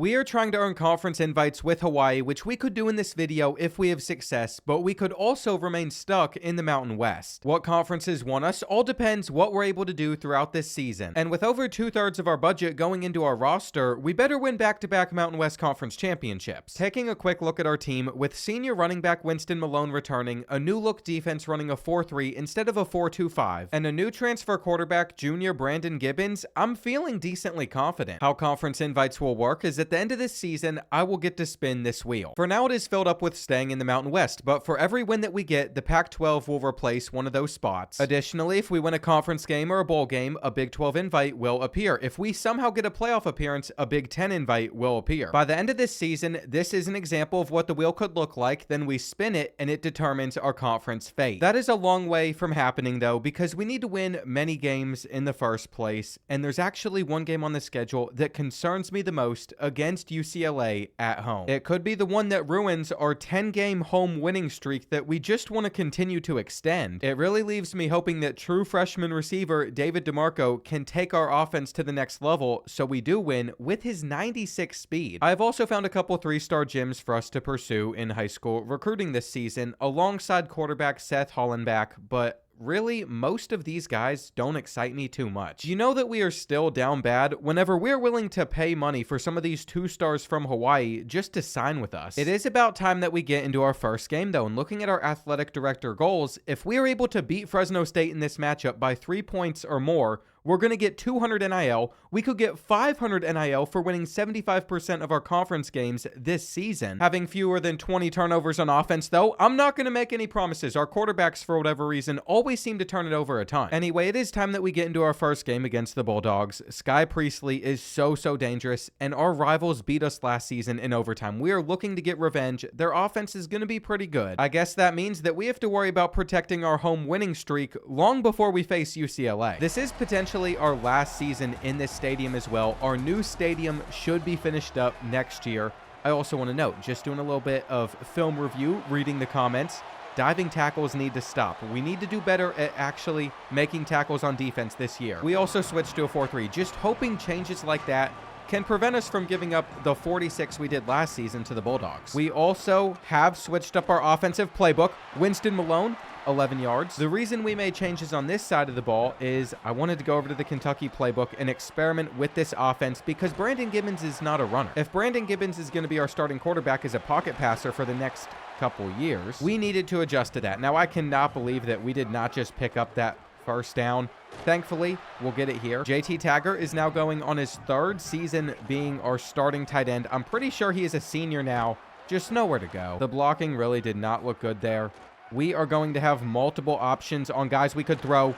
We are trying to earn conference invites with Hawaii, which we could do in this video if we have success, but we could also remain stuck in the Mountain West. What conferences want us all depends what we're able to do throughout this season. And with over 2/3 of our budget going into our roster, we better win back-to-back Mountain West Conference championships. Taking a quick look at our team, with senior running back Winston Malone returning, a new look defense running a 4-3 instead of a 4-2-5, and a new transfer quarterback junior Brandon Gibbons, I'm feeling decently confident. How conference invites will work is at the end of this season, I will get to spin this wheel. For now, it is filled up with staying in the Mountain West, but for every win that we get, the Pac-12 will replace one of those spots. Additionally, if we win a conference game or a bowl game, a Big 12 invite will appear. If we somehow get a playoff appearance, a Big 10 invite will appear. By the end of this season, this is an example of what the wheel could look like. Then we spin it, and it determines our conference fate. That is a long way from happening, though, because we need to win many games in the first place, and there's actually one game on the schedule that concerns me the most against UCLA at home. It could be the one that ruins our 10-game home winning streak that we just want to continue to extend. It really leaves me hoping that true freshman receiver David DeMarco can take our offense to the next level so we do win with his 96 speed. I've also found a couple 3-star gyms for us to pursue in high school recruiting this season alongside quarterback Seth Hollenbach, but really, most of these guys don't excite me too much. You know that we are still down bad whenever we're willing to pay money for some of these 2-stars from Hawaii just to sign with us. It is about time that we get into our first game, though, and looking at our athletic director goals, if we are able to beat Fresno State in this matchup by 3 points or more, we're going to get 200 NIL. We could get 500 NIL for winning 75% of our conference games this season. Having fewer than 20 turnovers on offense, though, I'm not going to make any promises. Our quarterbacks, for whatever reason, always seem to turn it over a ton. Anyway, it is time that we get into our first game against the Bulldogs. Sky Priestley is so dangerous, and our rivals beat us last season in overtime. We are looking to get revenge. Their offense is going to be pretty good. I guess that means that we have to worry about protecting our home winning streak long before we face UCLA. This is potentially our last season in this stadium as well. Our new stadium should be finished up next year. I also want to note, just doing a little bit of film review, reading the comments, diving tackles need to stop. We need to do better at actually making tackles on defense this year. We also switched to a 4-3, just hoping changes like that can prevent us from giving up the 46 we did last season to the Bulldogs. We also have switched up our offensive playbook. Winston Malone, 11 yards. The reason we made changes on this side of the ball is I wanted to go over to the Kentucky playbook and experiment with this offense because Brandon Gibbons is not a runner. If Brandon Gibbons is going to be our starting quarterback as a pocket passer for the next couple years, we needed to adjust to that. Now, I cannot believe that we did not just pick up that first down. Thankfully, we'll get it here. JT Tagger is now going on his 3rd season being our starting tight end. I'm pretty sure he is a senior now. Just nowhere to go. The blocking really did not look good there. We are going to have multiple options on guys we could throw,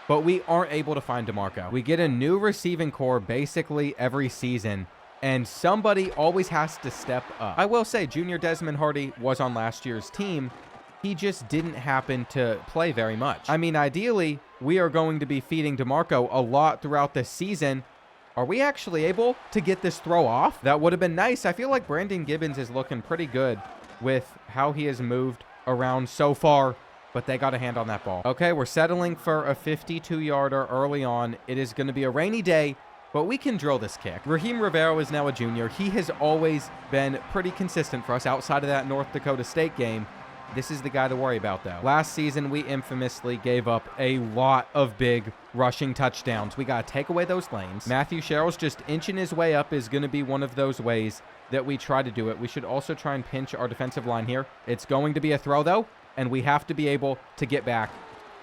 but we aren't able to find DeMarco. We get a new receiving core basically every season, and somebody always has to step up. I will say junior Desmond Hardy was on last year's team. He just didn't happen to play very much. I mean, ideally, we are going to be feeding DeMarco a lot throughout the season. Are we actually able to get this throw off? That would have been nice. I feel like Brandon Gibbons is looking pretty good with how he has moved around so far, but they got a hand on that ball. Okay, we're settling for a 52-yarder early on. It is going to be a rainy day, but we can drill this kick. Raheem Rivero is now a junior. He has always been pretty consistent for us outside of that North Dakota State game. This is the guy to worry about, though. Last season, we infamously gave up a lot of big rushing touchdowns. We got to take away those lanes. Matthew Sherrill's just inching his way up is going to be one of those ways that we try to do it. We should also try and pinch our defensive line here. It's going to be a throw, though, and we have to be able to get back.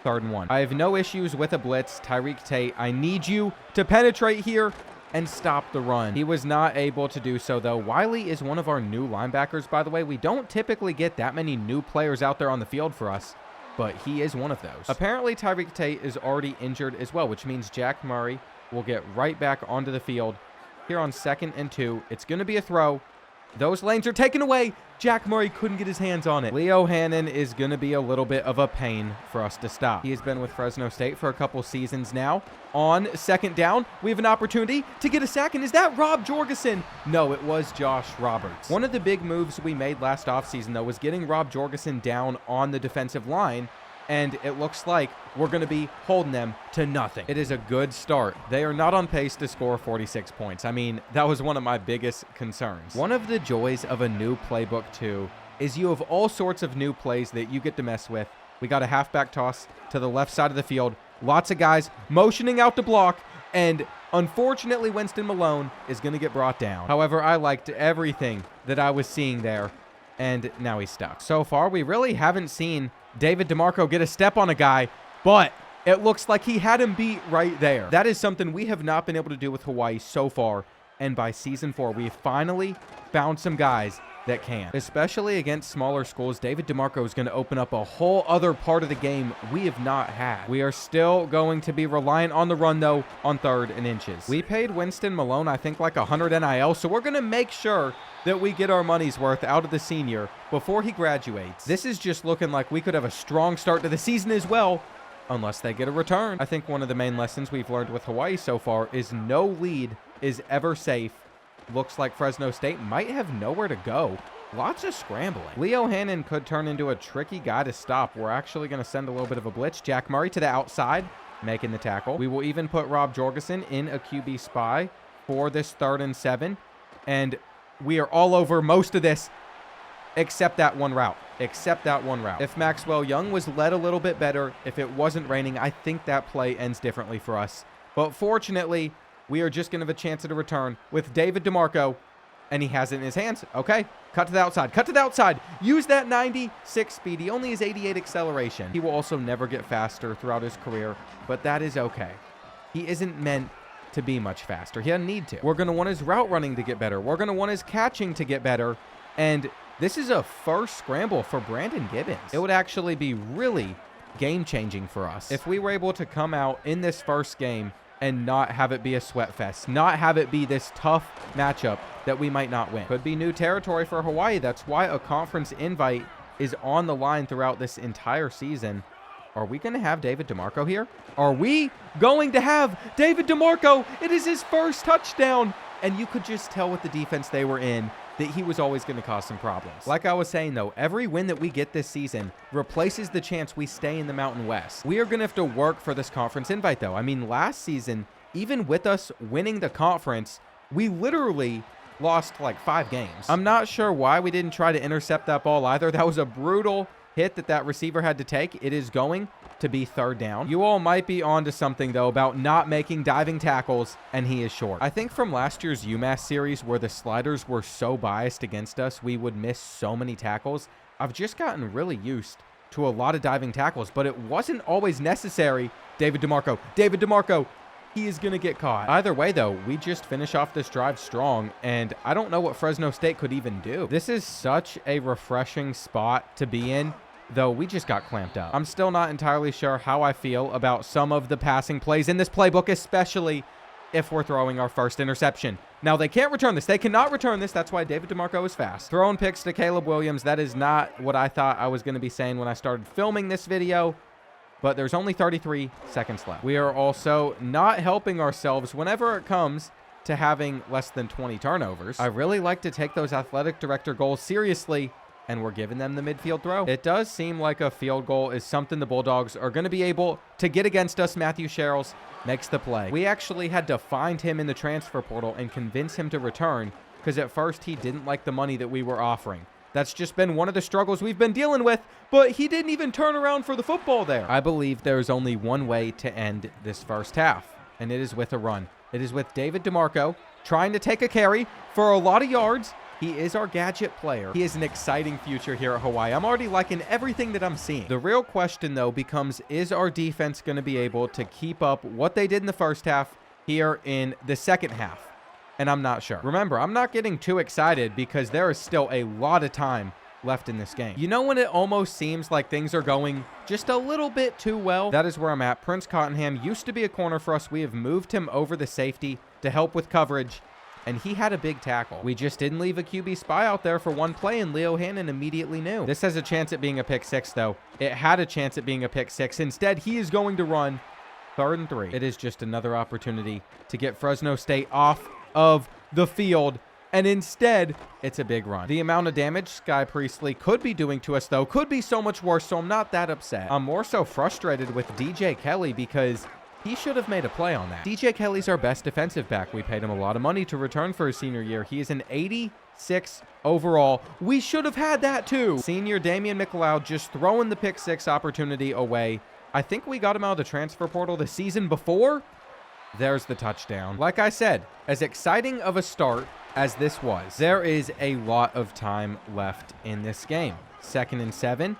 3rd and 1. I have no issues with a blitz. Tyreek Tate, I need you to penetrate here and stop the run. He was not able to do so, though. Wiley is one of our new linebackers, by the way. We don't typically get that many new players out there on the field for us, but he is one of those. Apparently, Tyreek Tate is already injured as well, which means Jack Murray will get right back onto the field. Here on 2nd and 2, it's going to be a throw. Those lanes are taken away. Jack Murray couldn't get his hands on it. Leo Hannon is going to be a little bit of a pain for us to stop. He has been with Fresno State for a couple seasons now. On 2nd down, we have an opportunity to get a sack, and is that Rob Jorgensen? No, it was Josh Roberts. One of the big moves we made last offseason, though, was getting Rob Jorgensen down on the defensive line, and it looks like we're going to be holding them to nothing. It is a good start. They are not on pace to score 46 points. I mean, that was one of my biggest concerns. One of the joys of a new playbook, too, is you have all sorts of new plays that you get to mess with. We got a halfback toss to the left side of the field. Lots of guys motioning out to block, and unfortunately, Winston Malone is going to get brought down. However, I liked everything that I was seeing there, and now he's stuck. So far, we really haven't seen David DeMarco get a step on a guy, but it looks like he had him beat right there. That is something we have not been able to do with Hawaii so far, and by season 4, we finally found some guys that can. Especially against smaller schools, David DeMarco is going to open up a whole other part of the game we have not had. We are still going to be reliant on the run, though, on 3rd and inches. We paid Winston Malone, I think, like 100 NIL, so we're going to make sure that we get our money's worth out of the senior before he graduates. This is just looking like we could have a strong start to the season as well, unless they get a return. I think one of the main lessons we've learned with Hawaii so far is no lead is ever safe. Looks like Fresno State might have nowhere to go. Lots of scrambling. Leo Hannon could turn into a tricky guy to stop. We're actually going to send a little bit of a blitz. Jack Murray to the outside, making the tackle. We will even put Rob Jorgensen in a QB spy for this 3rd and 7. And we are all over most of this except that one route. If Maxwell Young was led a little bit better, if it wasn't raining, I think that play ends differently for us. But fortunately, we are just going to have a chance at a return with David DeMarco, and he has it in his hands. Okay, cut to the outside. Use that 96 speed. He only has 88 acceleration. He will also never get faster throughout his career, but that is okay. He isn't meant to be much faster. He doesn't need to. We're going to want his route running to get better. We're going to want his catching to get better, and this is a first scramble for Brandon Gibbons. It would actually be really game-changing for us if we were able to come out in this first game and not have it be a sweat fest, not have it be this tough matchup that we might not win. Could be new territory for Hawaii. That's why a conference invite is on the line throughout this entire season. Are we going to have David DeMarco here? Are we going to have David DeMarco? It is his first touchdown. And you could just tell with the defense they were in that he was always going to cause some problems. Like I was saying, though, every win that we get this season replaces the chance we stay in the Mountain West. We are going to have to work for this conference invite, though. I mean, last season, even with us winning the conference, we literally lost like 5 games. I'm not sure why we didn't try to intercept that ball either. That was a brutal hit that receiver had to take. It is going to be 3rd down. You all might be onto something, though, about not making diving tackles, and he is short. I think from last year's UMass series where the sliders were so biased against us, we would miss so many tackles. I've just gotten really used to a lot of diving tackles, but it wasn't always necessary. David DeMarco, he is going to get caught. Either way, though, we just finish off this drive strong, and I don't know what Fresno State could even do. This is such a refreshing spot to be in, though we just got clamped up. I'm still not entirely sure how I feel about some of the passing plays in this playbook, especially if we're throwing our first interception. Now, they can't return this. They cannot return this. That's why David DeMarco is fast. Throwing picks to Caleb Williams, that is not what I thought I was going to be saying when I started filming this video, but there's only 33 seconds left. We are also not helping ourselves whenever it comes to having less than 20 turnovers. I really like to take those athletic director goals seriously, and we're giving them the midfield throw. It does seem like a field goal is something the Bulldogs are going to be able to get against us. Matthew Sherrills makes the play. We actually had to find him in the transfer portal and convince him to return, because at first he didn't like the money that we were offering. That's just been one of the struggles we've been dealing with, but he didn't even turn around for the football there. I believe there is only one way to end this first half, and it is with a run. It is with David DeMarco trying to take a carry for a lot of yards. He is our gadget player. He is an exciting future here at Hawaii. I'm already liking everything that I'm seeing. The real question, though, becomes, is our defense going to be able to keep up what they did in the first half here in the second half? And I'm not sure. Remember, I'm not getting too excited because there is still a lot of time left in this game. You know when it almost seems like things are going just a little bit too well? That is where I'm at. Prince Cottenham used to be a corner for us. We have moved him over the safety to help with coverage, and he had a big tackle. We just didn't leave a QB spy out there for one play, and Leo Hannon immediately knew. This has a chance at being a pick six, though. It had a chance at being a pick six. Instead, he is going to run 3rd and 3. It is just another opportunity to get Fresno State off of the field, And instead, it's a big run. The amount of damage Sky Priestley could be doing to us, though, could be so much worse, so I'm not that upset. I'm more so frustrated with DJ Kelly because he should have made a play on that. DJ Kelly's our best defensive back. We paid him a lot of money to return for his senior year. He is an 86 overall. We should have had that too. Senior Damian McLeod just throwing the pick six opportunity away. I think we got him out of the transfer portal the season before. There's the touchdown. Like I said, as exciting of a start as this was, there is a lot of time left in this game. 2nd and 7.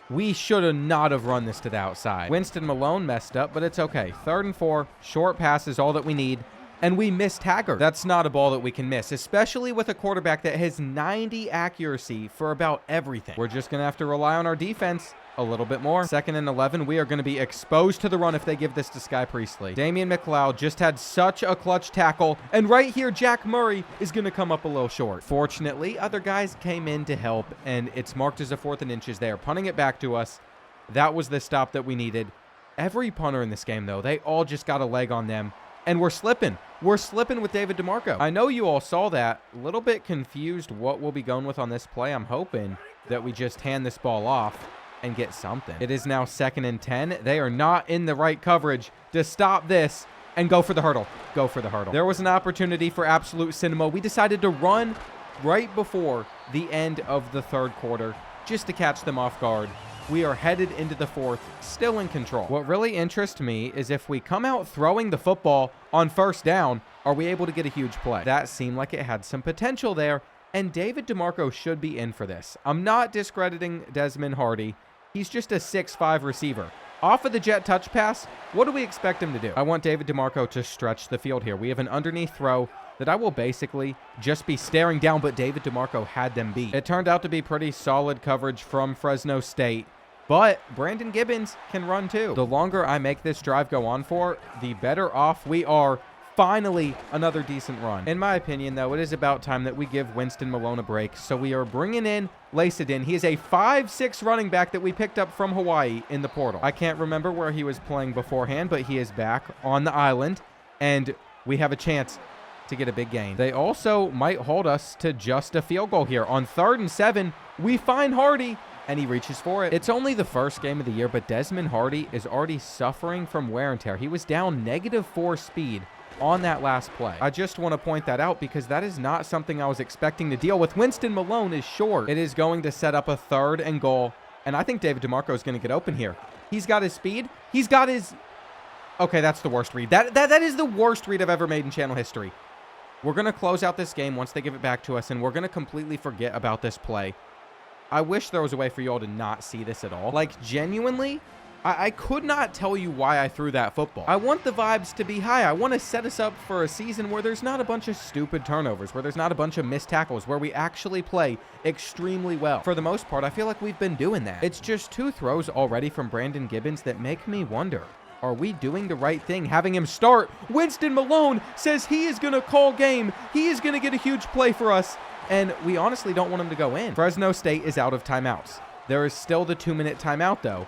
We should have not have run this to the outside. Winston Malone messed up, but it's okay. 3rd and 4. Short pass is all that we need. And we missed Taggart. That's not a ball that we can miss, especially with a quarterback that has 90 accuracy for about everything. We're just going to have to rely on our defense a little bit more. 2nd and 11. We are going to be exposed to the run if they give this to Sky Priestley. Damian McLeod just had such a clutch tackle. And right here, Jack Murray is going to come up a little short. Fortunately, other guys came in to help, and it's marked as a 4th and inches. They are punting it back to us. That was the stop that we needed. Every punter in this game, though, they all just got a leg on them. And we're slipping. We're slipping with David DeMarco. I know you all saw that. A little bit confused what we'll be going with on this play. I'm hoping that we just hand this ball off and get something. It is now 2nd and 10. They are not in the right coverage to stop this and go for the hurdle. Go for the hurdle. There was an opportunity for absolute cinema. We decided to run right before the end of the 3rd quarter just to catch them off guard. We are headed into the 4th, still in control. What really interests me is if we come out throwing the football on 1st down, are we able to get a huge play? That seemed like it had some potential there, and David DeMarco should be in for this. I'm not discrediting Desmond Hardy. He's just a 6'5" receiver. Off of the jet touch pass, what do we expect him to do? I want David DeMarco to stretch the field here. We have an underneath throw that I will basically just be staring down, but David DeMarco had them beat. It turned out to be pretty solid coverage from Fresno State. But Brandon Gibbons can run too. The longer I make this drive go on for, the better off we are. Finally, another decent run. In my opinion, though, it is about time that we give Winston Malone a break. So we are bringing in Lacedin. He is a 5'6" running back that we picked up from Hawaii in the portal. I can't remember where he was playing beforehand, but he is back on the island. And we have a chance to get a big gain. They also might hold us to just a field goal here. On 3rd and 7, we find Hardy. And he reaches for it. It's only the 1st game of the year, but Desmond Hardy is already suffering from wear and tear. He was down -4 speed on that last play. I just want to point that out because that is not something I was expecting to deal with. Winston Malone is short. It is going to set up a 3rd and goal, and I think David DeMarco is going to get open here. He's got his speed. He's got his... Okay, that's the worst read. That is the worst read I've ever made in channel history. We're going to close out this game once they give it back to us, and we're going to completely forget about this play. I wish there was a way for you all to not see this at all. Like, genuinely, I could not tell you why I threw that football. I want the vibes to be high. I want to set us up for a season where there's not a bunch of stupid turnovers, where there's not a bunch of missed tackles, where we actually play extremely well. For the most part, I feel like we've been doing that. It's just 2 throws already from Brandon Gibbons that make me wonder, are we doing the right thing having him start? Winston Malone says he is going to call game. He is going to get a huge play for us. And we honestly don't want him to go in. Fresno State is out of timeouts. There is still the 2-minute timeout, though.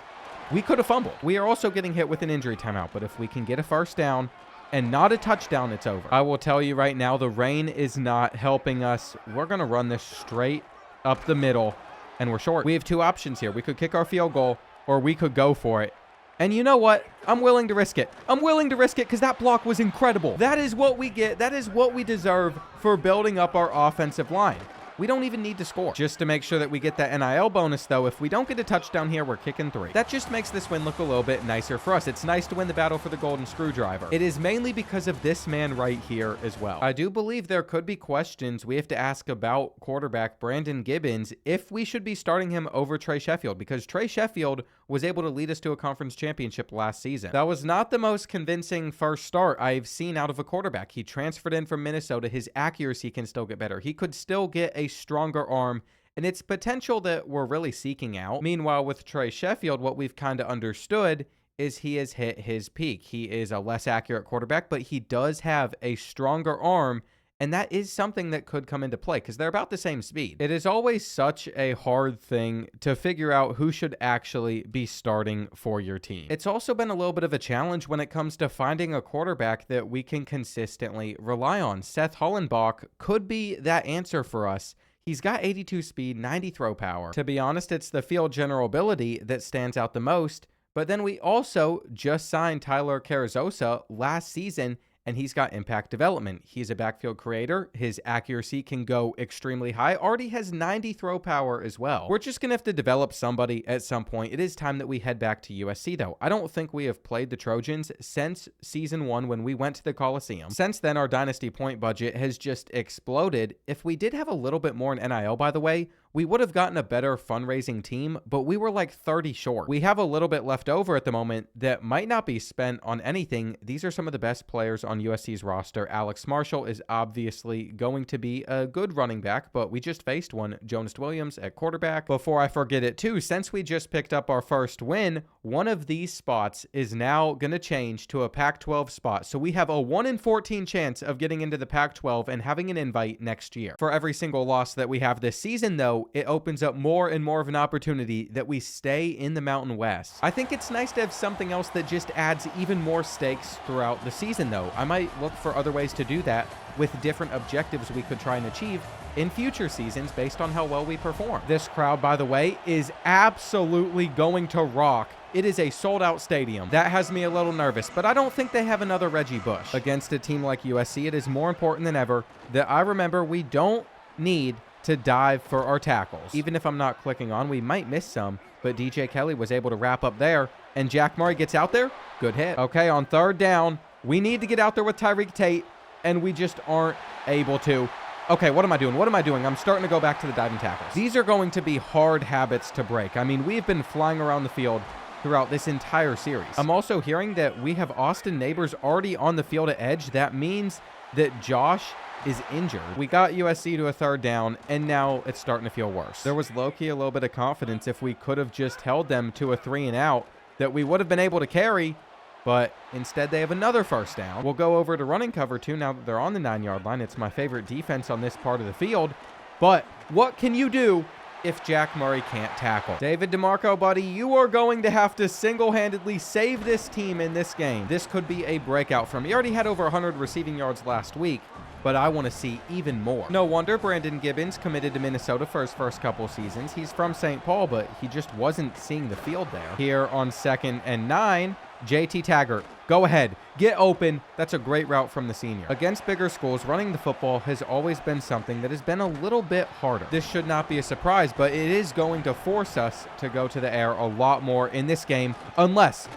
We could have fumbled. We are also getting hit with an injury timeout, but if we can get a 1st down and not a touchdown, it's over. I will tell you right now, the rain is not helping us. We're going to run this straight up the middle, and we're short. We have 2 options here. We could kick our field goal, or we could go for it. And you know what? I'm willing to risk it. I'm willing to risk it because that block was incredible. That is what we get. That is what we deserve for building up our offensive line. We don't even need to score. Just to make sure that we get that NIL bonus, though, if we don't get a touchdown here, we're kicking 3. That just makes this win look a little bit nicer for us. It's nice to win the battle for the golden screwdriver. It is mainly because of this man right here as well. I do believe there could be questions we have to ask about quarterback Brandon Gibbons if we should be starting him over Trey Sheffield, because Trey Sheffield was able to lead us to a conference championship last season. That was not the most convincing first start I've seen out of a quarterback. He transferred in from Minnesota. His accuracy can still get better. He could still get a stronger arm, and it's potential that we're really seeking out. Meanwhile, with Trey Sheffield, what we've kind of understood is he has hit his peak. He is a less accurate quarterback, but he does have a stronger arm And that is something that could come into play because they're about the same speed. It is always such a hard thing to figure out who should actually be starting for your team. It's also been a little bit of a challenge when it comes to finding a quarterback that we can consistently rely on. Seth Hollenbach could be that answer for us. He's got 82 speed, 90 throw power. To be honest, it's the field general ability that stands out the most. But then we also just signed Tyler Carrizosa last season, and he's got impact development. He's a backfield creator. His accuracy can go extremely high. Already has 90 throw power as well. We're just going to have to develop somebody at some point. It is time that we head back to USC, though. I don't think we have played the Trojans since season 1 when we went to the Coliseum. Since then, our Dynasty point budget has just exploded. If we did have a little bit more in NIL, by the way, we would have gotten a better fundraising team, but we were like 30 short. We have a little bit left over at the moment that might not be spent on anything. These are some of the best players on USC's roster. Alex Marshall is obviously going to be a good running back, but we just faced one, Jonas Williams at quarterback. Before I forget it too, since we just picked up our first win, one of these spots is now going to change to a Pac-12 spot. So we have a 1 in 14 chance of getting into the Pac-12 and having an invite next year. For every single loss that we have this season, though, it opens up more and more of an opportunity that we stay in the Mountain West. I think it's nice to have something else that just adds even more stakes throughout the season, though. I might look for other ways to do that with different objectives we could try and achieve in future seasons based on how well we perform. This crowd, by the way, is absolutely going to rock. It is a sold-out stadium. That has me a little nervous, but I don't think they have another Reggie Bush. Against a team like USC, it is more important than ever that I remember we don't need to dive for our tackles. Even if I'm not clicking on, we might miss some, but DJ Kelly was able to wrap up there, and Jack Murray gets out there. Good hit. Okay, on third down, we need to get out there with Tyreek Tate, and we just aren't able to. Okay, what am I doing? What am I doing? I'm starting to go back to the diving tackles. These are going to be hard habits to break. I mean, we've been flying around the field throughout this entire series. I'm also hearing that we have Austin Neighbors already on the field at edge. That means that Josh is injured. We got USC to a third down, and now it's starting to feel worse. There was low-key a little bit of confidence if we could have just held them to a 3 and out that we would have been able to carry, but instead they have another first down. We'll go over to running cover 2 now that they're on the 9-yard line. It's my favorite defense on this part of the field, but what can you do if Jack Murray can't tackle? David DeMarco, buddy, you are going to have to single-handedly save this team in this game. This could be a breakout from. He already had over 100 receiving yards last week, but I want to see even more. No wonder Brandon Gibbons committed to Minnesota for his first couple seasons. He's from St. Paul, but he just wasn't seeing the field there. Here on 2nd and 9, JT Taggart, go ahead, get open. That's a great route from the senior. Against bigger schools, running the football has always been something that has been a little bit harder. This should not be a surprise, but it is going to force us to go to the air a lot more in this game, unless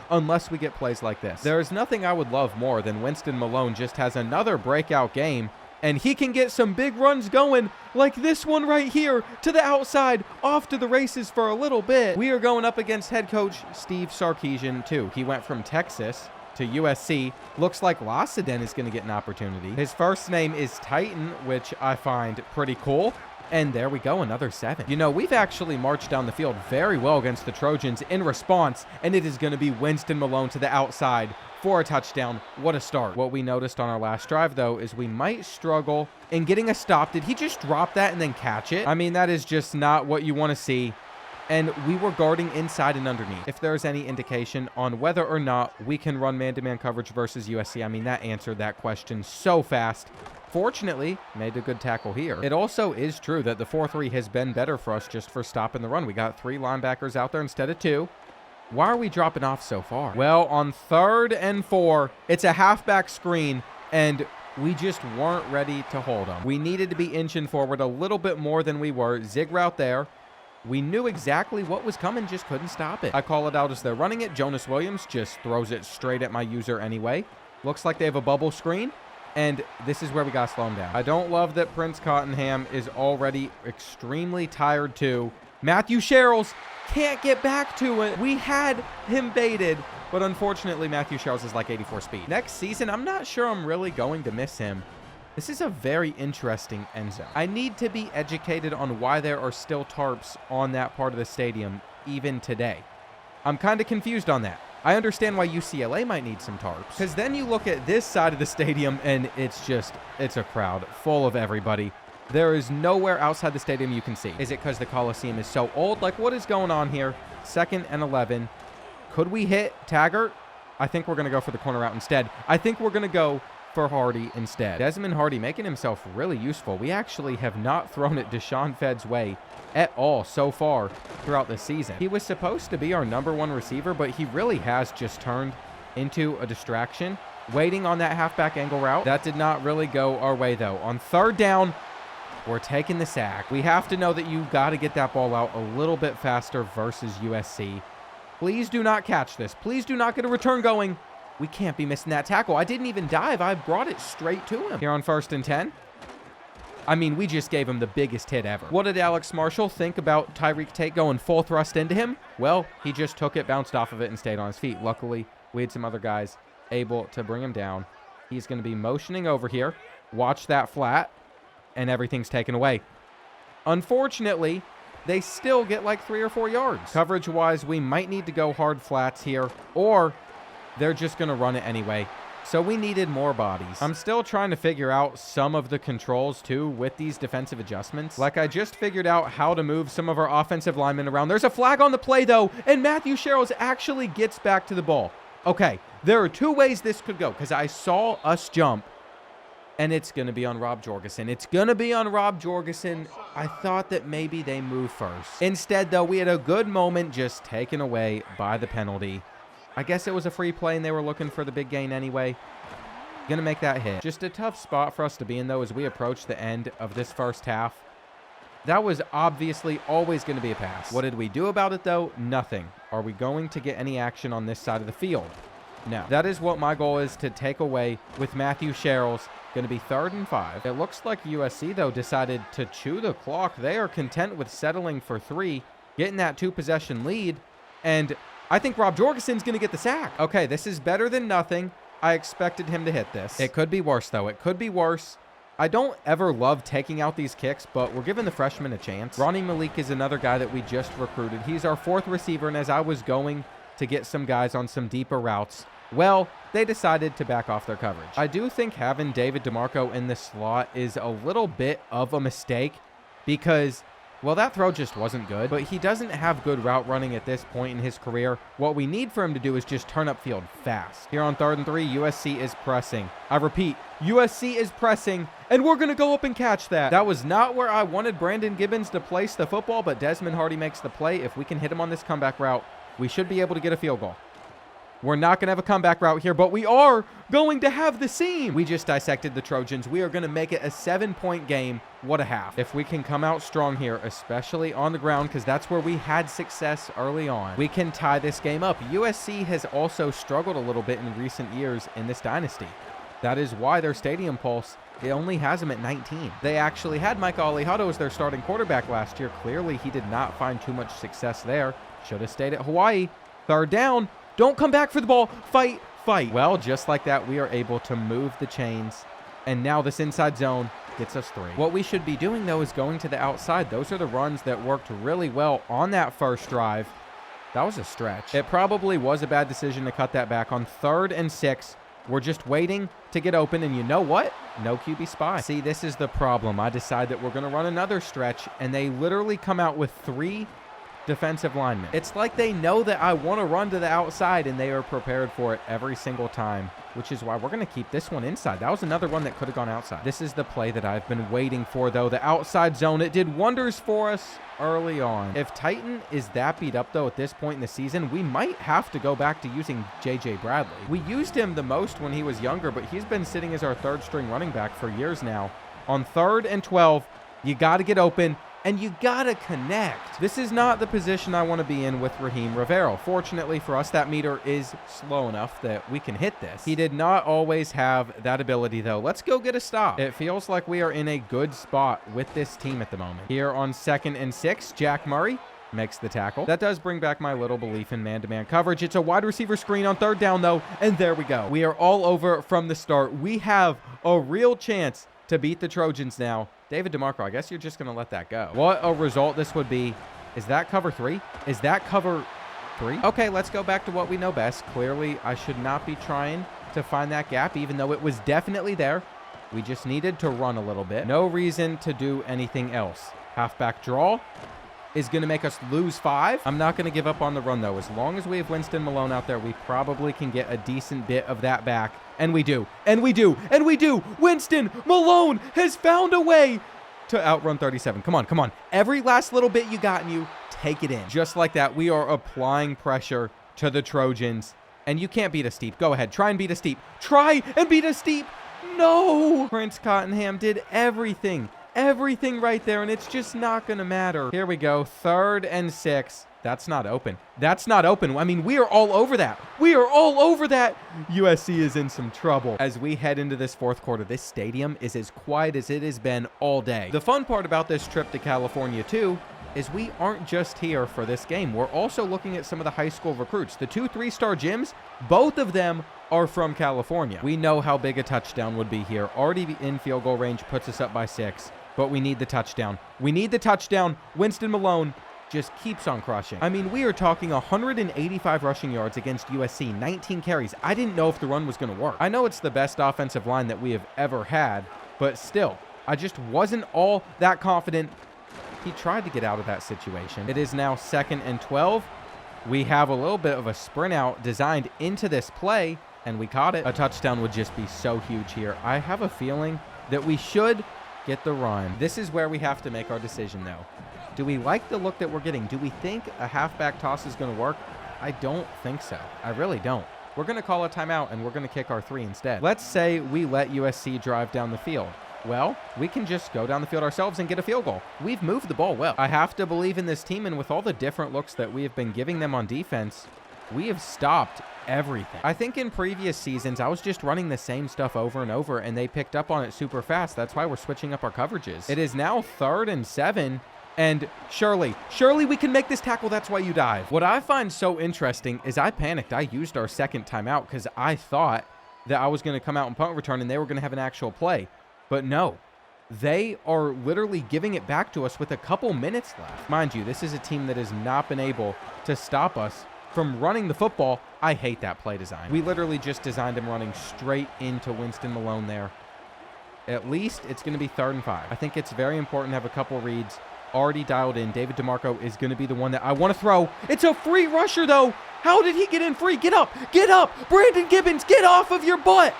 we get plays like this. There is nothing I would love more than Winston Malone just has another breakout game, and he can get some big runs going like this one right here to the outside, off to the races for a little bit. We are going up against head coach Steve Sarkisian too. He went from Texas to USC. Looks like Lassiden is going to get an opportunity. His first name is Titan, which I find pretty cool. And there we go, another 7. You know, we've actually marched down the field very well against the Trojans in response, and it is going to be Winston Malone to the outside for a touchdown. What a start. What we noticed on our last drive, though, is we might struggle in getting a stop. Did he just drop that and then catch it? I mean, that is just not what you want to see. And we were guarding inside and underneath. If there's any indication on whether or not we can run man-to-man coverage versus USC, I mean, that answered that question so fast. Fortunately, made a good tackle here. It also is true that the 4-3 has been better for us just for stopping the run. We got 3 linebackers out there instead of 2. Why are we dropping off so far? Well, on 3rd and 4, it's a halfback screen, and we just weren't ready to hold them. We needed to be inching forward a little bit more than we were. Zig route there. We knew exactly what was coming, just couldn't stop it. I call it out as they're running it. Jonas Williams just throws it straight at my user anyway. Looks like they have a bubble screen, and this is where we got to slow him down. I don't love that Prince Cottenham is already extremely tired too. Matthew Sherrills can't get back to it. We had him baited, but unfortunately Matthew Sherrills is like 84 speed. Next season, I'm not sure I'm really going to miss him. This is a very interesting end zone. I need to be educated on why there are still tarps on that part of the stadium even today. I'm kind of confused on that. I understand why UCLA might need some tarps. Because then you look at this side of the stadium, and it's a crowd full of everybody. There is nowhere outside the stadium you can see. Is it because the Coliseum is so old? Like, what is going on here? 2nd and 11. Could we hit Taggart? I think we're going to go for the corner route instead. I think we're going to go for Hardy instead. Desmond Hardy making himself really useful. We actually have not thrown it Deshaun Fedd's way at all so far throughout the season. He was supposed to be our #1 receiver, but he really has just turned into a distraction. Waiting on that halfback angle route. That did not really go our way, though. On 3rd down, we're taking the sack. We have to know that you got to get that ball out a little bit faster versus USC. Please do not catch this. Please do not get a return going. We can't be missing that tackle. I didn't even dive. I brought it straight to him. Here on 1st and 10. I mean, we just gave him the biggest hit ever. What did Alex Marshall think about Tyreek Tate going full thrust into him? Well, he just took it, bounced off of it, and stayed on his feet. Luckily, we had some other guys able to bring him down. He's going to be motioning over here. Watch that flat. And everything's taken away. Unfortunately, they still get like 3 or 4 yards. Coverage-wise, we might need to go hard flats here, or they're just going to run it anyway. So we needed more bodies. I'm still trying to figure out some of the controls, too, with these defensive adjustments. Like, I just figured out how to move some of our offensive linemen around. There's a flag on the play, though, and Matthew Sherrills actually gets back to the ball. Okay, there are 2 ways this could go, because I saw us jump. And it's going to be on Rob Jorgensen. It's going to be on Rob Jorgensen. I thought that maybe they move first. Instead, though, we had a good moment just taken away by the penalty. I guess it was a free play and they were looking for the big gain anyway. Going to make that hit. Just a tough spot for us to be in, though, as we approach the end of this first half. That was obviously always going to be a pass. What did we do about it, though? Nothing. Are we going to get any action on this side of the field? No. That is what my goal is, to take away with Matthew Sherrills. Going to be 3rd and 5. It looks like USC, though, decided to chew the clock. They are content with settling for 3, getting that 2-possession lead, and I think Rob Jorgensen's going to get the sack. Okay, this is better than nothing. I expected him to hit this. It could be worse, though. It could be worse. I don't ever love taking out these kicks, but we're giving the freshman a chance. Ronnie Malik is another guy that we just recruited. He's our 4th receiver, and as I was going to get some guys on some deeper routes, well, they decided to back off their coverage. I do think having David DeMarco in the slot is a little bit of a mistake because, well, that throw just wasn't good, but he doesn't have good route running at this point in his career. What we need for him to do is just turn upfield fast. Here on 3rd and 3, USC is pressing. I repeat, USC is pressing, and we're going to go up and catch that. That was not where I wanted Brandon Gibbons to place the football, but Desmond Hardy makes the play. If we can hit him on this comeback route, we should be able to get a field goal. We're not going to have a comeback route here, but we are going to have the seam. We just dissected the Trojans. We are going to make it a 7-point game. What a half. If we can come out strong here, especially on the ground, because that's where we had success early on, we can tie this game up. USC has also struggled a little bit in recent years in this dynasty. That is why their stadium pulse, it only has them at 19. They actually had Mike Alejado as their starting quarterback last year. Clearly, he did not find too much success there. Should have stayed at Hawaii. 3rd down. Don't come back for the ball. Fight, fight. Well, just like that, we are able to move the chains. And now this inside zone gets us 3. What we should be doing, though, is going to the outside. Those are the runs that worked really well on that first drive. That was a stretch. It probably was a bad decision to cut that back. On 3rd and 6, we're just waiting to get open. And you know what? No QB spy. See, this is the problem. I decide that we're going to run another stretch, and they literally come out with 3 defensive linemen. It's like they know that I want to run to the outside, and they are prepared for it every single time, which is why we're going to keep this one inside. That was another one that could have gone outside. This is the play that I've been waiting for, though. The outside zone, it did wonders for us early on. If Titan is that beat up, though, at this point in the season, we might have to go back to using J.J. Bradley. We used him the most when he was younger, but he's been sitting as our 3rd string running back for years now. On 3rd and 12, you got to get open, and you gotta connect. This is not the position I want to be in with Raheem Rivero. Fortunately for us, that meter is slow enough that we can hit this. He did not always have that ability, though. Let's go get a stop. It feels like we are in a good spot with this team at the moment. Here on 2nd and 6, Jack Murray makes the tackle. That does bring back my little belief in man-to-man coverage. It's a wide receiver screen on 3rd down, though, and there we go. We are all over from the start. We have a real chance to beat the Trojans now. David DeMarco, I guess you're just going to let that go. What a result this would be. Is that cover 3? Is that cover... 3. Okay, let's go back to what we know best. Clearly, I should not be trying to find that gap, even though it was definitely there. We just needed to run a little bit. No reason to do anything else. Halfback draw is going to make us lose 5. I'm not going to give up on the run, though. As long as we have Winston Malone out there, we probably can get a decent bit of that back. And we do. And we do. And we do. Winston Malone has found a way to outrun 37. Come on, come on. Every last little bit you got in you, take it in. Just like that, we are applying pressure to the Trojans. And you can't beat a steep. Go ahead. Try and beat a steep. Try and beat a steep. No! Prince Cottenham did everything. Everything right there, and it's just not going to matter. Here we go. 3rd and 6. That's not open. That's not open. I mean, we are all over that. We are all over that. USC is in some trouble. As we head into this 4th quarter, this stadium is as quiet as it has been all day. The fun part about this trip to California, too, is we aren't just here for this game. We're also looking at some of the high school recruits. The 2 3-star gyms, both of them are from California. We know how big a touchdown would be here. Already in field goal range, puts us up by 6. But we need the touchdown. We need the touchdown. Winston Malone just keeps on crushing. I mean, we are talking 185 rushing yards against USC, 19 carries. I didn't know if the run was going to work. I know it's the best offensive line that we have ever had, but still, I just wasn't all that confident. He tried to get out of that situation. It is now 2nd and 12. We have a little bit of a sprint out designed into this play, and we caught it. A touchdown would just be so huge here. I have a feeling that we should get the run. This is where we have to make our decision, though. Do we like the look that we're getting? Do we think a halfback toss is going to work? I don't think so. I really don't. We're going to call a timeout, and we're going to kick our 3 instead. Let's say we let USC drive down the field. Well, we can just go down the field ourselves and get a field goal. We've moved the ball well. I have to believe in this team, and with all the different looks that we have been giving them on defense, we have stopped everything. I think in previous seasons, I was just running the same stuff over and over, and they picked up on it super fast. That's why we're switching up our coverages. It is now 3rd and 7, and surely we can make this tackle. That's why you dive. What I find so interesting is I panicked. I used our 2nd timeout because I thought that I was going to come out and punt return, and they were going to have an actual play. But no, they are literally giving it back to us with a couple minutes left. Mind you, this is a team that has not been able to stop us from running the football. I hate that play design. We literally just designed him running straight into Winston Malone there. At least it's going to be 3rd and 5. I think it's very important to have a couple reads already dialed in. David DeMarco is going to be the one that I want to throw. It's a free rusher, though. How did he get in free? Get up. Get up. Brandon Gibbons, get off of your butt.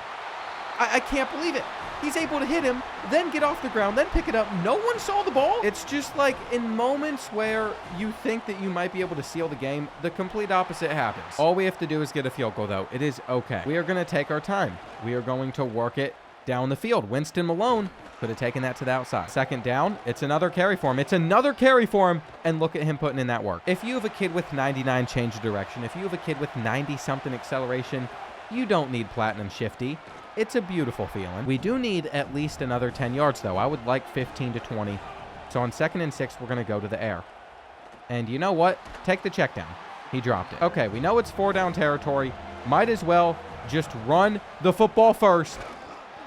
I can't believe it. He's able to hit him, then get off the ground, then pick it up. No one saw the ball. It's just like in moments where you think that you might be able to seal the game, the complete opposite happens. All we have to do is get a field goal, though. It is okay. We are going to take our time. We are going to work it down the field. Winston Malone could have taken that to the outside. 2nd down. It's another carry for him. It's another carry for him. And look at him putting in that work. If you have a kid with 99 change of direction, if you have a kid with 90-something acceleration, you don't need platinum shifty. It's a beautiful feeling. We do need at least another 10 yards, though. I would like 15 to 20. So on 2nd and 6, we're going to go to the air. And you know what? Take the check down. He dropped it. Okay, we know it's 4-down territory. Might as well just run the football first.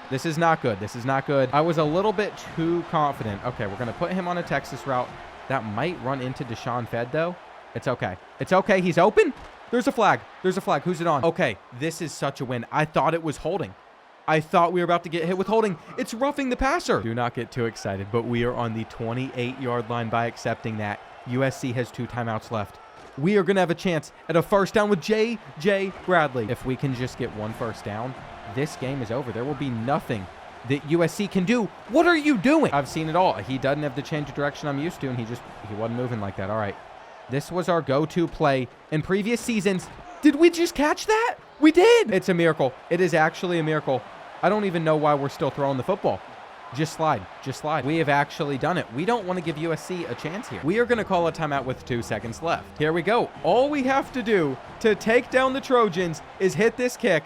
This is not good. This is not good. I was a little bit too confident. Okay, we're going to put him on a Texas route. That might run into Deshaun Fed, though. It's okay. It's okay. He's open. There's a flag. There's a flag. Who's it on? Okay, this is such a win. I thought it was holding. I thought we were about to get hit with holding. It's roughing the passer. Do not get too excited, but we are on the 28-yard line by accepting that. USC has 2 timeouts left. We are going to have a chance at a 1st down with J.J. Bradley. If we can just get 1 first down, this game is over. There will be nothing that USC can do. What are you doing? I've seen it all. He doesn't have the change of direction I'm used to, and he wasn't moving like that. All right. This was our go-to play in previous seasons. Did we just catch that? We did. It's a miracle. It is actually a miracle. I don't even know why we're still throwing the football. Just slide. Just slide. We have actually done it. We don't want to give USC a chance here. We are going to call a timeout with 2 seconds left. Here we go. All we have to do to take down the Trojans is hit this kick,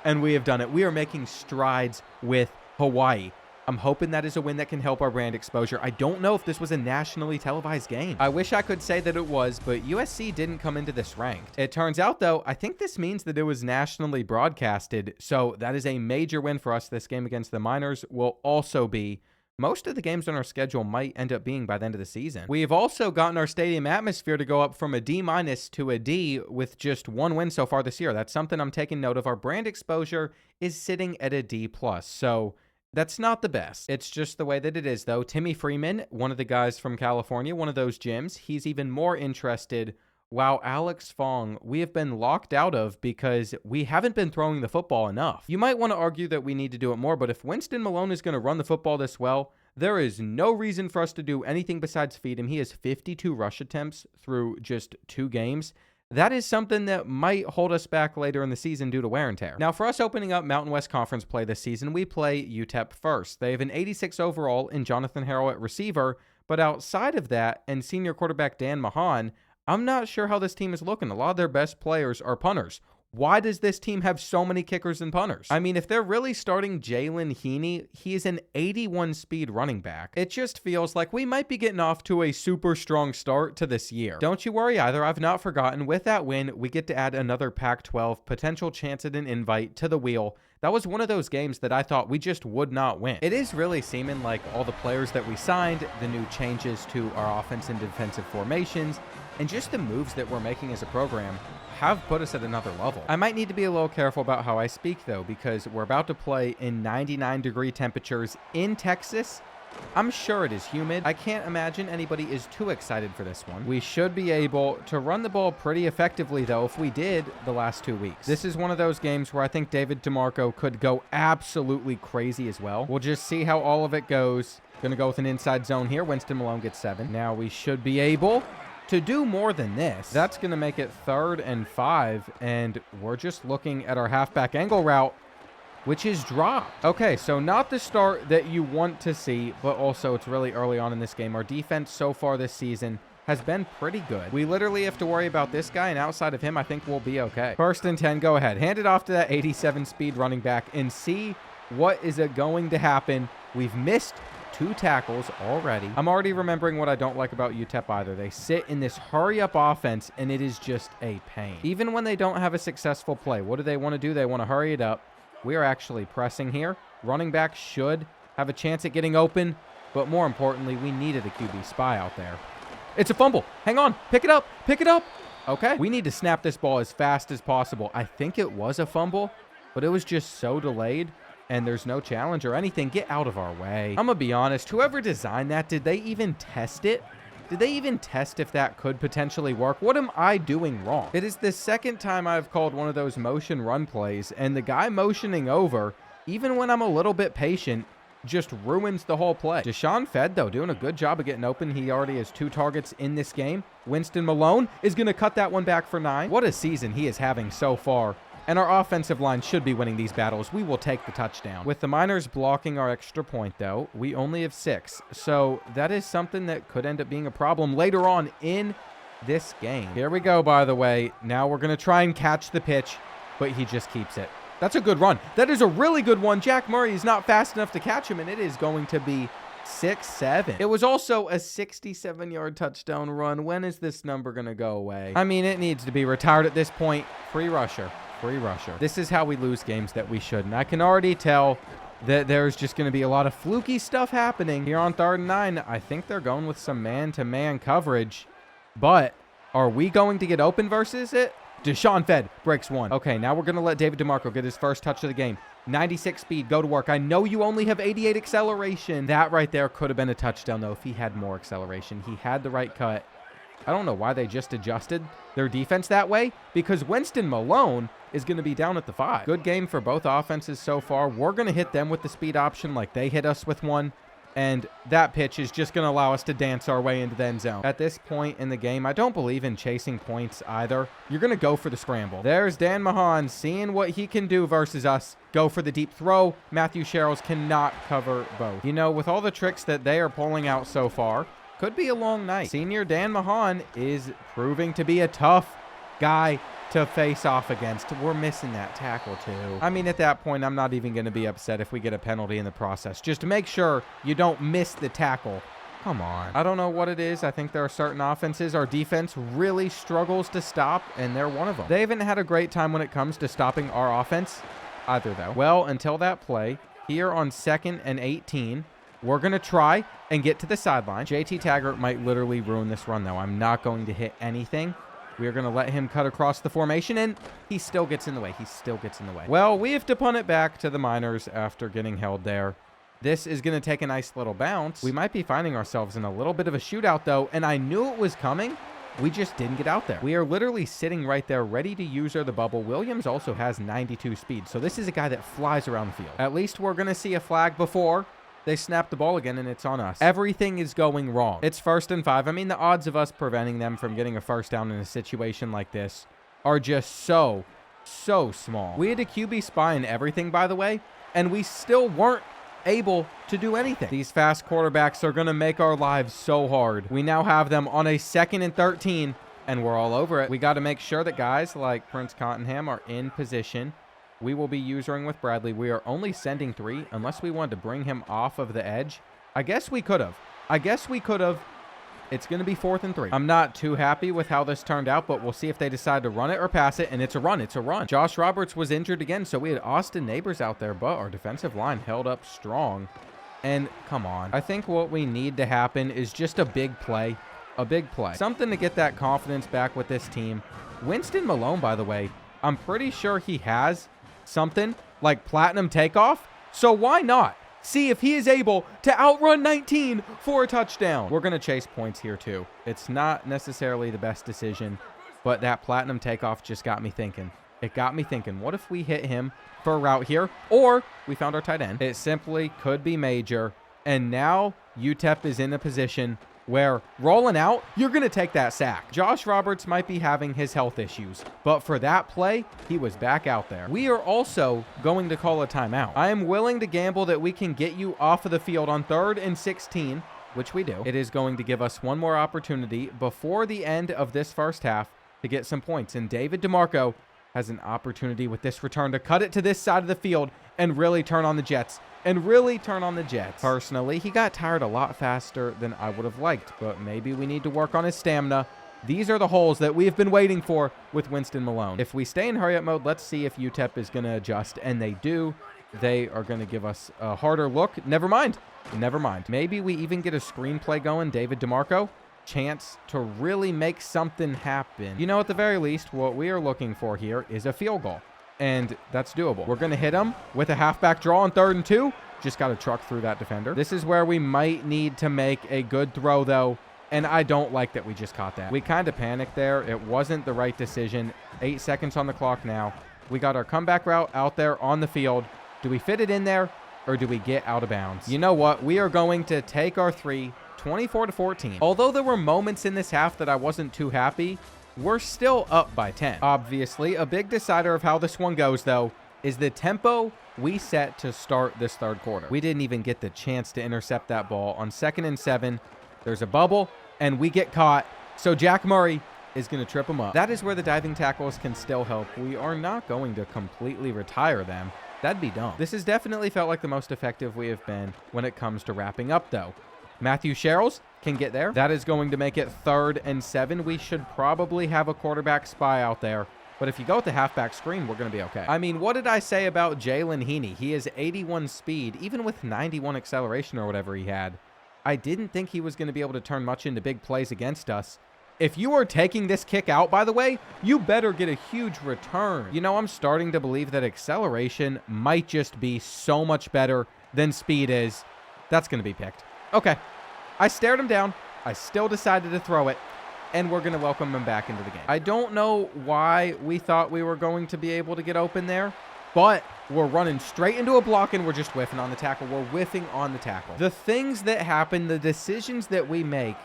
and we have done it. We are making strides with Hawaii. I'm hoping that is a win that can help our brand exposure. I don't know if this was a nationally televised game. I wish I could say that it was, but USC didn't come into this ranked. It turns out, though, I think this means that it was nationally broadcasted, so that is a major win for us. This game against the Miners will also be most of the games on our schedule might end up being by the end of the season. We've also gotten our stadium atmosphere to go up from a D- to a D with just one win so far this year. That's something I'm taking note of. Our brand exposure is sitting at a D+. So that's not the best. It's just the way that it is, though. Timmy Freeman, one of the guys from California, one of those gyms, he's even more interested. Wow, Alex Fong, we have been locked out of because we haven't been throwing the football enough. You might want to argue that we need to do it more, but if Winston Malone is going to run the football this well, there is no reason for us to do anything besides feed him. He has 52 rush attempts through just 2 games. That is something that might hold us back later in the season due to wear and tear. Now, for us opening up Mountain West Conference play this season, we play UTEP first. They have an 86 overall in Jonathan Harrell at receiver, but outside of that, and senior quarterback Dan Mahan, I'm not sure how this team is looking. A lot of their best players are punters. Why does this team have so many kickers and punters? I mean, if they're really starting Jalen Heaney, he is an 81 speed running back. It just feels like we might be getting off to a super strong start to this year. Don't you worry either. I've not forgotten. With that win, we get to add another Pac-12 potential chance at an invite to the wheel. That was one of those games that I thought we just would not win. It is really seeming like all the players that we signed, the new changes to our offense and defensive formations, and just the moves that we're making as a program have put us at another level. I might need to be a little careful about how I speak, though, because we're about to play in 99-degree temperatures in Texas. I'm sure it is humid. I can't imagine anybody is too excited for this one. We should be able to run the ball pretty effectively, though, if we did the last 2 weeks. This is one of those games where I think David DeMarco could go absolutely crazy as well. We'll just see how all of it goes. Gonna go with an inside zone here. Winston Malone gets 7. Now we should be able to do more than this. That's going to make it 3rd and 5, and we're just looking at our halfback angle route, which is dropped. Okay, so not the start that you want to see, but also it's really early on in this game. Our defense so far this season has been pretty good. We literally have to worry about this guy, and outside of him, I think we'll be okay. 1st and 10, go ahead. Hand it off to that 87 speed running back and see what is going to happen. We've missed 2 tackles already. I'm already remembering what I don't like about UTEP either. They sit in this hurry-up offense, and it is just a pain. Even when they don't have a successful play, what do they want to do? They want to hurry it up. We are actually pressing here. Running back should have a chance at getting open, but more importantly, we needed a QB spy out there. It's a fumble. Hang on. Pick it up. Pick it up. Okay. We need to snap this ball as fast as possible. I think it was a fumble, but it was just so delayed. And there's no challenge or anything. Get out of our way. I'm gonna be honest, whoever designed that, did they even test it? Did they even test if that could potentially work? What am I doing wrong? It is the 2nd time I've called one of those motion run plays, and the guy motioning over, even when I'm a little bit patient, just ruins the whole play. Deshaun Fed, though, doing a good job of getting open. He already has 2 targets in this game. Winston Malone is gonna cut that one back for 9. What a season he is having so far. And our offensive line should be winning these battles. We will take the touchdown. With the Miners blocking our extra point, though, we only have 6. So that is something that could end up being a problem later on in this game. Here we go, by the way. Now we're going to try and catch the pitch, but he just keeps it. That's a good run. That is a really good one. Jack Murray is not fast enough to catch him, and it is going to be 6-7. It was also a 67-yard touchdown run. When is this number going to go away? I mean, it needs to be retired at this point. Free rusher. Free rusher. This is how we lose games that we shouldn't. I can already tell that there's just going to be a lot of fluky stuff happening here on 3rd and 9. I think they're going with some man-to-man coverage, but are we going to get open versus it? Deshaun Fed breaks 1. Okay, now we're going to let David DeMarco get his first touch of the game. 96 speed, go to work. I know you only have 88 acceleration. That right there could have been a touchdown, though, if he had more acceleration. He had the right cut. I don't know why they just adjusted their defense that way, because Winston Malone is going to be down at the 5. Good game for both offenses so far. We're going to hit them with the speed option like they hit us with one, and that pitch is just going to allow us to dance our way into the end zone. At this point in the game, I don't believe in chasing points either. You're going to go for the scramble. There's Dan Mahan seeing what he can do versus us. Go for the deep throw. Matthew Sherrills cannot cover both. You know, with all the tricks that they are pulling out so far, could be a long night. Senior Dan Mahan is proving to be a tough guy to face off against. We're missing that tackle too. I mean, at that point, I'm not even going to be upset if we get a penalty in the process. Just make sure you don't miss the tackle. Come on. I don't know what it is. I think there are certain offenses our defense really struggles to stop, and they're one of them. They haven't had a great time when it comes to stopping our offense either, though. Well, until that play, here on 2nd and 18, We're going to try and get to the sideline. JT Taggart might literally ruin this run, though. I'm not going to hit anything. We are going to let him cut across the formation, and he still gets in the way. He still gets in the way. Well, we have to punt it back to the Miners after getting held there. This is going to take a nice little bounce. We might be finding ourselves in a little bit of a shootout, though, and I knew it was coming. We just didn't get out there. We are literally sitting right there, ready to use the bubble. Williams also has 92 speed, so this is a guy that flies around the field. At least we're going to see a flag before they snap the ball again, and it's on us. Everything is going wrong. It's 1st and 5. I mean, the odds of us preventing them from getting a first down in a situation like this are just so small. We had a QB spy and everything, by the way, and we still weren't able to do anything. These fast quarterbacks are going to make our lives so hard. We now have them on a 2nd and 13, and we're all over it. We got to make sure that guys like Prince Cottenham are in position. We will be usering with Bradley. We are only sending 3 unless we wanted to bring him off of the edge. I guess we could have. It's going to be 4th and 3. I'm not too happy with how this turned out, but we'll see if they decide to run it or pass it, and it's a run. It's a run. Josh Roberts was injured again, so we had Austin Neighbors out there, but our defensive line held up strong. And come on. I think what we need to happen is just a big play. A big play. Something to get that confidence back with this team. Winston Malone, by the way, I'm pretty sure he has something like platinum takeoff, so why not see if he is able to outrun 19 for a touchdown? We're going to chase points here too. It's not necessarily the best decision, but that platinum takeoff just got me thinking. It got me thinking, what if we hit him for a route here, or we found our tight end? It simply could be major, and now UTEP is in a position where rolling out, you're going to take that sack. Josh Roberts might be having his health issues, but for that play, he was back out there. We are also going to call a timeout. I am willing to gamble that we can get you off of the field on 3rd and 16, which we do. It is going to give us one more opportunity before the end of this first half to get some points, and David DeMarco has an opportunity with this return to cut it to this side of the field and really turn on the Jets. Personally, he got tired a lot faster than I would have liked, but maybe we need to work on his stamina. These are the holes that we have been waiting for with Winston Malone. If we stay in hurry-up mode, let's see if UTEP is going to adjust, and they do. They are going to give us a harder look. Never mind. Maybe we even get a screenplay going. David DeMarco, chance to really make something happen. You know, at the very least, what we are looking for here is a field goal. And that's doable. We're going to hit him with a halfback draw on 3rd and 2. Just got to truck through that defender. This is where we might need to make a good throw, though. And I don't like that we just caught that. We kind of panicked there. It wasn't the right decision. 8 seconds on the clock now. We got our comeback route out there on the field. Do we fit it in there, or do we get out of bounds? You know what? We are going to take our 3, 24-14. Although there were moments in this half that I wasn't too happy, we're still up by 10. Obviously, a big decider of how this one goes, though, is the tempo we set to start this 3rd quarter. We didn't even get the chance to intercept that ball. On 2nd and 7, there's a bubble, and we get caught. So Jack Murray is going to trip him up. That is where the diving tackles can still help. We are not going to completely retire them. That'd be dumb. This has definitely felt like the most effective we have been when it comes to wrapping up, though. Matthew Sherrills can get there. That is going to make it 3rd and 7. We should probably have a quarterback spy out there. But if you go with the halfback screen, we're going to be okay. I mean, what did I say about Jalen Heaney? He has 81 speed, even with 91 acceleration or whatever he had. I didn't think he was going to be able to turn much into big plays against us. If you are taking this kick out, by the way, you better get a huge return. You know, I'm starting to believe that acceleration might just be so much better than speed is. That's going to be picked. Okay. I stared him down. I still decided to throw it. And we're going to welcome him back into the game. I don't know why we thought we were going to be able to get open there, but we're running straight into a block and we're just whiffing on the tackle. We're whiffing on the tackle. The things that happen, the decisions that we make,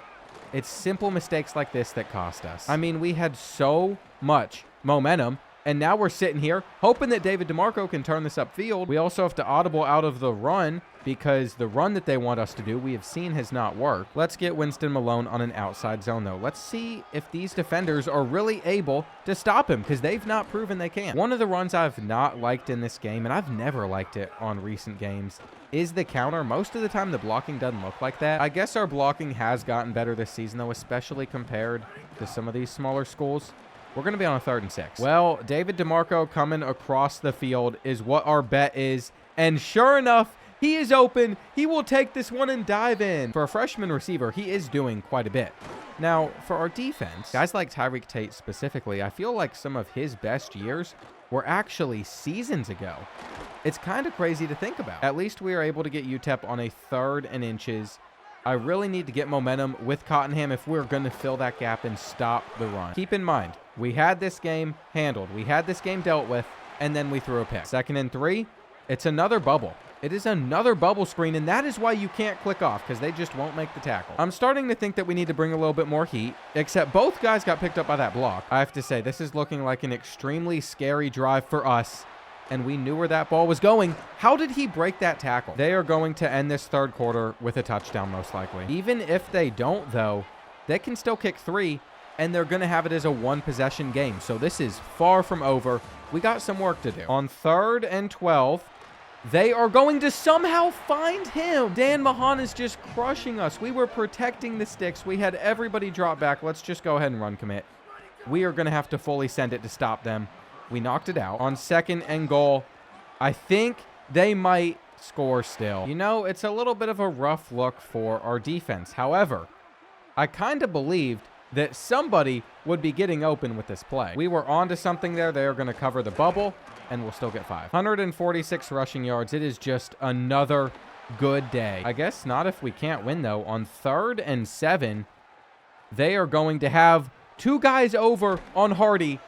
it's simple mistakes like this that cost us. I mean, we had so much momentum, and now we're sitting here hoping that David DeMarco can turn this upfield. We also have to audible out of the run because the run that they want us to do, we have seen has not worked. Let's get Winston Malone on an outside zone, though. Let's see if these defenders are really able to stop him, because they've not proven they can. One of the runs I've not liked in this game, and I've never liked it on recent games, is the counter. Most of the time, the blocking doesn't look like that. I guess our blocking has gotten better this season, though, especially compared to some of these smaller schools. We're going to be on a 3rd and 6. Well, David DeMarco coming across the field is what our bet is. And sure enough, He is open. He will take this one and dive in. For a freshman receiver, he is doing quite a bit. Now, for our defense, guys like Tyreek Tate specifically, I feel like some of his best years were actually seasons ago. It's kind of crazy to think about. At least we are able to get UTEP on a 3rd and inches. I really need to get momentum with Cottenham if we're going to fill that gap and stop the run. Keep in mind, we had this game handled. We had this game dealt with, and then we threw a pick. 2nd and 3, it's another bubble. It is another bubble screen, and that is why you can't click off, because they just won't make the tackle. I'm starting to think that we need to bring a little bit more heat, except both guys got picked up by that block. I have to say, this is looking like an extremely scary drive for us, and we knew where that ball was going. How did he break that tackle? They are going to end this 3rd quarter with a touchdown, most likely. Even if they don't, though, they can still kick 3, and they're going to have it as a 1-possession game, so this is far from over. We got some work to do. On 3rd and 12, they are going to somehow find him. Dan Mahan is just crushing us. We were protecting the sticks. We had everybody drop back. Let's just go ahead and run commit. We are going to have to fully send it to stop them. We knocked it out. On 2nd and goal, I think they might score still. You know, it's a little bit of a rough look for our defense. However, I kind of believed that somebody would be getting open with this play. We were onto something there. They are going to cover the bubble, and we'll still get 5. 146 rushing yards. It is just another good day. I guess not if we can't win, though. On 3rd and 7, they are going to have 2 guys over on Hardy,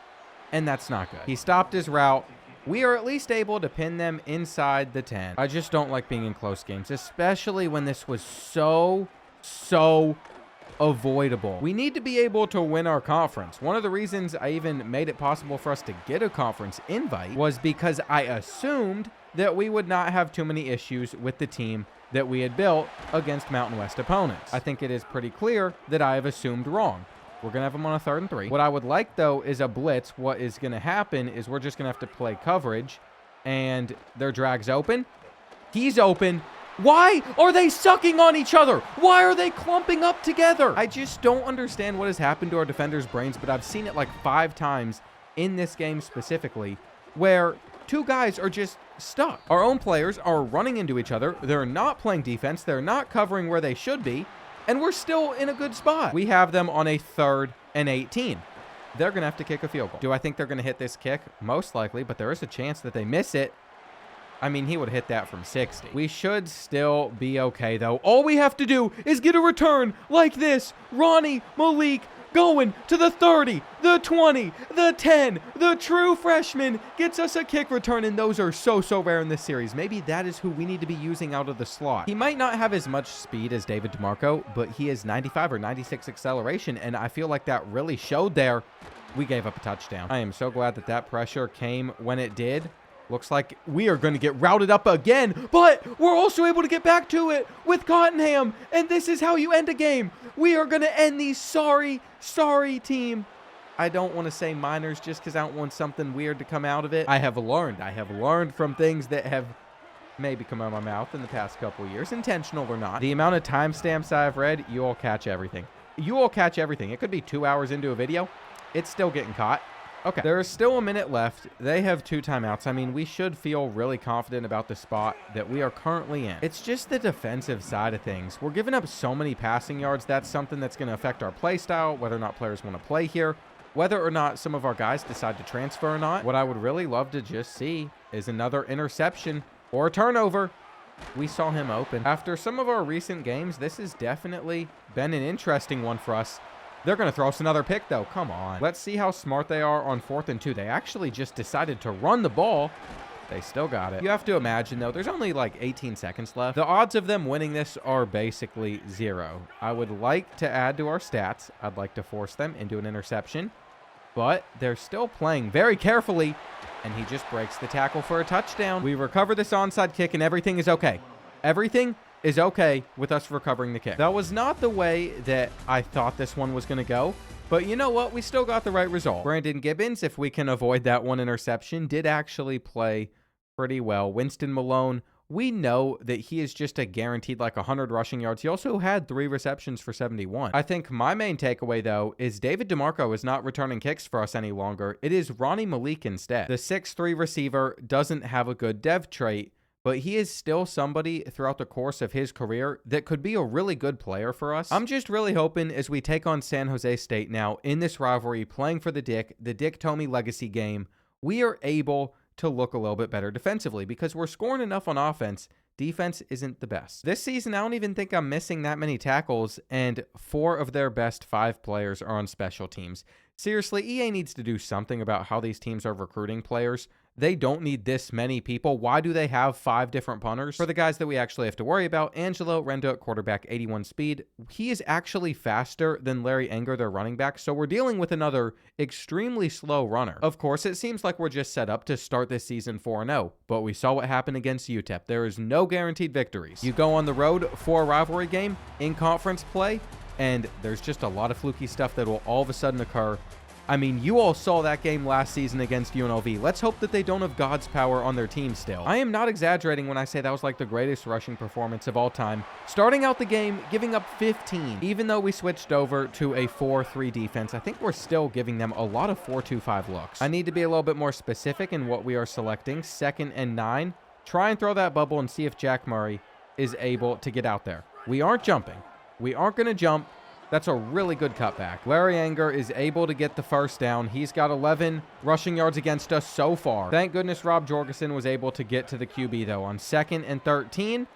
and that's not good. He stopped his route. We are at least able to pin them inside the 10. I just don't like being in close games, especially when this was so avoidable. We need to be able to win our conference. One of the reasons I even made it possible for us to get a conference invite was because I assumed that we would not have too many issues with the team that we had built against Mountain West opponents. I think it is pretty clear that I have assumed wrong. We're going to have them on a 3rd and 3. What I would like, though, is a blitz. What is going to happen is we're just going to have to play coverage, and their drag's open. He's open. Why are they sucking on each other? Why are they clumping up together? I just don't understand what has happened to our defenders' brains, but I've seen it like 5 times in this game specifically, where 2 guys are just stuck. Our own players are running into each other. They're not playing defense. They're not covering where they should be, and we're still in a good spot. We have them on a 3rd and 18. They're going to have to kick a field goal. Do I think they're going to hit this kick? Most likely, but there is a chance that they miss it. I mean, he would hit that from 60. We should still be okay, though. All we have to do is get a return like this. Ronnie Malik going to the 30, the 20, the 10. The true freshman gets us a kick return, and those are so rare in this series. Maybe that is who we need to be using out of the slot. He might not have as much speed as David DeMarco, but he has 95 or 96 acceleration, and I feel like that really showed there. We gave up a touchdown. I am so glad that that pressure came when it did. Looks like we are going to get routed up again, but we're also able to get back to it with Cottenham, and this is how you end a game. We are going to end the sorry team. I don't want to say Miners just because I don't want something weird to come out of it. I have learned from things that have maybe come out of my mouth in the past couple of years, intentional or not. The amount of timestamps I've read, you will catch everything. You will catch everything. It could be 2 hours into a video. It's still getting caught. Okay, there is still a minute left. They have 2 timeouts. I mean, we should feel really confident about the spot that we are currently in. It's just the defensive side of things. We're giving up so many passing yards. That's something that's going to affect our play style, whether or not players want to play here, whether or not some of our guys decide to transfer or not. What I would really love to just see is another interception or a turnover. We saw him open. After some of our recent games, this has definitely been an interesting one for us. They're going to throw us another pick, though. Come on. Let's see how smart they are on 4th and 2. They actually just decided to run the ball. They still got it. You have to imagine, though, there's only like 18 seconds left. The odds of them winning this are basically 0. I would like to add to our stats. I'd like to force them into an interception, but they're still playing very carefully, and he just breaks the tackle for a touchdown. We recover this onside kick, and everything is okay. Everything is okay with us recovering the kick. That was not the way that I thought this one was going to go, but you know what? We still got the right result. Brandon Gibbons, if we can avoid that one interception, did actually play pretty well. Winston Malone, we know that he is just a guaranteed like 100 rushing yards. He also had 3 receptions for 71. I think my main takeaway, though, is David DeMarco is not returning kicks for us any longer. It is Ronnie Malik instead. The 6'3 receiver doesn't have a good dev trait, but he is still somebody throughout the course of his career that could be a really good player for us. I'm just really hoping as we take on San Jose State now in this rivalry, playing for the Dick Tomey legacy game, we are able to look a little bit better defensively because we're scoring enough on offense. Defense isn't the best. This season, I don't even think I'm missing that many tackles, and 4 of their best 5 players are on special teams. Seriously, EA needs to do something about how these teams are recruiting players. They don't need this many people. Why do they have 5 different punters? For the guys that we actually have to worry about, Angelo Rendo at quarterback, 81 speed. He is actually faster than Larry Enger, their running back, so we're dealing with another extremely slow runner. Of course, it seems like we're just set up to start this season 4-0, but we saw what happened against UTEP. There is no guaranteed victories. You go on the road for a rivalry game in conference play, and there's just a lot of fluky stuff that will all of a sudden occur. I mean, you all saw that game last season against UNLV. Let's hope that they don't have God's power on their team still. I am not exaggerating when I say that was like the greatest rushing performance of all time. Starting out the game, giving up 15. Even though we switched over to a 4-3 defense, I think we're still giving them a lot of 4-2-5 looks. I need to be a little bit more specific in what we are selecting. 2nd and 9. Try and throw that bubble and see if Jack Murray is able to get out there. We aren't jumping. We aren't going to jump. That's a really good cutback. Larry Enger is able to get the first down. He's got 11 rushing yards against us so far. Thank goodness Rob Jorgensen was able to get to the QB, though. On 2nd and 13,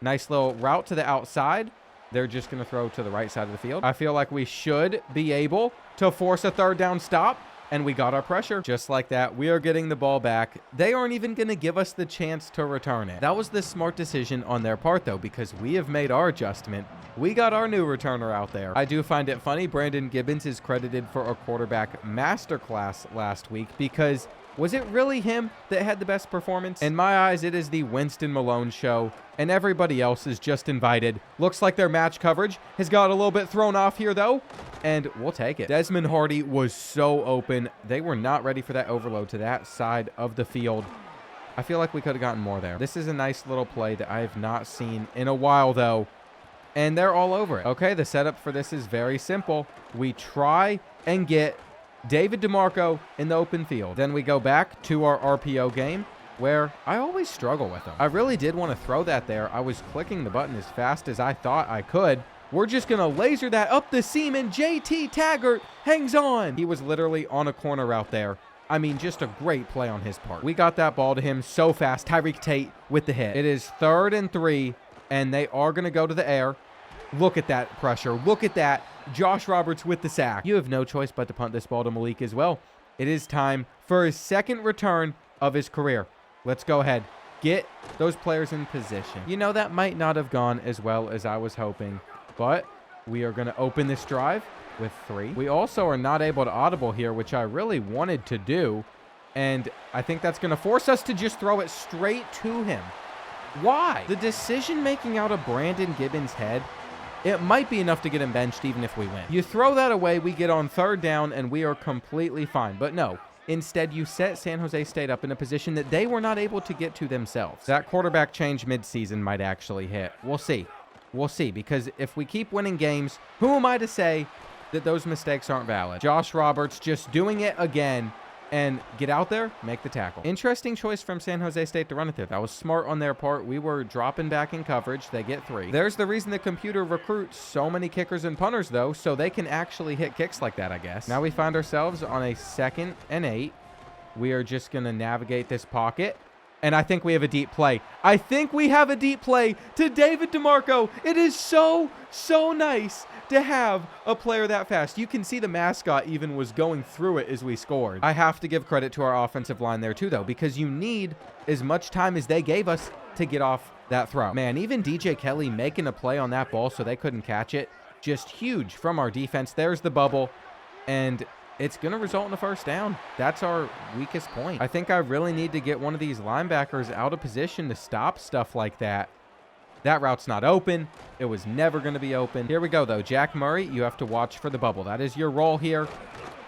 nice little route to the outside. They're just going to throw to the right side of the field. I feel like we should be able to force a 3rd down stop. And we got our pressure. Just like that, we are getting the ball back. They aren't even going to give us the chance to return it. That was the smart decision on their part, though, because we have made our adjustment. We got our new returner out there. I do find it funny. Brandon Gibbons is credited for a quarterback masterclass last week because was it really him that had the best performance? In my eyes, it is the Winston Malone show, and everybody else is just invited. Looks like their match coverage has got a little bit thrown off here, though, and we'll take it. Desmond Hardy was so open. They were not ready for that overload to that side of the field. I feel like we could have gotten more there. This is a nice little play that I have not seen in a while, though, and they're all over it. Okay, the setup for this is very simple. We try and get David DeMarco in the open field. Then we go back to our RPO game where I always struggle with them. I really did want to throw that there. I was clicking the button as fast as I thought I could. We're just going to laser that up the seam, and JT Taggart hangs on. He was literally on a corner route there. I mean, just a great play on his part. We got that ball to him so fast. Tyreek Tate with the hit. It is 3rd and 3, and they are going to go to the air. Look at that pressure. Look at that. Josh Roberts with the sack. You have no choice but to punt this ball to Malik as well. It is time for his 2nd return of his career. Let's go ahead. Get those players in position. You know, that might not have gone as well as I was hoping, but we are going to open this drive with 3. We also are not able to audible here, which I really wanted to do, and I think that's going to force us to just throw it straight to him. Why? The decision-making out of Brandon Gibbons' head, it might be enough to get him benched even if we win. You throw that away, we get on 3rd down, and we are completely fine. But no, instead you set San Jose State up in a position that they were not able to get to themselves. That quarterback change midseason might actually hit. We'll see. We'll see, because if we keep winning games, who am I to say that those mistakes aren't valid? Josh Roberts just doing it again. And get out there, make the tackle. Interesting choice from San Jose State to run it there. That was smart on their part. We were dropping back in coverage. They get 3. There's the reason the computer recruits so many kickers and punters, though, so they can actually hit kicks like that, I guess. Now we find ourselves on a 2nd and 8. We are just going to navigate this pocket. And I think we have a deep play. I think we have a deep play to David DeMarco. It is so nice to have a player that fast. You can see the mascot even was going through it as we scored. I have to give credit to our offensive line there too, though, because you need as much time as they gave us to get off that throw. Man, even DJ Kelly making a play on that ball so they couldn't catch it. Just huge from our defense. There's the bubble, and it's going to result in a 1st down. That's our weakest point. I think I really need to get one of these linebackers out of position to stop stuff like that. That route's not open. It was never going to be open. Here we go, though. Jack Murray, you have to watch for the bubble. That is your role here.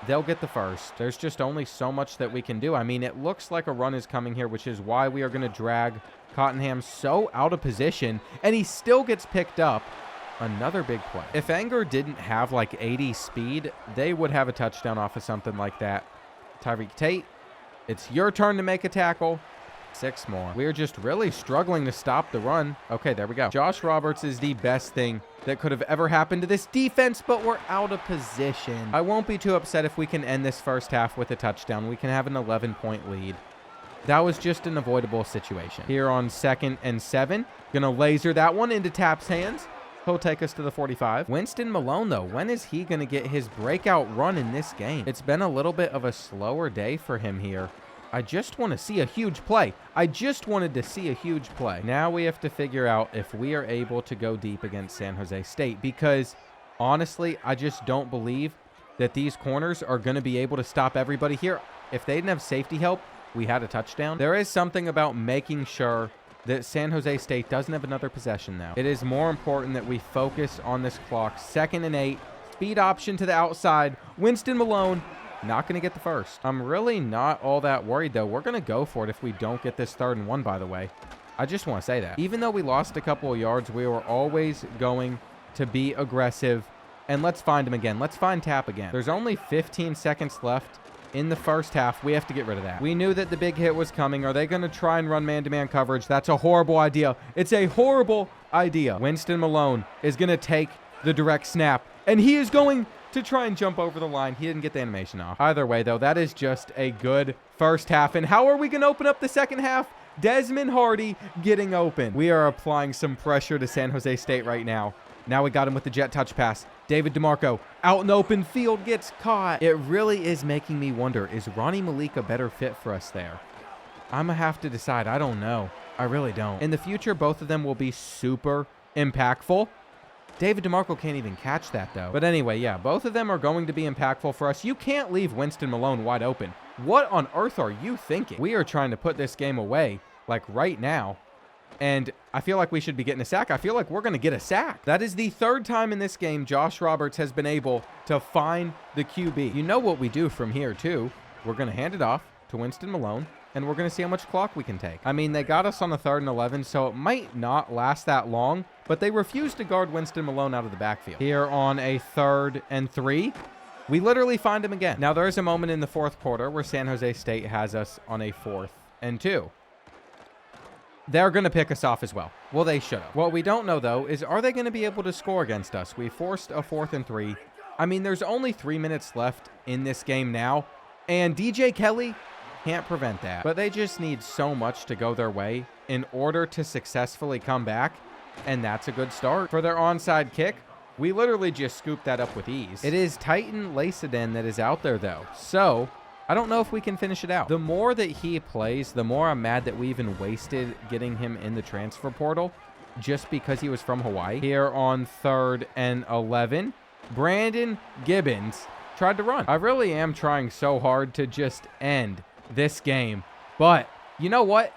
They'll get the 1st. There's just only so much that we can do. I mean, it looks like a run is coming here, which is why we are going to drag Cottenham so out of position, and he still gets picked up. Another big play. If Enger didn't have like 80 speed, they would have a touchdown off of something like that. Tyreek Tate, it's your turn to make a tackle. 6 more. We're just really struggling to stop the run. Okay, there we go. Josh Roberts is the best thing that could have ever happened to this defense, but we're out of position. I won't be too upset if we can end this first half with a touchdown. We can have an 11-point lead. That was just an avoidable situation. Here on 2nd and 7, gonna laser that one into Tap's hands. He'll take us to the 45. Winston Malone, though, when is he gonna get his breakout run in this game? It's been a little bit of a slower day for him here. I just want to see a huge play. I just wanted to see a huge play. Now we have to figure out if we are able to go deep against San Jose State, because honestly, I just don't believe that these corners are going to be able to stop everybody here. If they didn't have safety help, we had a touchdown. There is something about making sure that San Jose State doesn't have another possession now. It is more important that we focus on this clock. 2nd and 8, speed option to the outside. Winston Malone. Not going to get the first. I'm really not all that worried, though. We're going to go for it if we don't get this 3rd and 1, by the way. I just want to say that. Even though we lost a couple of yards, we were always going to be aggressive. And let's find him again. Let's find Tap again. There's only 15 seconds left in the first half. We have to get rid of that. We knew that the big hit was coming. Are they going to try and run man-to-man coverage? That's a horrible idea. It's a horrible idea. Winston Malone is going to take the direct snap, and he is going to try and jump over the line. He didn't get the animation off. Either way, though, that is just a good first half. And how are we going to open up the second half? Desmond Hardy getting open. We are applying some pressure to San Jose State right now. Now we got him with the jet touch pass. David DeMarco out in the open field gets caught. It really is making me wonder, is Ronnie Malik a better fit for us there? I'm going to have to decide. I don't know. I really don't. In the future, both of them will be super impactful. David DeMarco can't even catch that, though. But anyway, yeah, both of them are going to be impactful for us. You can't leave Winston Malone wide open. What on earth are you thinking? We are trying to put this game away, like right now. And I feel like we should be getting a sack. I feel like we're going to get a sack. That is the 3rd time in this game Josh Roberts has been able to find the QB. You know what we do from here, too. We're going to hand it off to Winston Malone, and we're going to see how much clock we can take. I mean, they got us on a 3rd and 11, so it might not last that long, but they refused to guard Winston Malone out of the backfield. Here on a 3rd and 3, we literally find him again. Now, there's a moment in the 4th quarter where San Jose State has us on a 4th and 2. They're going to pick us off as well. Well, they should have. What we don't know, though, is are they going to be able to score against us? We forced a 4th and 3. I mean, there's only 3 minutes left in this game now, and DJ Kelly can't prevent that. But they just need so much to go their way in order to successfully come back, and that's a good start. For their onside kick, we literally just scooped that up with ease. It is Titan Lacedin that is out there, though, so I don't know if we can finish it out. The more that he plays, the more I'm mad that we even wasted getting him in the transfer portal just because he was from Hawaii. Here on 3rd and 11, Brandon Gibbons tried to run. I really am trying so hard to just end this game, but you know what?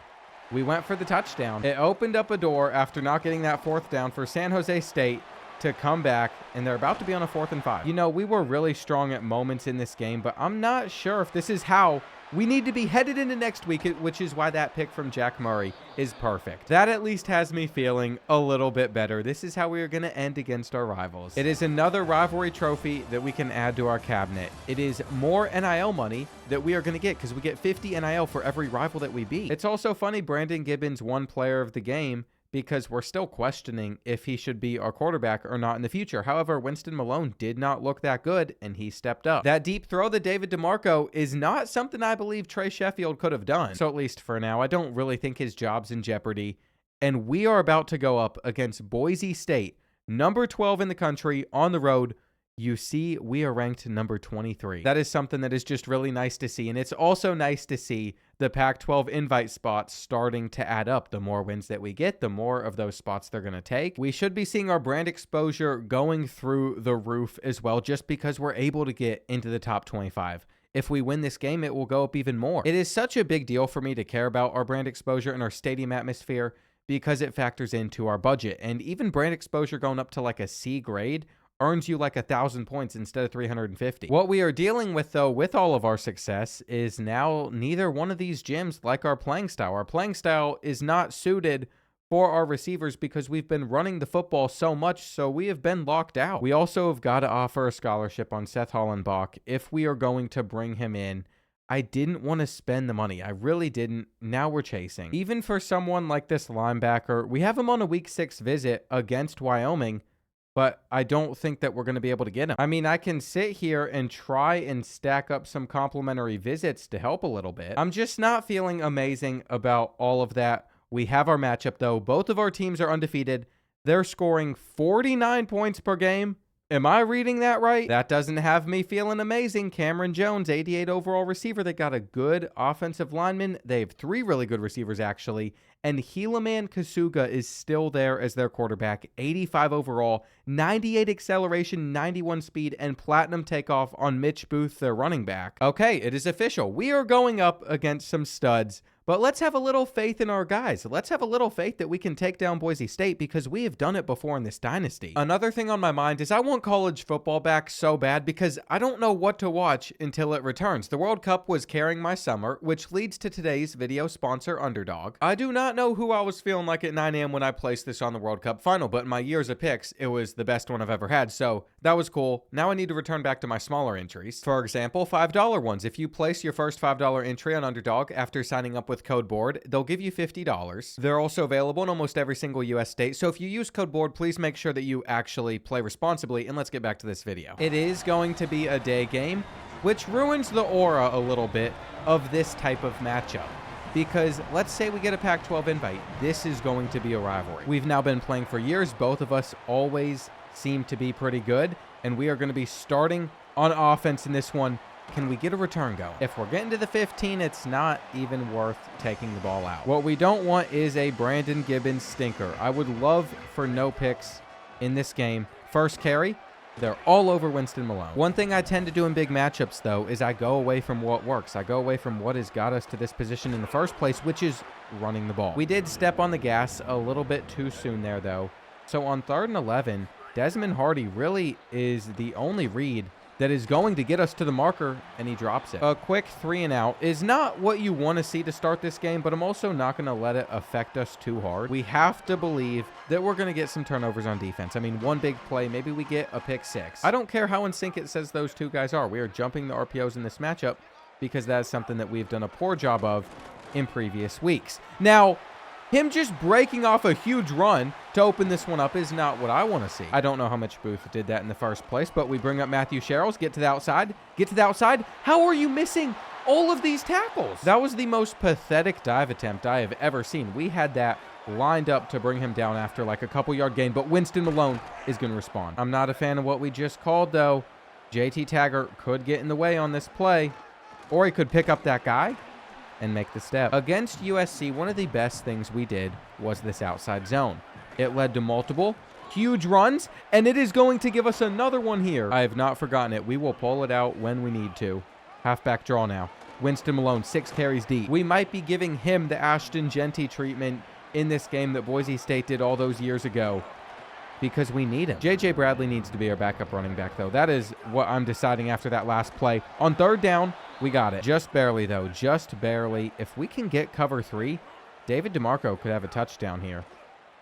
We went for the touchdown. It opened up a door after not getting that 4th down for San Jose State to come back, and they're about to be on a 4th and 5. You know, we were really strong at moments in this game, but I'm not sure if this is how we need to be headed into next week, which is why that pick from Jack Murray is perfect. That at least has me feeling a little bit better. This is how we are going to end against our rivals. It is another rivalry trophy that we can add to our cabinet. It is more NIL money that we are going to get because we get 50 NIL for every rival that we beat. It's also funny Brandon Gibbons won player of the game because we're still questioning if he should be our quarterback or not in the future. However, Winston Malone did not look that good, and he stepped up. That deep throw to David DeMarco is not something I believe Trey Sheffield could have done. So at least for now, I don't really think his job's in jeopardy. And we are about to go up against Boise State, number 12 in the country, on the road. You see, we are ranked number 23. That is something that is just really nice to see. And it's also nice to see the Pac-12 invite spots starting to add up. The more wins that we get, the more of those spots they're going to take. We should be seeing our brand exposure going through the roof as well, just because we're able to get into the top 25. If we win this game, it will go up even more. It is such a big deal for me to care about our brand exposure and our stadium atmosphere because it factors into our budget. And even brand exposure going up to like a C grade earns you like 1,000 points instead of 350. What we are dealing with, though, with all of our success is now neither one of these gyms like our playing style. Our playing style is not suited for our receivers because we've been running the football so much, so we have been locked out. We also have got to offer a scholarship on Seth Hollenbach if we are going to bring him in. I didn't want to spend the money. I really didn't. Now we're chasing. Even for someone like this linebacker, we have him on a week 6 visit against Wyoming, but I don't think that we're going to be able to get him. I mean, I can sit here and try and stack up some complimentary visits to help a little bit. I'm just not feeling amazing about all of that. We have our matchup, though. Both of our teams are undefeated. They're scoring 49 points per game. Am I reading that right? That doesn't have me feeling amazing. Cameron Jones, 88 overall receiver. They got a good offensive lineman. They have 3 really good receivers, actually. And Helaman Kasuga is still there as their quarterback. 85 overall, 98 acceleration, 91 speed, and platinum takeoff on Mitch Booth, their running back. Okay, it is official. We are going up against some studs. But let's have a little faith in our guys. Let's have a little faith that we can take down Boise State because we have done it before in this dynasty. Another thing on my mind is I want college football back so bad because I don't know what to watch until it returns. The World Cup was carrying my summer, which leads to today's video sponsor, Underdog. I do not know who I was feeling like at 9 a.m. when I placed this on the World Cup final, but in my years of picks, it was the best one I've ever had, so that was cool. Now I need to return back to my smaller entries. For example, $5 ones. If you place your first $5 entry on Underdog after signing up with code BOARD, they'll give you $50. They're also available in almost every single US state, so if you use code BOARD, please make sure that you actually play responsibly, and let's get back to this video. It is going to be a day game, which ruins the aura a little bit of this type of matchup. Because let's say we get a Pac-12 invite, this is going to be a rivalry. We've now been playing for years. Both of us always seem to be pretty good, and we are going to be starting on offense in this one. Can we get a return going? If we're getting to the 15, it's not even worth taking the ball out. What we don't want is a Brandon Gibbons stinker. I would love for no picks in this game. First carry, they're all over Winston Malone. One thing I tend to do in big matchups, though, is I go away from what works. I go away from what has got us to this position in the first place, which is running the ball. We did step on the gas a little bit too soon there, though. So on 3rd and 11, Desmond Hardy really is the only read that is going to get us to the marker, and he drops it. A quick 3 and out is not what you want to see to start this game, but I'm also not going to let it affect us too hard. We have to believe that we're going to get some turnovers on defense. I mean, one big play, maybe we get a pick 6. I don't care how in sync it says those two guys are. We are jumping the RPOs in this matchup because that is something that we've done a poor job of in previous weeks. Now, him just breaking off a huge run to open this one up is not what I want to see. I don't know how much Booth did that in the first place, but we bring up Matthew Sherrills, get to the outside, get to the outside. How are you missing all of these tackles? That was the most pathetic dive attempt I have ever seen. We had that lined up to bring him down after like a couple yard gain, but Winston Malone is going to respond. I'm not a fan of what we just called, though. JT Taggart could get in the way on this play, or he could pick up that guy and make the step. Against USC, one of the best things we did was this outside zone. It led to multiple huge runs, and it is going to give us another one here. I have not forgotten it. We will pull it out when we need to. Halfback draw now. Winston Malone, 6 carries deep. We might be giving him the Ashton Genty treatment in this game that Boise State did all those years ago because we need him. J.J. Bradley needs to be our backup running back, though. That is what I'm deciding after that last play. On 3rd down, we got it. Just barely, though. Just barely. If we can get cover 3, David DeMarco could have a touchdown here.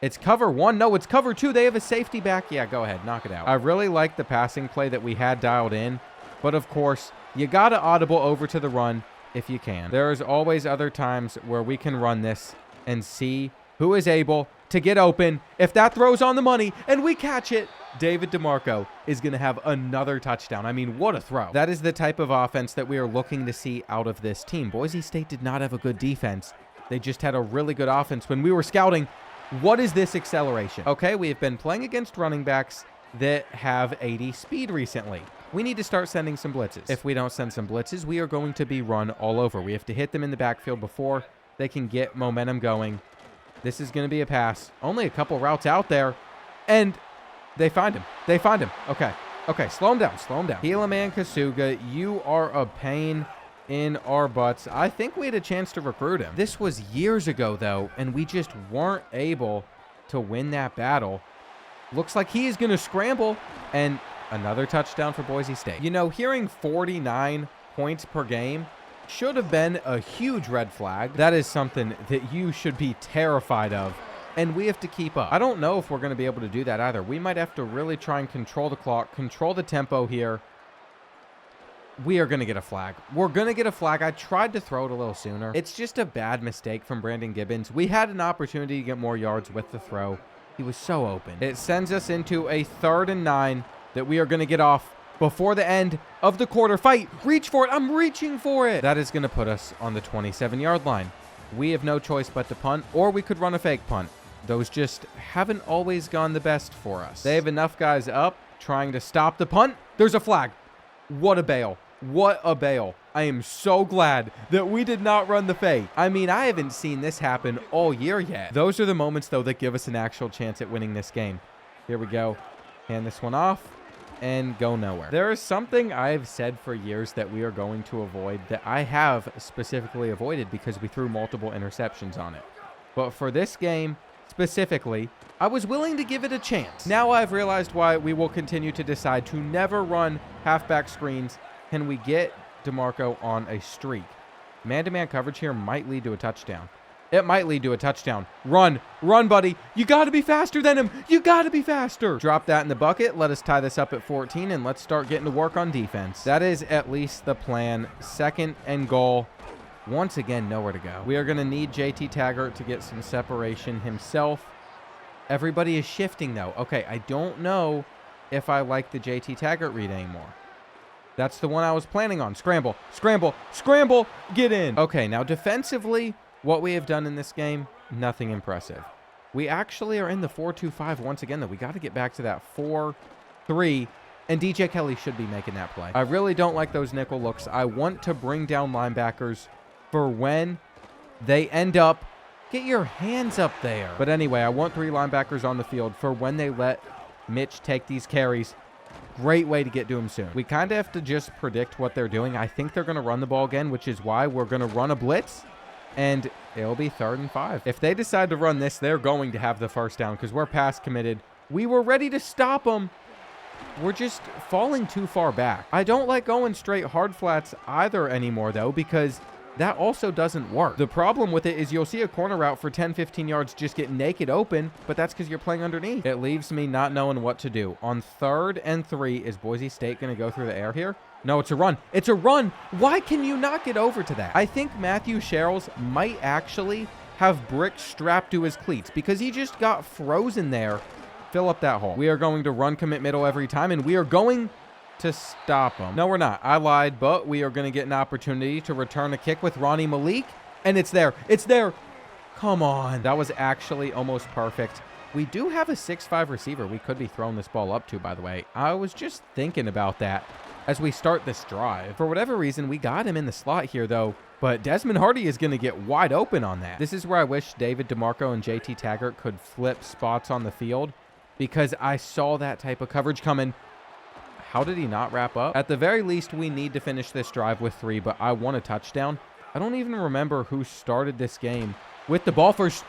It's cover 1. No, it's cover 2. They have a safety back. Yeah, go ahead. Knock it out. I really like the passing play that we had dialed in. But, of course, you got to audible over to the run if you can. There is always other times where we can run this and see who is able to get open. If that throws on the money and we catch it, David DeMarco is going to have another touchdown. I mean, what a throw. That is the type of offense that we are looking to see out of this team. Boise State did not have a good defense. They just had a really good offense. When we were scouting, what is this acceleration? Okay, we have been playing against running backs that have 80 speed recently. We need to start sending some blitzes. If we don't send some blitzes, we are going to be run all over. We have to hit them in the backfield before they can get momentum going. This is going to be a pass. Only a couple routes out there, and they find him. They find him. Okay. Okay, slow him down. Slow him down. Helaman Kasuga, you are a pain in our butts. I think we had a chance to recruit him. This was years ago, though, and we just weren't able to win that battle. Looks like he is going to scramble, and another touchdown for Boise State. You know, hearing 49 points per game should have been a huge red flag. That is something that you should be terrified of, and we have to keep up. I don't know if we're going to be able to do that either. We might have to really try and control the clock, control the tempo here. We are going to get a flag. We're going to get a flag. I tried to throw it a little sooner. It's just a bad mistake from Brandon Gibbons. We had an opportunity to get more yards with the throw. He was so open. It sends us into a 3rd and 9 that we are going to get off before the end of the quarter. Fight. Reach for it. I'm reaching for it. That is going to put us on the 27-yard line. We have no choice but to punt, or we could run a fake punt. Those just haven't always gone the best for us. They have enough guys up trying to stop the punt. There's a flag. What a bail. What a bail. I am so glad that we did not run the fake. I mean, I haven't seen this happen all year yet. Those are the moments, though, that give us an actual chance at winning this game. Here we go. Hand this one off and go nowhere. There is something I've said for years that we are going to avoid that I have specifically avoided because we threw multiple interceptions on it. But for this game specifically, I was willing to give it a chance. Now I've realized why we will continue to decide to never run halfback screens. Can we get DeMarco on a streak? Man-to-man coverage here might lead to a touchdown. It might lead to a touchdown. Run. Run, buddy. You got to be faster than him. You got to be faster. Drop that in the bucket. Let us tie this up at 14, and let's start getting to work on defense. That is at least the plan. 2nd and goal. Once again, nowhere to go. We are going to need JT Taggart to get some separation himself. Everybody is shifting, though. Okay, I don't know if I like the JT Taggart read anymore. That's the one I was planning on. Scramble, scramble, scramble, get in. Okay, now defensively, what we have done in this game, nothing impressive. We actually are in the 4-2-5 once again, though. We got to get back to that 4-3, and DJ Kelly should be making that play. I really don't like those nickel looks. I want to bring down linebackers for when they end up. Get your hands up there. But anyway, I want 3 linebackers on the field for when they let Mitch take these carries. Great way to get to him soon. We kind of have to just predict what they're doing. I think they're going to run the ball again, which is why we're going to run a blitz, and it'll be 3rd and 5. If they decide to run this, they're going to have the first down because we're pass committed. We were ready to stop them. We're just falling too far back. I don't like going straight hard flats either anymore, though, because that also doesn't work. The problem with it is you'll see a corner route for 10, 15 yards just get naked open, but that's because you're playing underneath. It leaves me not knowing what to do. On 3rd and 3, is Boise State going to go through the air here? No, it's a run. It's a run. Why can you not get over to that? I think Matthew Sherrills might actually have bricks strapped to his cleats because he just got frozen there. Fill up that hole. We are going to run commit middle every time, and we are going to stop him. No, we're not. I lied, but we are going to get an opportunity to return a kick with Ronnie Malik, and it's there. It's there. Come on. That was actually almost perfect. We do have a 6'5" receiver we could be throwing this ball up to, by the way. I was just thinking about that as we start this drive. For whatever reason, we got him in the slot here, though, but Desmond Hardy is going to get wide open on that. This is where I wish David DeMarco and JT Taggart could flip spots on the field because I saw that type of coverage coming. How did he not wrap up? At the very least, we need to finish this drive with 3, but I want a touchdown. I don't even remember who started this game with the ball first.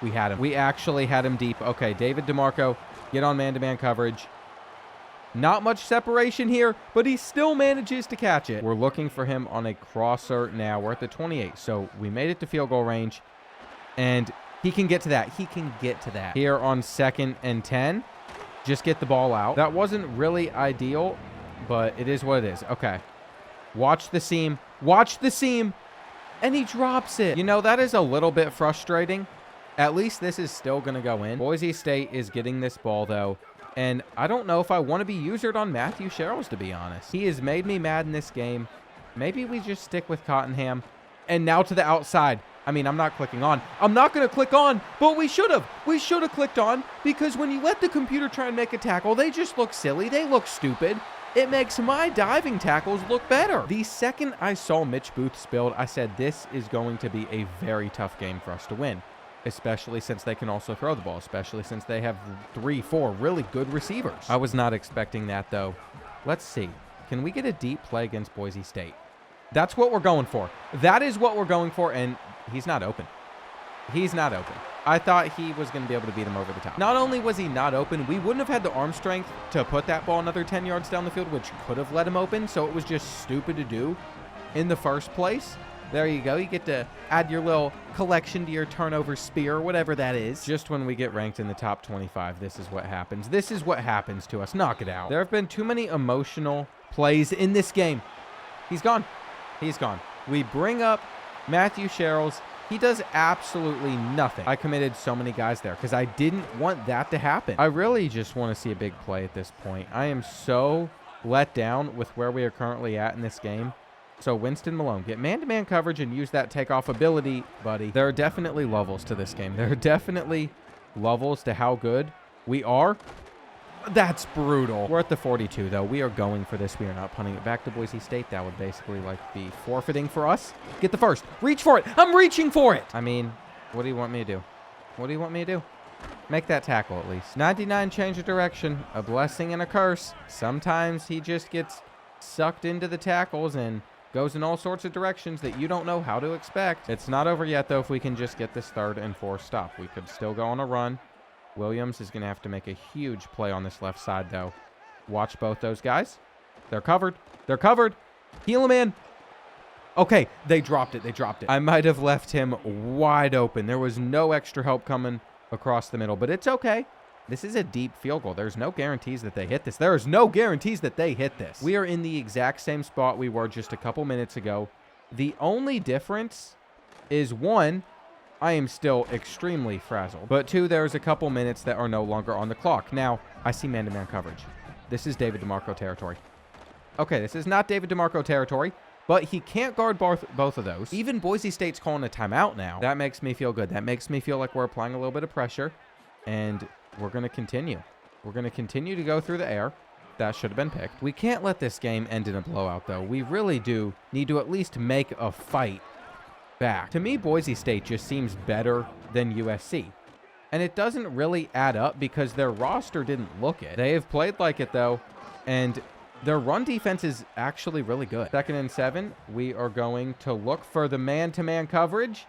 We had him. We actually had him deep. Okay, David DeMarco, get on man-to-man coverage. Not much separation here, but he still manages to catch it. We're looking for him on a crosser now. We're at the 28, so we made it to field goal range, and he can get to that. He can get to that. Here on 2nd and 10. Just get the ball out. That wasn't really ideal, but it is what it is. Okay. Watch the seam. Watch the seam. And he drops it. You know, that is a little bit frustrating. At least this is still going to go in. Boise State is getting this ball, though. And I don't know if I want to be usered on Matthew Sherrills, to be honest. He has made me mad in this game. Maybe we just stick with Cottenham. And now to the outside. I mean, I'm not clicking on. I'm not going to click on, but we should have. We should have clicked on because when you let the computer try and make a tackle, they just look silly. They look stupid. It makes my diving tackles look better. The second I saw Mitch Booth's build, I said this is going to be a very tough game for us to win, especially since they can also throw the ball, especially since they have 3-4 really good receivers. I was not expecting that, though. Let's see. Can we get a deep play against Boise State? That's what we're going for. That is what we're going for, and he's not open. He's not open. I thought he was going to be able to beat him over the top. Not only was he not open, we wouldn't have had the arm strength to put that ball another 10 yards down the field, which could have let him open, so it was just stupid to do in the first place. There you go. You get to add your little collection to your turnover spear, whatever that is. Just when we get ranked in the top 25, this is what happens. This is what happens to us. Knock it out. There have been too many emotional plays in this game. He's gone. He's gone. We bring up Matthew Sherrills. He does absolutely nothing. I committed so many guys there because I didn't want that to happen. I really just want to see a big play at this point. I am so let down with where we are currently at in this game. So Winston Malone, get man-to-man coverage and use that takeoff ability, buddy. There are definitely levels to this game. There are definitely levels to how good we are. That's brutal. We're at the 42, though. We are going for this. We are not punting it back to Boise State. That would basically, like, be forfeiting for us. Get the first. Reach for it. I'm reaching for it. I mean, what do you want me to do? What do you want me to do? Make that tackle, at least. 99, change of direction. A blessing and a curse. Sometimes he just gets sucked into the tackles and goes in all sorts of directions that you don't know how to expect. It's not over yet, though, if we can just get this 3rd and 4 stop. We could still go on a run. Williams is going to have to make a huge play on this left side, though. Watch both those guys. They're covered. They're covered. Heel him in. Okay, they dropped it. They dropped it. I might have left him wide open. There was no extra help coming across the middle, but it's okay. This is a deep field goal. There's no guarantees that they hit this. There is no guarantees that they hit this. We are in the exact same spot we were just a couple minutes ago. The only difference is, 1, I am still extremely frazzled. But 2, there's a couple minutes that are no longer on the clock. Now, I see man-to-man coverage. This is David DeMarco territory. Okay, this is not David DeMarco territory, but he can't guard both of those. Even Boise State's calling a timeout now. That makes me feel good. That makes me feel like we're applying a little bit of pressure, and we're going to continue. We're going to continue to go through the air. That should have been picked. We can't let this game end in a blowout, though. We really do need to at least make a fight back. To me, Boise State just seems better than USC. And it doesn't really add up because their roster didn't look it. They have played like it, though, and their run defense is actually really good. 2nd and 7, we are going to look for the man-to-man coverage.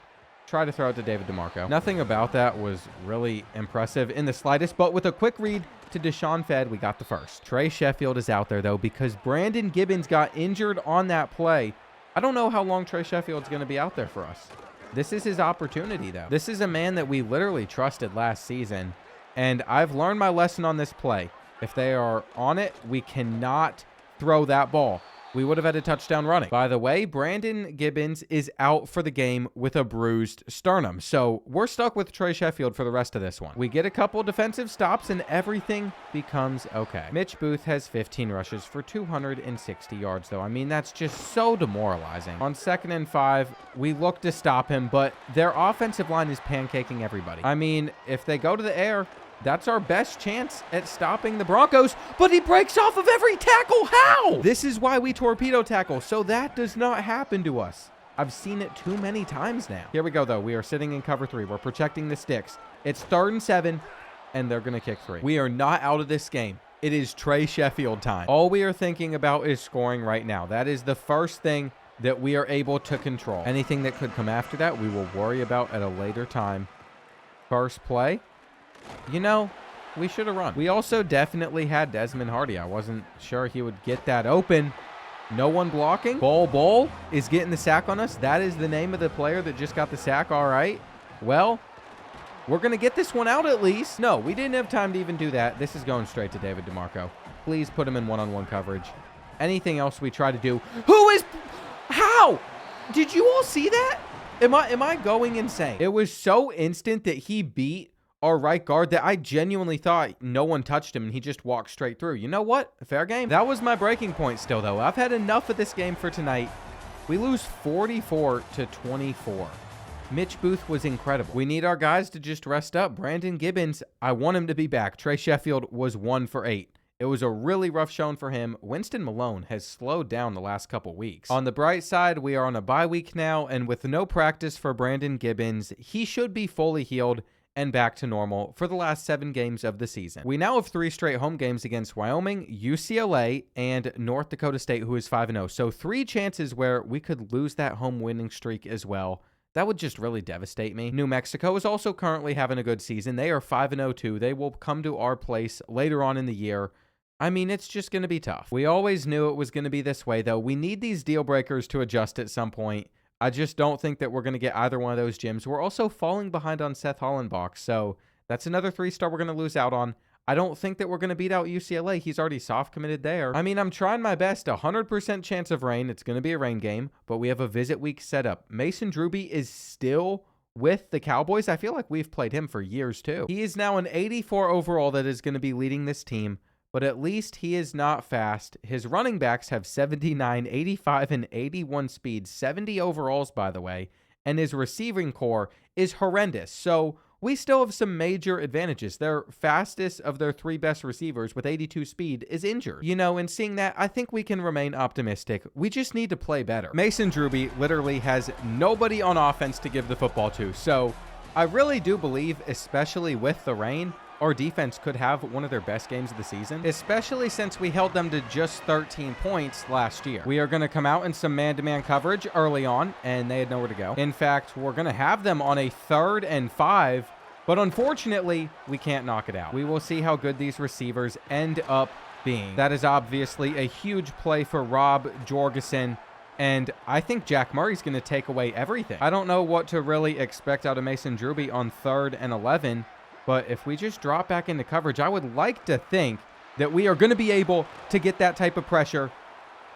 Try to throw it to David DeMarco. Nothing about that was really impressive in the slightest, but with a quick read to Deshaun Fed, we got the first. Trey Sheffield is out there, though, because Brandon Gibbons got injured on that play. I don't know how long Trey Sheffield's going to be out there for us. This is his opportunity, though. This is a man that we literally trusted last season, and I've learned my lesson on this play. If they are on it, we cannot throw that ball. We would have had a touchdown running. By the way, Brandon Gibbons is out for the game with a bruised sternum. So we're stuck with Trey Sheffield for the rest of this one. We get a couple defensive stops and everything becomes okay. Mitch Booth has 15 rushes for 260 yards, though. I mean, that's just so demoralizing. On 2nd and 5, we look to stop him, but their offensive line is pancaking everybody. I mean, if they go to the air, that's our best chance at stopping the Broncos, but he breaks off of every tackle. How? This is why we torpedo tackle, so that does not happen to us. I've seen it too many times now. Here we go, though. We are sitting in cover 3. We're protecting the sticks. It's 3rd and 7, and they're going to kick 3. We are not out of this game. It is Trey Sheffield time. All we are thinking about is scoring right now. That is the first thing that we are able to control. Anything that could come after that, we will worry about at a later time. First play. You know, we should have run. We also definitely had Desmond Hardy. I wasn't sure he would get that open. No one blocking. Bull is getting the sack on us. That is the name of the player that just got the sack. All right. Well, we're going to get this one out at least. No, we didn't have time to even do that. This is going straight to David DeMarco. Please put him in one-on-one coverage. Anything else we try to do. How? Did you all see that? Am I going insane? It was so instant that he beat our right guard that I genuinely thought no one touched him and he just walked straight through. You know what? Fair game. That was my breaking point still, though. I've had enough of this game for tonight. We lose 44-24. Mitch Booth was incredible. We need our guys to just rest up. Brandon Gibbons, I want him to be back. Trey Sheffield was 1 for 8. It was a really rough showing for him. Winston Malone has slowed down the last couple weeks. On the bright side, we are on a bye week now, and with no practice for Brandon Gibbons, he should be fully healed and back to normal for the last 7 games of the season. We now have 3 straight home games against Wyoming, UCLA, and North Dakota State, who is 5-0. So 3 chances where we could lose that home winning streak as well. That would just really devastate me. New Mexico is also currently having a good season. They are 5-0 too. They will come to our place later on in the year. I mean, it's just going to be tough. We always knew it was going to be this way, though. We need these deal breakers to adjust at some point. I just don't think that we're going to get either one of those gyms. We're also falling behind on Seth Hollenbach, so that's another 3-star we're going to lose out on. I don't think that we're going to beat out UCLA. He's already soft committed there. I mean, I'm trying my best. 100% chance of rain. It's going to be a rain game, but we have a visit week set up. Mason Drewby is still with the Cowboys. I feel like we've played him for years too. He is now an 84 overall that is going to be leading this team, but at least he is not fast. His running backs have 79, 85, and 81 speed, 70 overalls, by the way, and his receiving core is horrendous. So we still have some major advantages. Their fastest of their 3 best receivers with 82 speed is injured. You know, and seeing that, I think we can remain optimistic. We just need to play better. Mason Drewby literally has nobody on offense to give the football to. So I really do believe, especially with the rain, our defense could have one of their best games of the season, especially since we held them to just 13 points last year. We are going to come out in some man-to-man coverage early on, and they had nowhere to go. In fact, we're going to have them on a 3rd and 5, but unfortunately, we can't knock it out. We will see how good these receivers end up being. That is obviously a huge play for Rob Jorgensen, and I think Jack Murray's going to take away everything. I don't know what to really expect out of Mason Drewby on 3rd and 11, but if we just drop back into coverage, I would like to think that we are going to be able to get that type of pressure,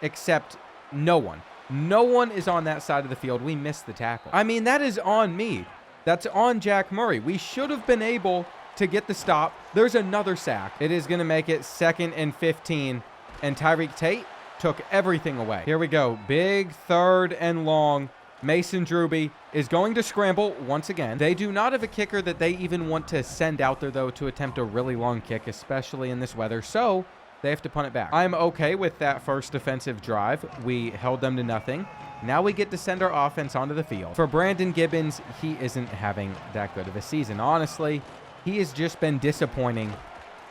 except no one. No one is on that side of the field. We missed the tackle. I mean, that is on me. That's on Jack Murray. We should have been able to get the stop. There's another sack. It is going to make it 2nd and 15, and Tyreek Tate took everything away. Here we go. Big 3rd and long. Mason Drewby is going to scramble once again. They do not have a kicker that they even want to send out there, though, to attempt a really long kick, especially in this weather. So they have to punt it back. I'm okay with that first defensive drive. We held them to nothing. Now we get to send our offense onto the field. For Brandon Gibbons, he isn't having that good of a season. Honestly, he has just been disappointing,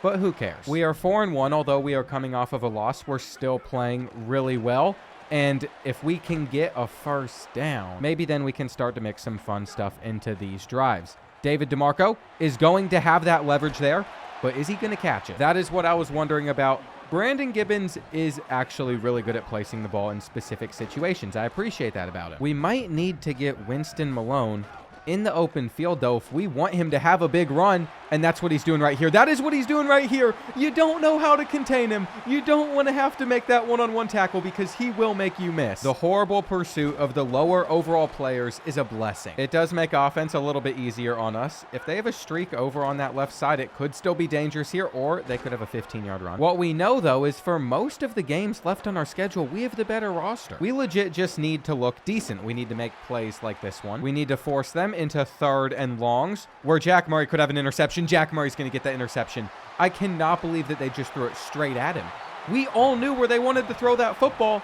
but who cares? We are 4-1, although we are coming off of a loss. We're still playing really well. And if we can get a first down, maybe then we can start to mix some fun stuff into these drives. David DeMarco is going to have that leverage there, but is he going to catch it? That is what I was wondering about. Brandon Gibbons is actually really good at placing the ball in specific situations. I appreciate that about it. We might need to get Winston Malone in the open field, though, if we want him to have a big run, and that's what he's doing right here. That is what he's doing right here. You don't know how to contain him. You don't want to have to make that one-on-one tackle because he will make you miss. The horrible pursuit of the lower overall players is a blessing. It does make offense a little bit easier on us. If they have a streak over on that left side, it could still be dangerous here, or they could have a 15-yard run. What we know, though, is for most of the games left on our schedule, we have the better roster. We legit just need to look decent. We need to make plays like this one. We need to force them into 3rd and longs, where Jack Murray could have an interception. Jack Murray's going to get that interception. I cannot believe that they just threw it straight at him. We all knew where they wanted to throw that football,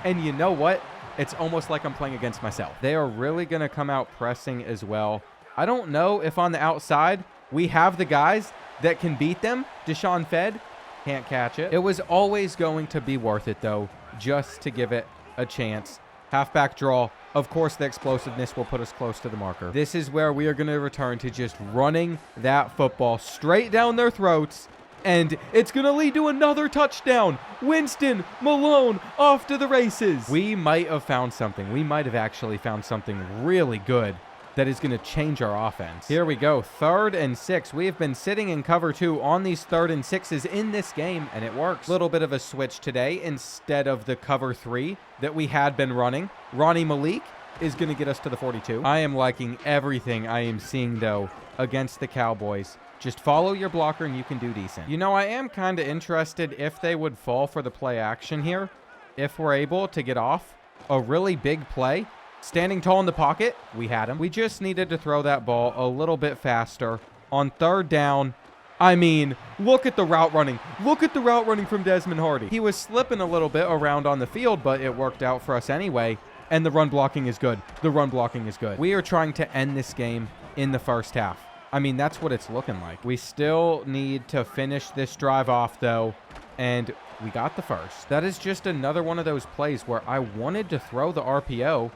and you know what? It's almost like I'm playing against myself. They are really going to come out pressing as well. I don't know if on the outside we have the guys that can beat them. Deshaun Fed can't catch it. It was always going to be worth it, though, just to give it a chance. Halfback draw. Of course, the explosiveness will put us close to the marker. This is where we are going to return to just running that football straight down their throats, and it's going to lead to another touchdown. Winston Malone off to the races. We might have found something. We might have actually found something really good that is going to change our offense. Here we go, 3rd and 6. We have been sitting in cover 2 on these 3rd and 6s in this game, and it works. Little bit of a switch today. Instead of the cover 3 that we had been running, Ronnie Malik is going to get us to the 42. I am liking everything I am seeing, though, against the Cowboys. Just follow your blocker and you can do decent. You know, I am kind of interested if they would fall for the play action here. If we're able to get off a really big play, standing tall in the pocket, we had him. We just needed to throw that ball a little bit faster. On 3rd down, I mean, look at the route running. Look at the route running from Desmond Hardy. He was slipping a little bit around on the field, but it worked out for us anyway. And the run blocking is good. The run blocking is good. We are trying to end this game in the first half. I mean, that's what it's looking like. We still need to finish this drive off, though, and we got the first. That is just another one of those plays where I wanted to throw the RPO,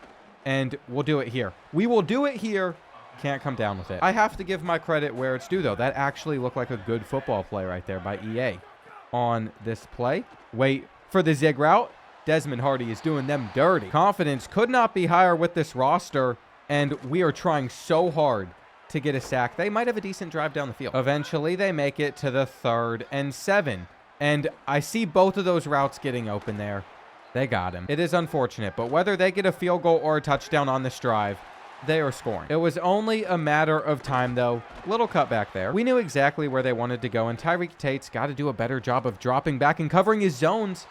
and we'll do it here. We will do it here. Can't come down with it. I have to give my credit where it's due, though. That actually looked like a good football play right there by EA on this play. Wait for the zig route. Desmond Hardy is doing them dirty. Confidence could not be higher with this roster, and we are trying so hard to get a sack. They might have a decent drive down the field. Eventually, they make it to the 3rd and 7. And I see both of those routes getting open there. They got him. It is unfortunate, but whether they get a field goal or a touchdown on this drive, they are scoring. It was only a matter of time, though. Little cutback there. We knew exactly where they wanted to go, and Tyreek Tate's got to do a better job of dropping back and covering his zones.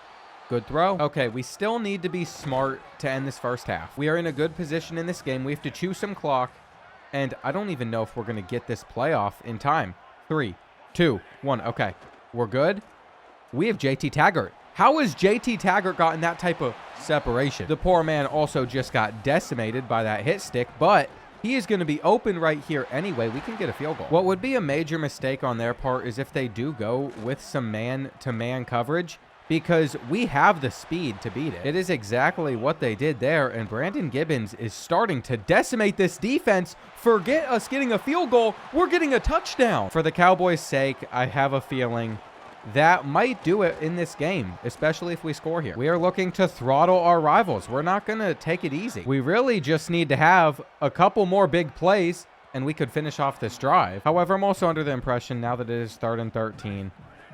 Good throw. Okay, we still need to be smart to end this first half. We are in a good position in this game. We have to chew some clock, and I don't even know if we're going to get this playoff in time. 3, 2, 1. Okay, we're good. We have JT Taggart. How has JT Taggart gotten that type of separation? The poor man also just got decimated by that hit stick, but he is going to be open right here anyway. We can get a field goal. What would be a major mistake on their part is if they do go with some man-to-man coverage, because we have the speed to beat it. It is exactly what they did there, and Brandon Gibbons is starting to decimate this defense. Forget us getting a field goal. We're getting a touchdown. For the Cowboys' sake, I have a feeling that might do it in this game, especially if we score here. We are looking to throttle our rivals. We're not going to take it easy. We really just need to have a couple more big plays, and we could finish off this drive. However, I'm also under the impression now that it is 3rd and 13.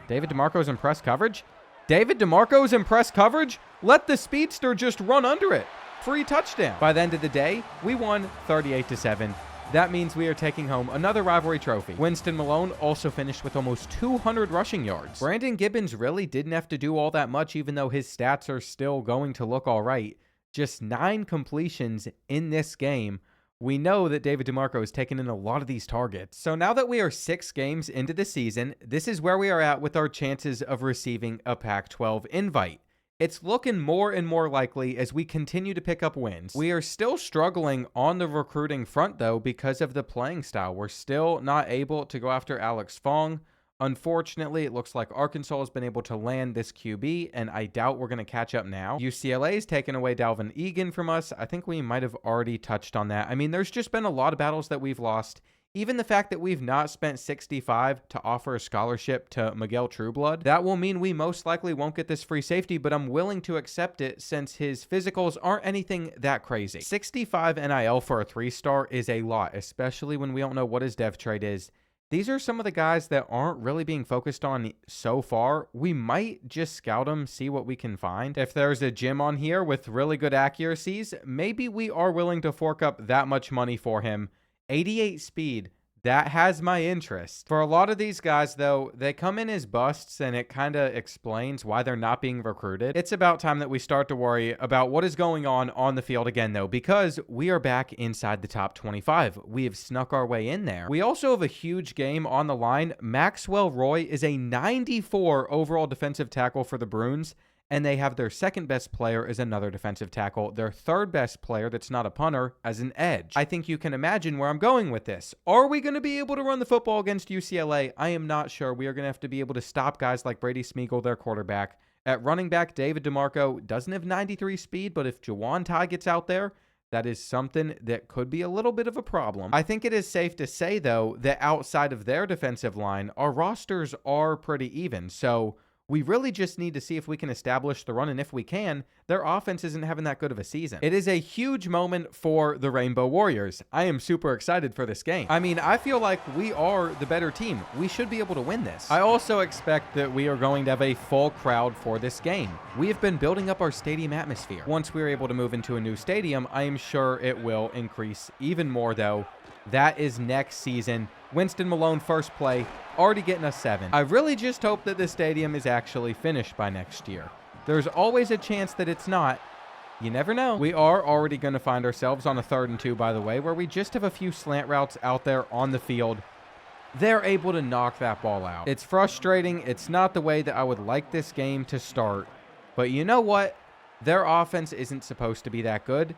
David DeMarco's in press coverage. David DeMarco's in press coverage? Let the speedster just run under it. Free touchdown. By the end of the day, we won 38-7. That means we are taking home another rivalry trophy. Winston Malone also finished with almost 200 rushing yards. Brandon Gibbons really didn't have to do all that much, even though his stats are still going to look all right. Just 9 completions in this game. We know that David DeMarco has taken in a lot of these targets. So now that we are 6 games into the season, this is where we are at with our chances of receiving a Pac-12 invite. It's looking more and more likely as we continue to pick up wins. We are still struggling on the recruiting front, though, because of the playing style. We're still not able to go after Alex Fong. Unfortunately, it looks like Arkansas has been able to land this QB, and I doubt we're going to catch up now. UCLA has taken away Dalvin Egan from us. I think we might have already touched on that. I mean, there's just been a lot of battles that we've lost. Even the fact that we've not spent $65 to offer a scholarship to Miguel Trueblood, that will mean we most likely won't get this free safety, but I'm willing to accept it since his physicals aren't anything that crazy. $65 NIL for a 3-star is a lot, especially when we don't know what his dev trade is. These are some of the guys that aren't really being focused on so far. We might just scout them, see what we can find. If there's a gym on here with really good accuracies, maybe we are willing to fork up that much money for him. 88 speed, that has my interest. For a lot of these guys, though, they come in as busts, and it kind of explains why they're not being recruited. It's about time that we start to worry about what is going on the field again, though, because we are back inside the top 25. We have snuck our way in there. We also have a huge game on the line. Maxwell Roy is a 94 overall defensive tackle for the Bruins, and they have their second best player as another defensive tackle, their third best player that's not a punter as an edge. I think you can imagine where I'm going with this. Are we going to be able to run the football against UCLA? I am not sure. We are going to have to be able to stop guys like Brady Smeagol, their quarterback. At running back, David DeMarco doesn't have 93 speed, but if Jawan Ty gets out there, that is something that could be a little bit of a problem. I think it is safe to say, though, that outside of their defensive line, our rosters are pretty even. So we really just need to see if we can establish the run, and if we can, their offense isn't having that good of a season. It is a huge moment for the Rainbow Warriors. I am super excited for this game. I mean, I feel like we are the better team. We should be able to win this. I also expect that we are going to have a full crowd for this game. We have been building up our stadium atmosphere. Once we're able to move into a new stadium, I am sure it will increase even more, though. That is next season. Winston Malone, first play, already getting us 7. I really just hope that the stadium is actually finished by next year. There's always a chance that it's not. You never know. We are already going to find ourselves on a 3rd and 2, by the way, where we just have a few slant routes out there on the field. They're able to knock that ball out. It's frustrating. It's not the way that I would like this game to start. But you know what? Their offense isn't supposed to be that good.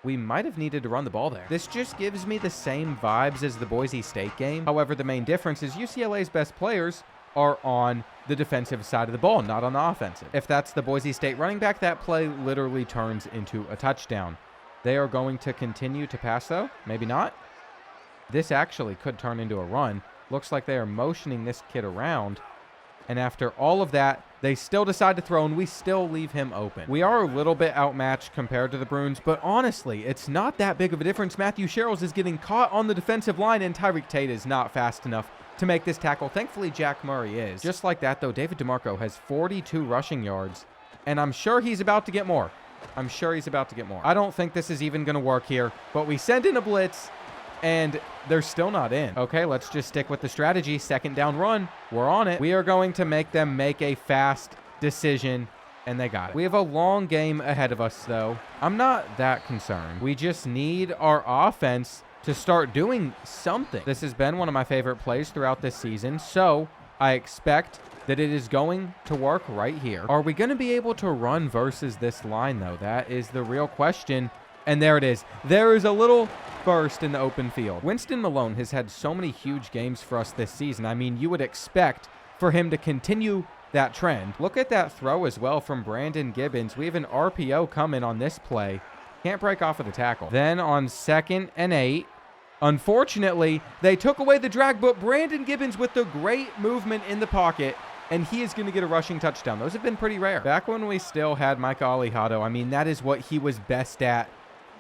We might have needed to run the ball there. This just gives me the same vibes as the Boise State game. However, the main difference is UCLA's best players are on the defensive side of the ball, not on the offensive. If that's the Boise State running back, that play literally turns into a touchdown. They are going to continue to pass, though. Maybe not. This actually could turn into a run. Looks like they are motioning this kid around. And after all of that, they still decide to throw, and we still leave him open. We are a little bit outmatched compared to the Bruins, but honestly, it's not that big of a difference. Matthew Sherrills is getting caught on the defensive line, and Tyreek Tate is not fast enough to make this tackle. Thankfully, Jack Murray is. Just like that, though, David DeMarco has 42 rushing yards, and I'm sure he's about to get more. I'm sure he's about to get more. I don't think this is even going to work here, but we send in a blitz, and they're still not in. Okay, let's just stick with the strategy. Second down run. We're on it. We are going to make them make a fast decision, and they got it. We have a long game ahead of us, though. I'm not that concerned. We just need our offense to start doing something. This has been one of my favorite plays throughout this season, so I expect that it is going to work right here. Are we going to be able to run versus this line, though? That is the real question. And there it is. There is a little burst in the open field. Winston Malone has had so many huge games for us this season. I mean, you would expect for him to continue that trend. Look at that throw as well from Brandon Gibbons. We have an RPO coming on this play. Can't break off of the tackle. Then on 2nd and 8, unfortunately, they took away the drag, but Brandon Gibbons with the great movement in the pocket, and he is going to get a rushing touchdown. Those have been pretty rare. Back when we still had Micah Alejado, I mean, that is what he was best at.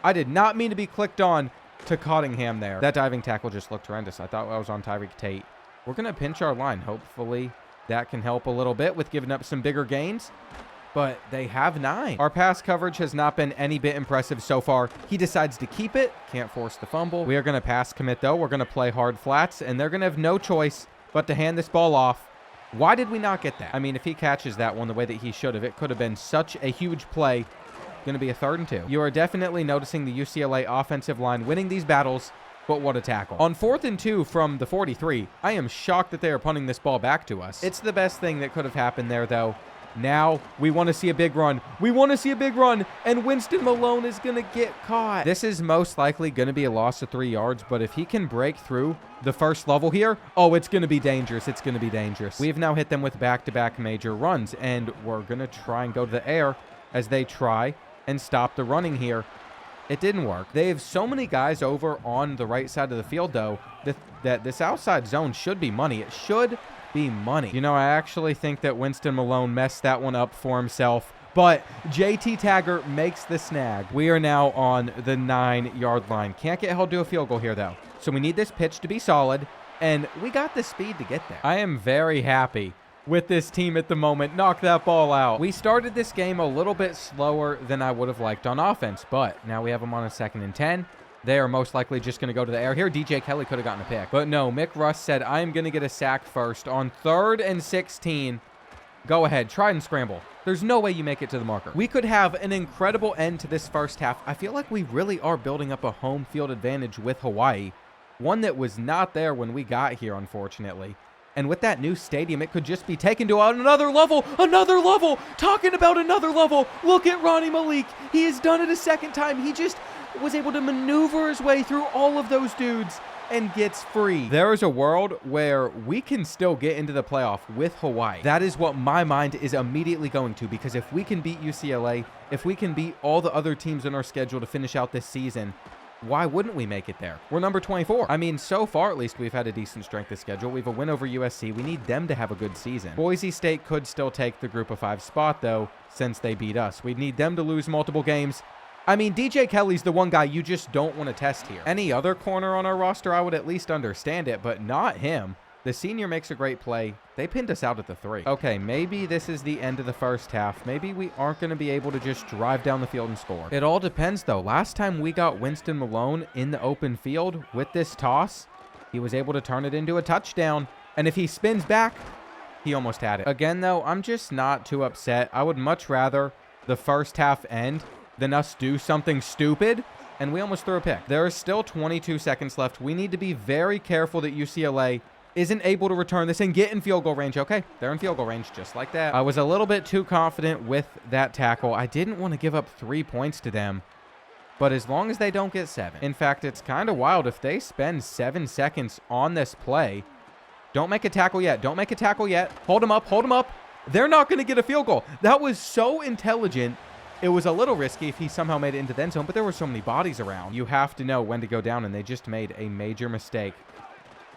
I did not mean to be clicked on to Cottingham there. That diving tackle just looked horrendous. I thought I was on Tyreek Tate. We're going to pinch our line. Hopefully that can help a little bit with giving up some bigger gains. But they have 9. Our pass coverage has not been any bit impressive so far. He decides to keep it. Can't force the fumble. We are going to pass commit, though. We're going to play hard flats, and they're going to have no choice but to hand this ball off. Why did we not get that? I mean, if he catches that one the way that he should have, it could have been such a huge play. Going to be a 3rd and 2. You are definitely noticing the UCLA offensive line winning these battles, but what a tackle. On 4th and 2 from the 43, I am shocked that they are punting this ball back to us. It's the best thing that could have happened there, though. Now we want to see a big run. We want to see a big run, and Winston Malone is going to get caught. This is most likely going to be a loss of 3 yards, but if he can break through the first level here, oh, it's going to be dangerous. It's going to be dangerous. We've now hit them with back-to-back major runs, and we're going to try and go to the air as they try and stop the running here. It didn't work. They have so many guys over on the right side of the field, though, that this outside zone should be money. It should be money. You know, I actually think that Winston Malone messed that one up for himself, but JT Taggart makes the snag. We are now on the 9-yard line. Can't get held to a field goal here, though. So we need this pitch to be solid, and we got the speed to get there. I am very happy with this team at the moment. Knock that ball out. We started this game a little bit slower than I would have liked on offense, but now we have them on a 2nd and 10. They are most likely just going to go to the air here. DJ Kelly could have gotten a pick, but no, Mick Russ said, I am going to get a sack first on 3rd and 16. Go ahead, try and scramble. There's no way you make it to the marker. We could have an incredible end to this first half. I feel like we really are building up a home field advantage with Hawaii, one that was not there when we got here, unfortunately. And with that new stadium, it could just be taken to another level. Another level. Talking about another level. Look at Ronnie Malik. He has done it a 2nd time. He just was able to maneuver his way through all of those dudes and gets free. There is a world where we can still get into the playoff with Hawaii. That is what my mind is immediately going to, because if we can beat UCLA, if we can beat all the other teams on our schedule to finish out this season, why wouldn't we make it there? We're number 24. I mean, so far at least, we've had a decent strength of schedule. We have a win over USC. We need them to have a good season. Boise State could still take the group of 5 spot, though, since they beat us. We need them to lose multiple games. I mean, DJ Kelly's the one guy you just don't want to test here. Any other corner on our roster, I would at least understand it, but not him. The senior makes a great play. They pinned us out at the 3. Okay, maybe this is the end of the first half. Maybe we aren't going to be able to just drive down the field and score. It all depends, though. Last time we got Winston Malone in the open field with this toss, he was able to turn it into a touchdown. And if he spins back, he almost had it. Again, though, I'm just not too upset. I would much rather the first half end than us do something stupid. And we almost threw a pick. There is still 22 seconds left. We need to be very careful that UCLA isn't able to return this and get in field goal range. Okay, they're in field goal range just like that. I was a little bit too confident with that tackle. I didn't want to give up 3 points to them, but as long as they don't get 7. In fact, it's kind of wild if they spend 7 seconds on this play. Don't make a tackle yet. Don't make a tackle yet. Hold them up. Hold them up. They're not going to get a field goal. That was so intelligent. It was a little risky if he somehow made it into the end zone, but there were so many bodies around. You have to know when to go down, and they just made a major mistake.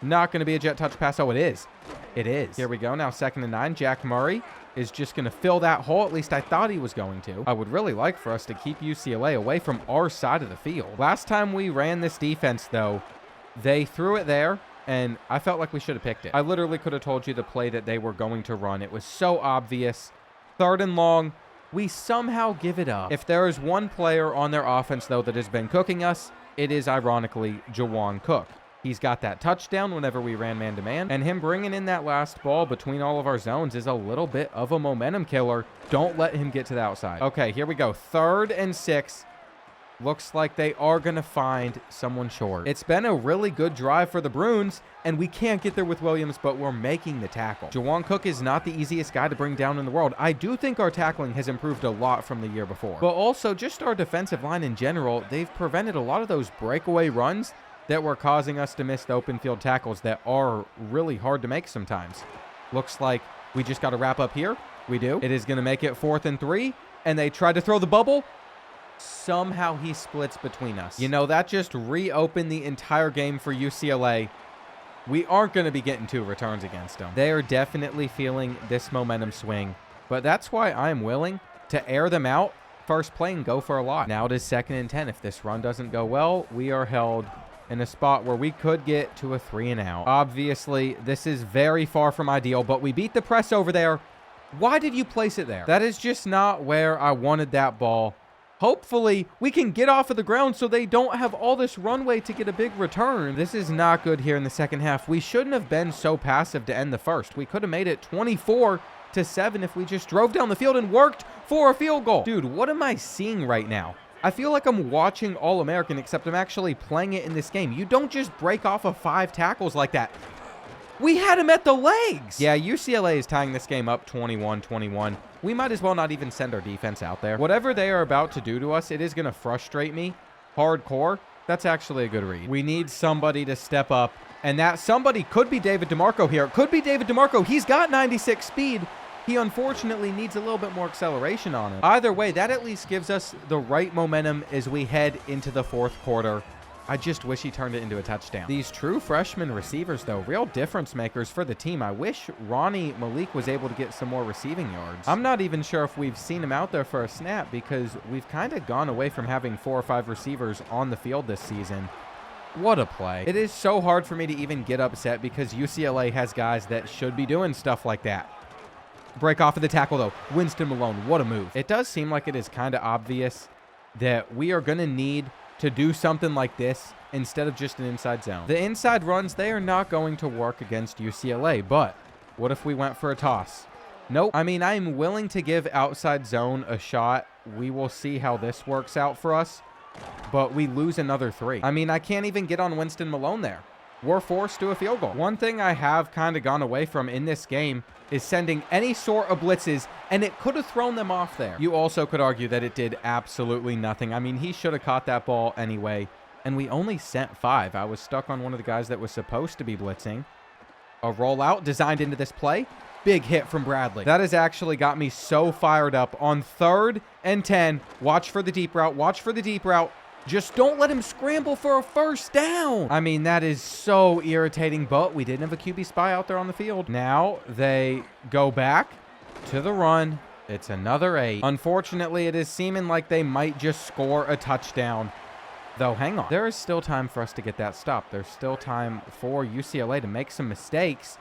Not going to be a jet touch pass. Oh, it is. It is. Here we go. Now 2nd and 9. Jack Murray is just going to fill that hole. At least I thought he was going to. I would really like for us to keep UCLA away from our side of the field. Last time we ran this defense, though, they threw it there, and I felt like we should have picked it. I literally could have told you the play that they were going to run. It was so obvious. 3rd and long. We somehow give it up. If there is one player on their offense, though, that has been cooking us, it is, ironically, Jawan Cook. He's got that touchdown whenever we ran man-to-man, and him bringing in that last ball between all of our zones is a little bit of a momentum killer. Don't let him get to the outside. Okay, here we go. 3rd and 6. Looks like they are going to find someone short. It's been a really good drive for the Bruins, and we can't get there with Williams, but we're making the tackle. Jawan Cook is not the easiest guy to bring down in the world. I do think our tackling has improved a lot from the year before. But also, just our defensive line in general, they've prevented a lot of those breakaway runs that were causing us to miss the open field tackles that are really hard to make sometimes. Looks like we just got to wrap up here. We do. It is going to make it 4th and 3, and they tried to throw the bubble. Somehow he splits between us. You know, that just reopened the entire game for UCLA. We aren't going to be getting 2 returns against them. They are definitely feeling this momentum swing, but that's why I'm willing to air them out first play and go for a lot. Now it is 2nd and 10. If this run doesn't go well, we are held in a spot where we could get to a 3 and out. Obviously, this is very far from ideal, but we beat the press over there. Why did you place it there? That is just not where I wanted that ball. Hopefully, we can get off of the ground so they don't have all this runway to get a big return. This is not good here in the second half. We shouldn't have been so passive to end the first. We could have made it 24-7 if we just drove down the field and worked for a field goal. Dude, what am I seeing right now? I feel like I'm watching All-American, except I'm actually playing it in this game. You don't just break off of 5 tackles like that. We had him at the legs. Yeah, UCLA is tying this game up 21-21. We might as well not even send our defense out there. Whatever they are about to do to us, it is going to frustrate me hardcore. That's actually a good read. We need somebody to step up, and that somebody could be David DeMarco here. It could be David DeMarco. He's got 96 speed. He unfortunately needs a little bit more acceleration on him. Either way, that at least gives us the right momentum as we head into the 4th quarter. I just wish he turned it into a touchdown. These true freshman receivers, though, real difference makers for the team. I wish Ronnie Malik was able to get some more receiving yards. I'm not even sure if we've seen him out there for a snap because we've kind of gone away from having 4 or 5 receivers on the field this season. What a play. It is so hard for me to even get upset because UCLA has guys that should be doing stuff like that. Break off of the tackle, though. Winston Malone, what a move. It does seem like it is kind of obvious that we are going to need to do something like this instead of just an inside zone. The inside runs, they are not going to work against UCLA, but what if we went for a toss? Nope. I mean, I'm willing to give outside zone a shot. We will see how this works out for us, but we lose another 3. I mean, I can't even get on Winston Malone there. We're forced to a field goal. One thing I have kind of gone away from in this game is sending any sort of blitzes, and it could have thrown them off there. You also could argue that it did absolutely nothing. I mean, he should have caught that ball anyway, and we only sent 5. I was stuck on one of the guys that was supposed to be blitzing. A rollout designed into this play. Big hit from Bradley. That has actually got me so fired up. On 3rd and 10, watch for the deep route. Watch for the deep route. Just don't let him scramble for a first down. I mean, that is so irritating, but we didn't have a QB spy out there on the field. Now they go back to the run. It's another 8. Unfortunately, it is seeming like they might just score a touchdown. Though, hang on. There is still time for us to get that stop. There's still time for UCLA to make some mistakes.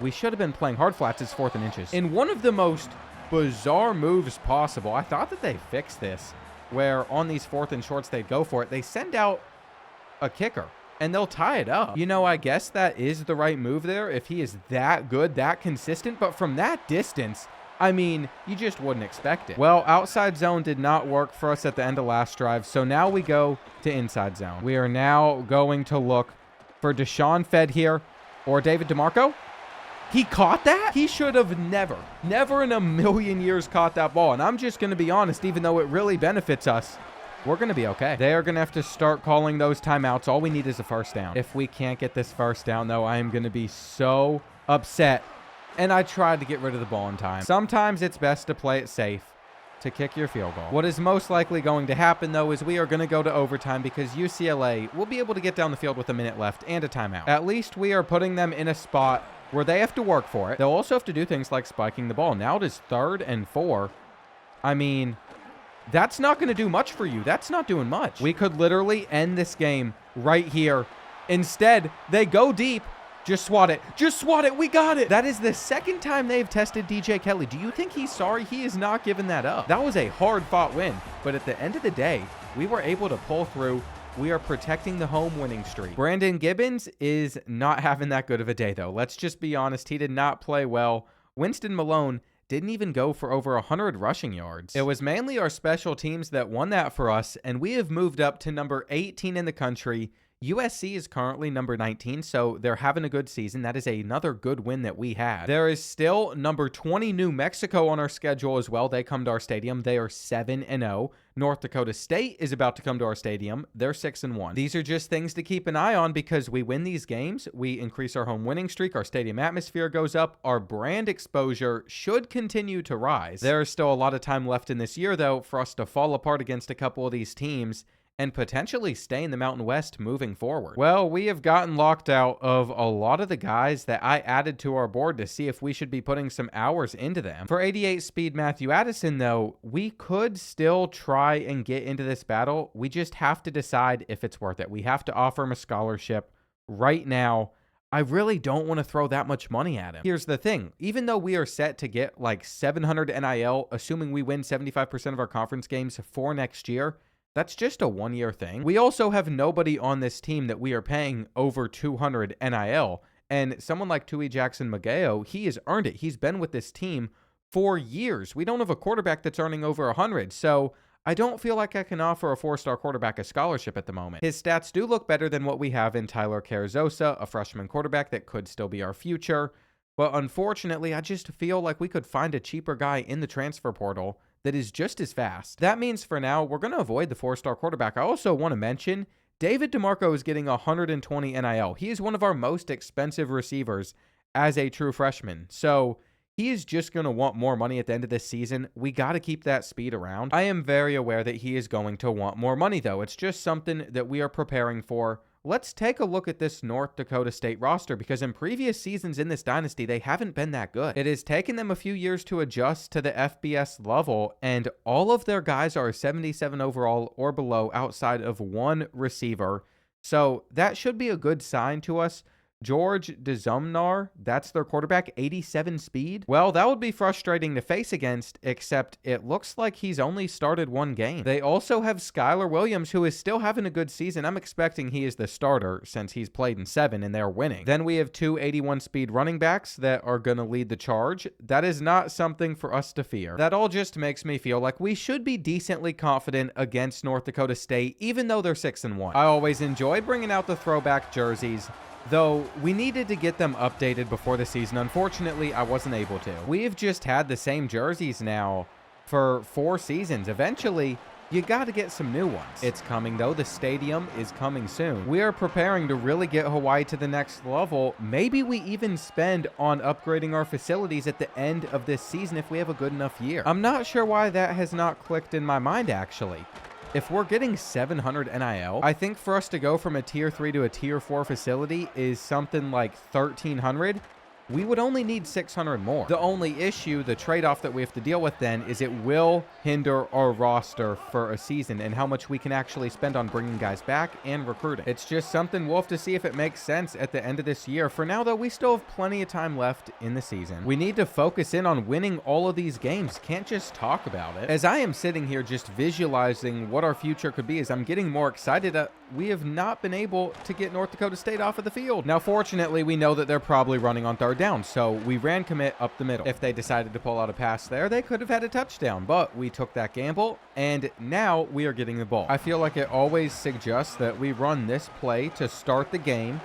We should have been playing hard flats. It's 4th and inches. In one of the most bizarre moves possible, I thought that they fixed this, where on these 4th and shorts they'd go for it. They send out a kicker, and they'll tie it up. You know, I guess that is the right move there if he is that good, that consistent. But from that distance, I mean, you just wouldn't expect it. Well, outside zone did not work for us at the end of last drive, so now we go to inside zone. We are now going to look for Deshaun Fed here or David DeMarco. He caught that? He should have never in a million years caught that ball. And I'm just going to be honest, even though it really benefits us, we're going to be okay. They are going to have to start calling those timeouts. All we need is a first down. If we can't get this first down, though, I am going to be so upset. And I tried to get rid of the ball in time. Sometimes it's best to play it safe. to kick your field goal. What is most likely going to happen, though, is we are going to go to overtime because UCLA will be able to get down the field with a minute left and a timeout. At least we are putting them in a spot where they have to work for it. They'll also have to do things like spiking the ball. Now it is 3rd and 4. I mean, that's not going to do much for you. That's not doing much. We could literally end this game right here. Instead, they go deep. Just swat it. Just swat it. We got it. That is the second time they've tested DJ Kelly. Do you think he's sorry? He is not giving that up. That was a hard-fought win. But at the end of the day, we were able to pull through. We are protecting the home winning streak. Brandon Gibbons is not having that good of a day, though. Let's just be honest. He did not play well. Winston Malone didn't even go for over 100 rushing yards. It was mainly our special teams that won that for us, and we have moved up to number 18 in the country. USC is currently number 19, so they're having a good season. That is another good win that we had. There is still number 20 New Mexico on our schedule as well. They come to our stadium. They are 7-0. North Dakota State is about to come to our stadium. They're 6-1. These are just things to keep an eye on because we win these games. We increase our home winning streak. Our stadium atmosphere goes up. Our brand exposure should continue to rise. There is still a lot of time left in this year, though, for us to fall apart against a couple of these teams and potentially stay in the Mountain West moving forward. Well, we have gotten locked out of a lot of the guys that I added to our board to see if we should be putting some hours into them. For 88 speed Matthew Addison, though, we could still try and get into this battle. We just have to decide if it's worth it. We have to offer him a scholarship right now. I really don't want to throw that much money at him. Here's the thing. Even though we are set to get like 700 NIL, assuming we win 75% of our conference games for next year, that's just a one-year thing. We also have nobody on this team that we are paying over 200 NIL. And someone like Tui Jackson-Mageo, he has earned it. He's been with this team for years. We don't have a quarterback that's earning over 100. So I don't feel like I can offer a 4-star quarterback a scholarship at the moment. His stats do look better than what we have in Tyler Carrizosa, a freshman quarterback that could still be our future. But unfortunately, I just feel like we could find a cheaper guy in the transfer portal that is just as fast. That means for now, we're going to avoid the 4-star quarterback. I also want to mention, David DeMarco is getting 120 NIL. He is one of our most expensive receivers as a true freshman. So he is just going to want more money at the end of this season. We got to keep that speed around. I am very aware that he is going to want more money, though. It's just something that we are preparing for. Let's take a look at this North Dakota State roster because in previous seasons in this dynasty, they haven't been that good. It has taken them a few years to adjust to the FBS level, and all of their guys are 77 overall or below outside of one receiver. So that should be a good sign to us. George Dzumnar, that's their quarterback, 87 speed. Well, that would be frustrating to face against, except it looks like he's only started one game. They also have Skylar Williams, who is still having a good season. I'm expecting he is the starter since he's played in 7 and they're winning. Then we have 2 81 speed running backs that are going to lead the charge. That is not something for us to fear. That all just makes me feel like we should be decently confident against North Dakota State, even though they're 6-1. I always enjoy bringing out the throwback jerseys, though we needed to get them updated before the season. Unfortunately, I wasn't able to. We've just had the same jerseys now for 4 seasons. Eventually, you got to get some new ones. It's coming, though. The stadium is coming soon. We are preparing to really get Hawaii to the next level. Maybe we even spend on upgrading our facilities at the end of this season if we have a good enough year. I'm not sure why that has not clicked in my mind, actually. If we're getting 700 NIL, I think for us to go from a tier 3 to a tier 4 facility is something like 1,300. We would only need 600 more. The only issue, the trade-off that we have to deal with then is it will hinder our roster for a season and how much we can actually spend on bringing guys back and recruiting. It's just something we'll have to see if it makes sense at the end of this year. For now, though, we still have plenty of time left in the season. We need to focus in on winning all of these games. Can't just talk about it. As I am sitting here just visualizing what our future could be, as I'm getting more excited, we have not been able to get North Dakota State off of the field. Now, fortunately, we know that they're probably running on 3rd down, so we ran commit up the middle. If they decided to pull out a pass there, they could have had a touchdown, but we took that gamble, and now we are getting the ball. I feel like it always suggests that we run this play to start the game,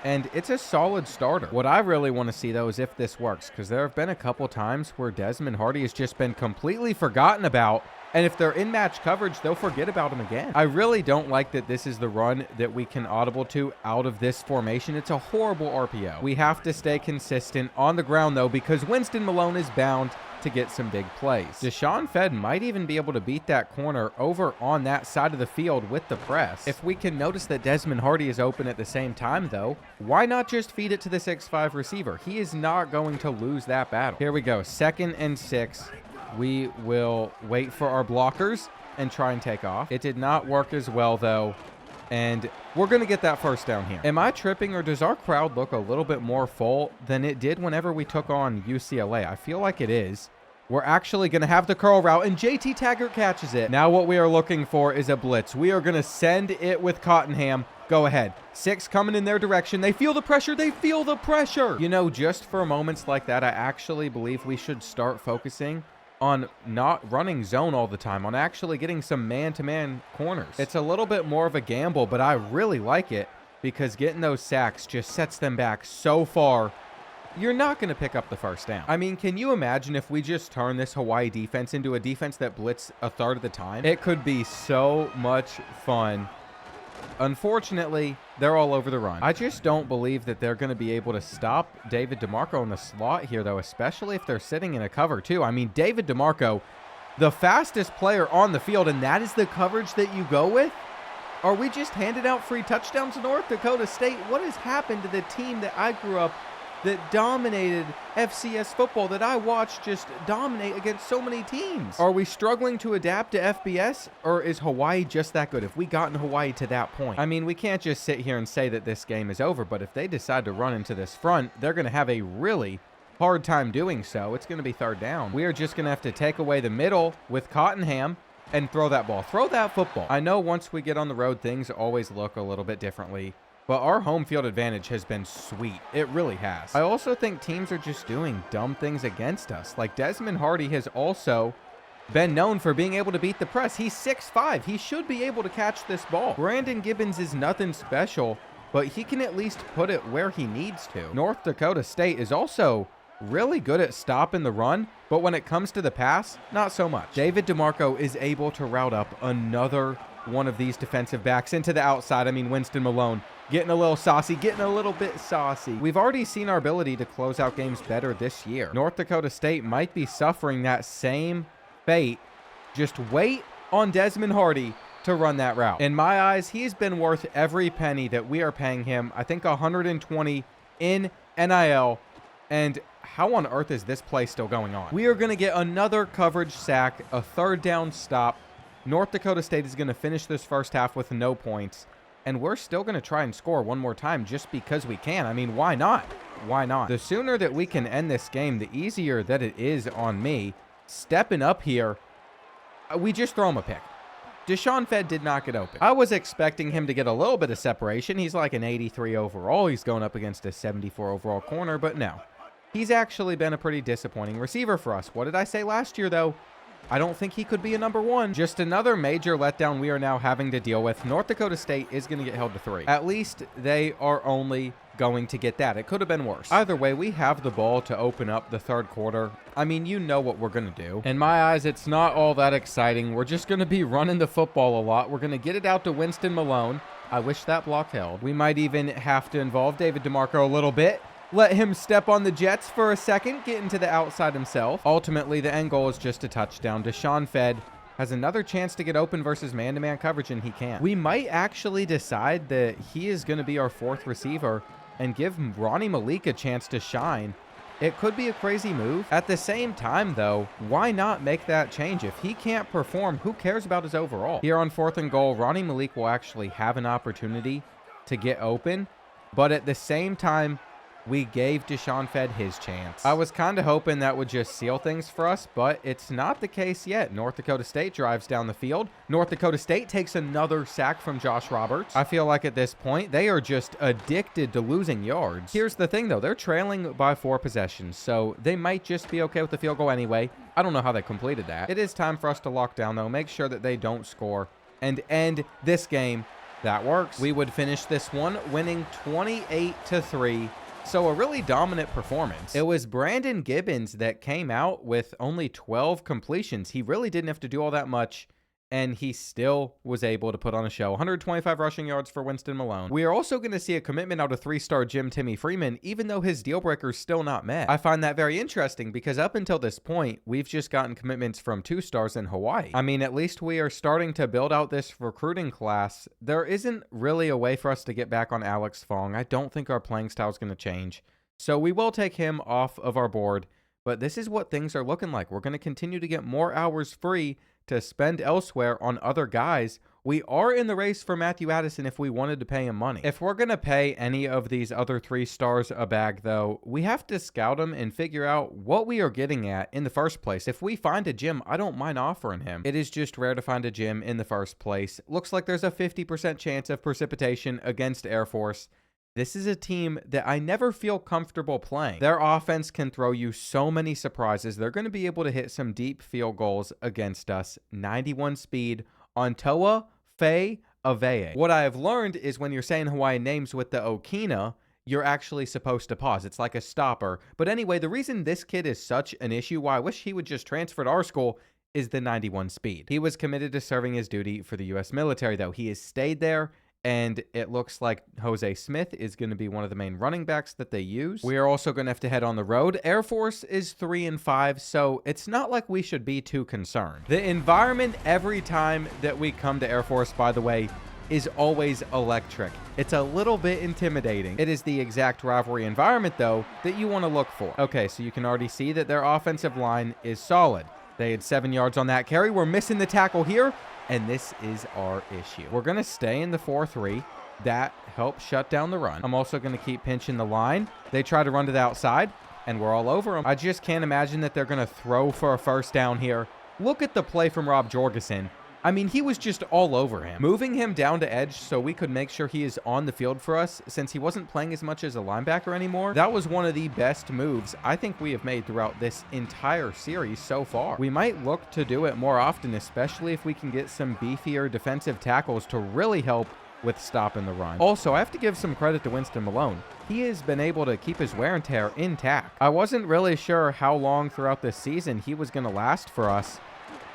and it's a solid starter. What I really want to see, though, is if this works, because there have been a couple times where Desmond Hardy has just been completely forgotten about, and if they're in match coverage, they'll forget about him again. I really don't like that this is the run that we can audible to out of this formation. It's a horrible RPO. We have to stay consistent on the ground, though, because Winston Malone is bound to get some big plays. Deshaun Fed might even be able to beat that corner over on that side of the field with the press. If we can notice that Desmond Hardy is open at the same time, though, why not just feed it to the 6'5" receiver? He is not going to lose that battle. Here we go, 2nd and 6. We will wait for our blockers and try and take off. It did not work as well, though, and we're going to get that first down here. Am I tripping, or does our crowd look a little bit more full than it did whenever we took on UCLA? I feel like it is. We're actually going to have the curl route, and JT Taggart catches it. Now what we are looking for is a blitz. We are going to send it with Cottenham. Go ahead. 6 coming in their direction. They feel the pressure. They feel the pressure. You know, just for moments like that, I actually believe we should start focusing on not running zone all the time, on actually getting some man-to-man corners. It's a little bit more of a gamble, but I really like it because getting those sacks just sets them back so far. You're not going to pick up the first down. I mean, can you imagine if we just turn this Hawaii defense into a defense that blitz a third of the time? It could be so much fun. Unfortunately, they're all over the run. I just don't believe that they're going to be able to stop David DeMarco in the slot here, though, especially if they're sitting in a cover, too. I mean, David DeMarco, the fastest player on the field, and that is the coverage that you go with? Are we just handing out free touchdowns to North Dakota State? What has happened to the team that I grew up that dominated FCS football, that I watched just dominate against so many teams? Are we struggling to adapt to FBS, or is Hawaii just that good? If we gotten Hawaii to that point, I mean, we can't just sit here and say that this game is over, but if they decide to run into this front, they're going to have a really hard time doing so. It's going to be 3rd down. We are just going to have to take away the middle with Cottenham and throw that ball. Throw that football. I know once we get on the road, things always look a little bit differently, but our home field advantage has been sweet. It really has. I also think teams are just doing dumb things against us. Like Desmond Hardy has also been known for being able to beat the press. He's 6'5". He should be able to catch this ball. Brandon Gibbons is nothing special, but he can at least put it where he needs to. North Dakota State is also really good at stopping the run, but when it comes to the pass, not so much. David DeMarco is able to route up another one of these defensive backs into the outside. I mean, Winston Malone getting a little saucy, getting a little bit saucy. We've already seen our ability to close out games better this year. North Dakota State might be suffering that same fate. Just wait on Desmond Hardy to run that route. In my eyes, he's been worth every penny that we are paying him. I think 120 in NIL. And how on earth is this play still going on? We are going to get another coverage sack, a 3rd down stop. North Dakota State is going to finish this first half with no points, and we're still going to try and score one more time just because we can. I mean, why not? Why not? The sooner that we can end this game, the easier that it is on me. Stepping up here, we just throw him a pick. Deshaun Fed did not get open. I was expecting him to get a little bit of separation. He's like an 83 overall. He's going up against a 74 overall corner, but no. He's actually been a pretty disappointing receiver for us. What did I say last year, though? I don't think he could be a number 1. Just another major letdown we are now having to deal with. North Dakota State is going to get held to 3. At least they are only going to get that. It could have been worse. Either way, we have the ball to open up the 3rd quarter. I mean, you know what we're going to do. In my eyes, it's not all that exciting. We're just going to be running the football a lot. We're going to get it out to Winston Malone. I wish that block held. We might even have to involve David DeMarco a little bit. Let him step on the Jets for a second, get into the outside himself. Ultimately, the end goal is just a touchdown. Deshaun Fed has another chance to get open versus man-to-man coverage, and he can't. We might actually decide that he is going to be our 4th receiver and give Ronnie Malik a chance to shine. It could be a crazy move. At the same time, though, why not make that change? If he can't perform, who cares about his overall? Here on 4th and goal, Ronnie Malik will actually have an opportunity to get open, but at the same time, we gave Deshaun Fed his chance. I was kind of hoping that would just seal things for us, but it's not the case yet. North Dakota State drives down the field. North Dakota State takes another sack from Josh Roberts. I feel like at this point, they are just addicted to losing yards. Here's the thing, though. They're trailing by 4 possessions, so they might just be okay with the field goal anyway. I don't know how they completed that. It is time for us to lock down, though. Make sure that they don't score and end this game. That works. We would finish this one winning 28-3. So a really dominant performance. It was Brandon Gibbons that came out with only 12 completions. He really didn't have to do all that much and he still was able to put on a show. 125 rushing yards for Winston Malone. We are also going to see a commitment out of 3-star Jim Timmy Freeman, even though his deal breaker is still not met. I find that very interesting because up until this point, we've just gotten commitments from 2 stars in Hawaii. I mean, at least we are starting to build out this recruiting class. There isn't really a way for us to get back on Alex Fong. I don't think our playing style is going to change. So we will take him off of our board, but this is what things are looking like. We're going to continue to get more hours free to spend elsewhere on other guys. We are in the race for Matthew Addison if we wanted to pay him money. If we're going to pay any of these other 3 stars a bag, though, we have to scout them and figure out what we are getting at in the first place. If we find a gym, I don't mind offering him. It is just rare to find a gym in the first place. Looks like there's a 50% chance of precipitation against Air Force. This is a team that I never feel comfortable playing. Their offense can throw you so many surprises. They're going to be able to hit some deep field goals against us. 91 speed on Toa Faye Aveye. What I have learned is when you're saying Hawaiian names with the Okina, you're actually supposed to pause. It's like a stopper. But anyway, the reason this kid is such an issue, why I wish he would just transfer to our school, is the 91 speed. He was committed to serving his duty for the U.S. military, though. He has stayed there. And it looks like Jose Smith is going to be one of the main running backs that they use. We are also going to have to head on the road. Air Force is 3-5, so it's not like we should be too concerned. The environment every time that we come to Air Force, by the way, is always electric. It's a little bit intimidating. It is the exact rivalry environment, though, that you want to look for. Okay, so you can already see that their offensive line is solid. They had 7 yards on that carry. We're missing the tackle here. And this is our issue. We're going to stay in the 4-3. That helps shut down the run. I'm also going to keep pinching the line. They try to run to the outside, and we're all over them. I just can't imagine that they're going to throw for a first down here. Look at the play from Rob Jorgensen. I mean, he was just all over him. Moving him down to edge so we could make sure he is on the field for us since he wasn't playing as much as a linebacker anymore. That was one of the best moves I think we have made throughout this entire series so far. We might look to do it more often, especially if we can get some beefier defensive tackles to really help with stopping the run. Also, I have to give some credit to Winston Malone. He has been able to keep his wear and tear intact. I wasn't really sure how long throughout this season he was going to last for us.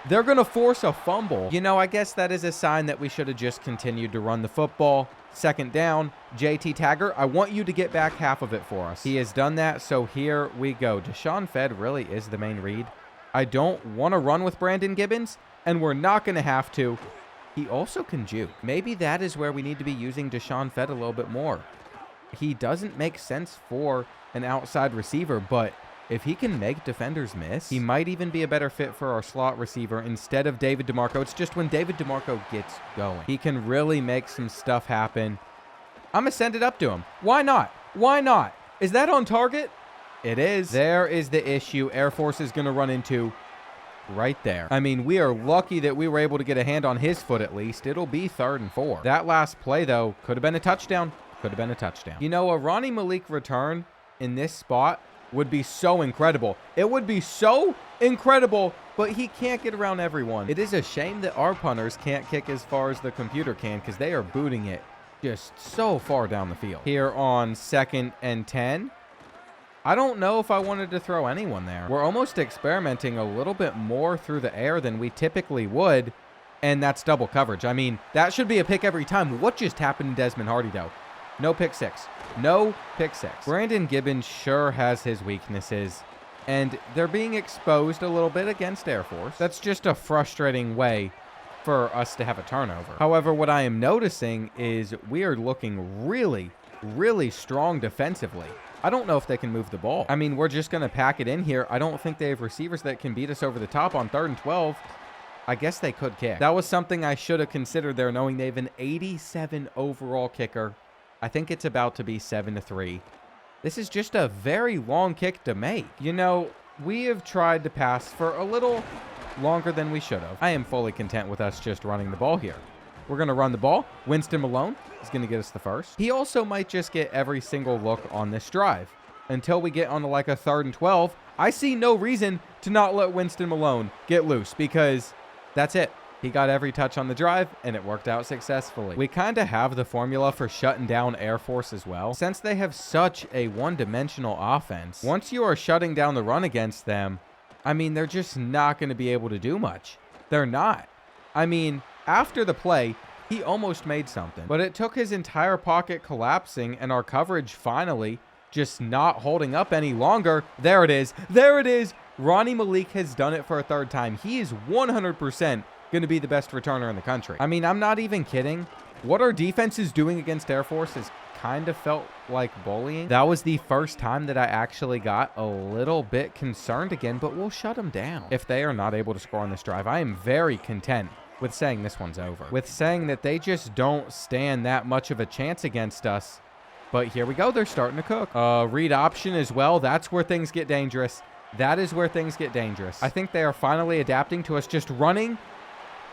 They're going to force a fumble. You know, I guess that is a sign that we should have just continued to run the football. Second down, JT Taggart, I want you to get back half of it for us. He has done that, so here we go. Deshaun Fedd really is the main read. I don't want to run with Brandon Gibbons, and we're not going to have to. He also can juke. Maybe that is where we need to be using Deshaun Fedd a little bit more. He doesn't make sense for an outside receiver, but if he can make defenders miss, he might even be a better fit for our slot receiver instead of David DeMarco. It's just when David DeMarco gets going, he can really make some stuff happen. I'm going to send it up to him. Why not? Why not? Is that on target? It is. There is the issue Air Force is going to run into right there. I mean, we are lucky that we were able to get a hand on his foot at least. It'll be 3rd and 4. That last play, though, could have been a touchdown. Could have been a touchdown. You know, a Ronnie Malik return in this spot would be so incredible. It would be so incredible, but he can't get around everyone. It is a shame that our punters can't kick as far as the computer can because they are booting it just so far down the field. Here on 2nd and 10, I don't know if I wanted to throw anyone there. We're almost experimenting a little bit more through the air than we typically would, and that's double coverage. I mean, that should be a pick every time. What just happened to Desmond Hardy, though? No pick six. No pick six. Brandon Gibbons sure has his weaknesses, and they're being exposed a little bit against Air Force. That's just a frustrating way for us to have a turnover. However, what I am noticing is we are looking really, really strong defensively. I don't know if they can move the ball. I mean, we're just going to pack it in here. I don't think they have receivers that can beat us over the top on 3rd and 12. I guess they could kick. That was something I should have considered there, knowing they have an 87 overall kicker. I think it's about to be 7-3. This is just a very long kick to make. You know, we have tried to pass for a little longer than we should have. I am fully content with us just running the ball here. We're going to run the ball. Winston Malone is going to get us the first. He also might just get every single look on this drive until we get on to like a 3rd and 12. I see no reason to not let Winston Malone get loose because that's it. He got every touch on the drive, and it worked out successfully. We kind of have the formula for shutting down Air Force as well. Since they have such a one-dimensional offense, once you are shutting down the run against them, I mean, they're just not going to be able to do much. They're not. I mean, after the play, he almost made something. But it took his entire pocket collapsing and our coverage finally just not holding up any longer. There it is. There it is. Ronnie Malik has done it for a third time. He is 100% going to be the best returner in the country. I mean, I'm not even kidding. What our defense is doing against Air Force has kind of felt like bullying. That was the first time that I actually got a little bit concerned again, but we'll shut them down. If they are not able to score on this drive, I am very content with saying this one's over. With saying that they just don't stand that much of a chance against us. But here we go. They're starting to cook. Read option as well. That's where things get dangerous. That is where things get dangerous. I think they are finally adapting to us just running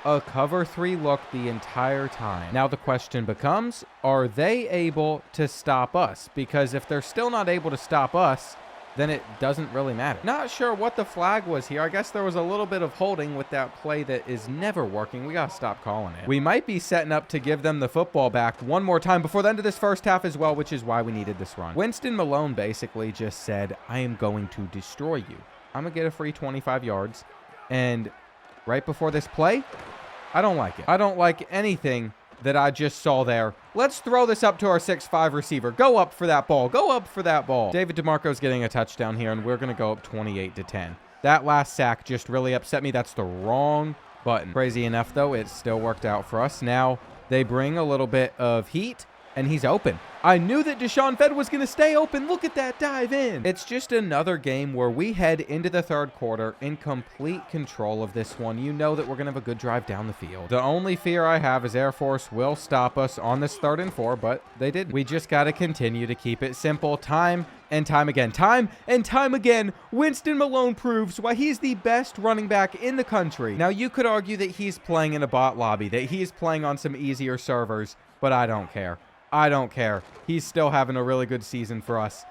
a cover 3 look the entire time. Now the question becomes, are they able to stop us? Because if they're still not able to stop us, then it doesn't really matter. Not sure what the flag was here. I guess there was a little bit of holding with that play that is never working. We gotta stop calling it. We might be setting up to give them the football back one more time before the end of this first half as well, which is why we needed this run. Winston Malone basically just said, I am going to destroy you. I'm gonna get a free 25 yards. And right before this play, I don't like it. I don't like anything that I just saw there. Let's throw this up to our 6'5" receiver. Go up for that ball. Go up for that ball. David DeMarco's getting a touchdown here, and we're going to go up 28-10. That last sack just really upset me. That's the wrong button. Crazy enough, though, it still worked out for us. Now they bring a little bit of heat, and he's open. I knew that Deshaun Fed was going to stay open. Look at that dive in. It's just another game where we head into the third quarter in complete control of this one. You know that we're going to have a good drive down the field. The only fear I have is Air Force will stop us on this 3rd and 4, but they didn't. We just got to continue to keep it simple. Time and time again. Time and time again. Winston Malone proves why he's the best running back in the country. Now, you could argue that he's playing in a bot lobby, that he's playing on some easier servers, but I don't care. I don't care. He's still having a really good season for us.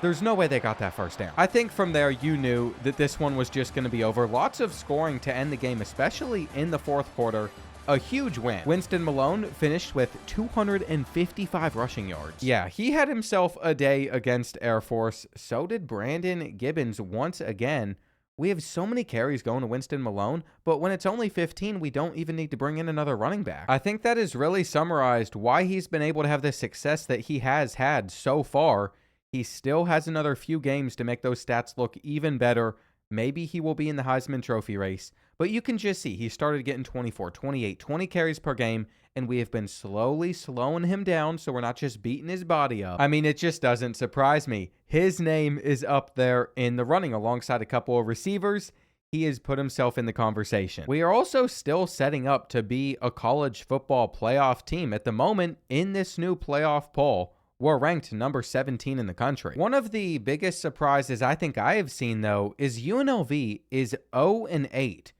There's no way they got that first down. I think from there you knew that this one was just going to be over. Lots of scoring to end the game, especially in the 4th quarter. A huge win. Winston Malone finished with 255 rushing yards. Yeah, he had himself a day against Air Force. So did Brandon Gibbons once again. We have so many carries going to Winston Malone, but when it's only 15, we don't even need to bring in another running back. I think that has really summarized why he's been able to have the success that he has had so far. He still has another few games to make those stats look even better. Maybe he will be in the Heisman Trophy race, but you can just see he started getting 24, 28, 20 carries per game, and we have been slowly slowing him down so we're not just beating his body up. I mean, it just doesn't surprise me. His name is up there in the running alongside a couple of receivers. He has put himself in the conversation. We are also still setting up to be a college football playoff team. At the moment, in this new playoff poll, we're ranked number 17 in the country. One of the biggest surprises I think I have seen, though, is UNLV is 0-8.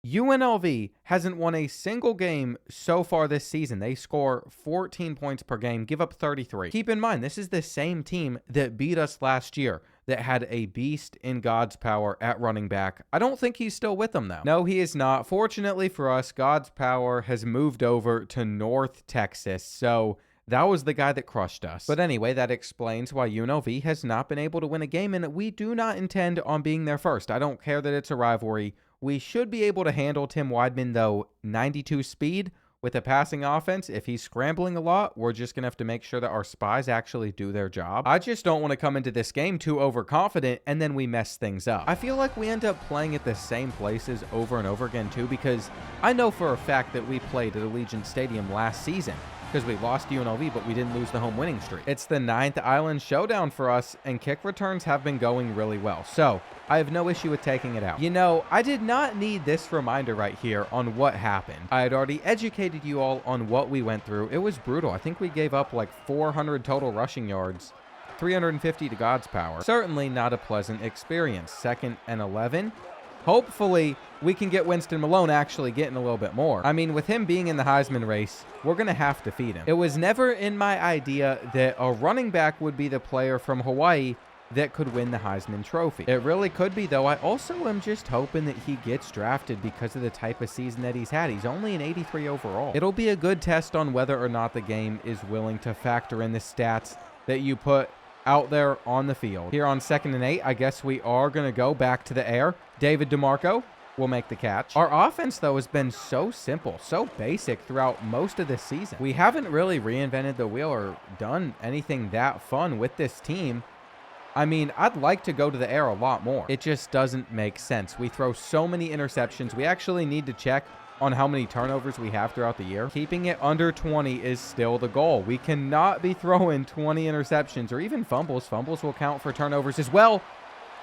UNLV hasn't won a single game so far this season. They score 14 points per game, give up 33. Keep in mind, this is the same team that beat us last year, that had a beast in God's power at running back. I don't think he's still with them, though. No, he is not. Fortunately for us, God's power has moved over to North Texas, so that was the guy that crushed us. But anyway, that explains why UNLV has not been able to win a game, and we do not intend on being there first. I don't care that it's a rivalry. We should be able to handle Tim Weidman, though. 92 speed with a passing offense. If he's scrambling a lot, we're just going to have to make sure that our spies actually do their job. I just don't want to come into this game too overconfident, and then we mess things up. I feel like we end up playing at the same places over and over again, too, because I know for a fact that we played at Allegiant Stadium last season, because we lost UNLV, but we didn't lose the home winning streak. It's the 9th Island Showdown for us, and kick returns have been going really well. So I have no issue with taking it out. You know, I did not need this reminder right here on what happened. I had already educated you all on what we went through. It was brutal. I think we gave up like 400 total rushing yards, 350 to God's power. Certainly not a pleasant experience. 2nd and 11. Hopefully, we can get Winston Malone actually getting a little bit more. I mean, with him being in the Heisman race, we're going to have to feed him. It was never in my idea that a running back would be the player from Hawaii that could win the Heisman Trophy. It really could be, though. I also am just hoping that he gets drafted because of the type of season that he's had. He's only an 83 overall. It'll be a good test on whether or not the game is willing to factor in the stats that you put out there on the field. Here on 2nd and 8, I guess we are going to go back to the air. David DeMarco will make the catch. Our offense, though, has been so simple, so basic throughout most of this season. We haven't really reinvented the wheel or done anything that fun with this team. I mean, I'd like to go to the air a lot more. It just doesn't make sense. We throw so many interceptions. We actually need to check on how many turnovers we have throughout the year. Keeping it under 20 is still the goal. We cannot be throwing 20 interceptions or even fumbles. Fumbles will count for turnovers as well.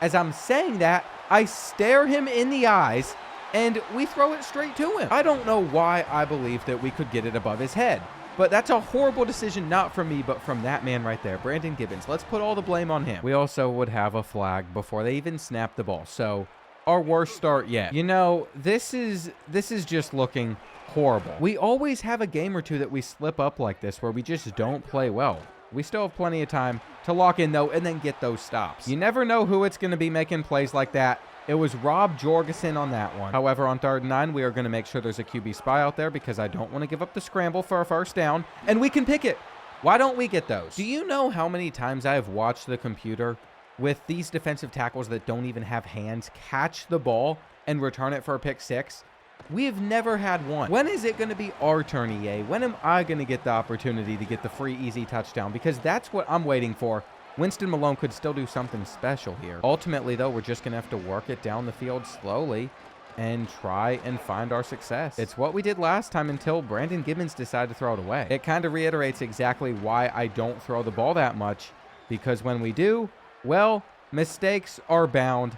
As I'm saying that, I stare him in the eyes and we throw it straight to him. I don't know why I believe that we could get it above his head. But that's a horrible decision, not from me, but from that man right there, Brandon Gibbons. Let's put all the blame on him. We also would have a flag before they even snap the ball. So our worst start yet. You know, this is just looking horrible. We always have a game or two that we slip up like this where we just don't play well. We still have plenty of time to lock in, though, and then get those stops. You never know who it's going to be making plays like that. It was Rob Jorgensen on that one. However, on 3rd and 9, we are going to make sure there's a QB spy out there because I don't want to give up the scramble for a first down, and we can pick it. Why don't we get those? Do you know how many times I have watched the computer with these defensive tackles that don't even have hands catch the ball and return it for a pick six? We have never had one. When is it going to be our turn, EA? When am I going to get the opportunity to get the free, easy touchdown? Because that's what I'm waiting for. Winston Malone could still do something special here. Ultimately, though, we're just going to have to work it down the field slowly and try and find our success. It's what we did last time until Brandon Gibbons decided to throw it away. It kind of reiterates exactly why I don't throw the ball that much, because when we do, well, mistakes are bound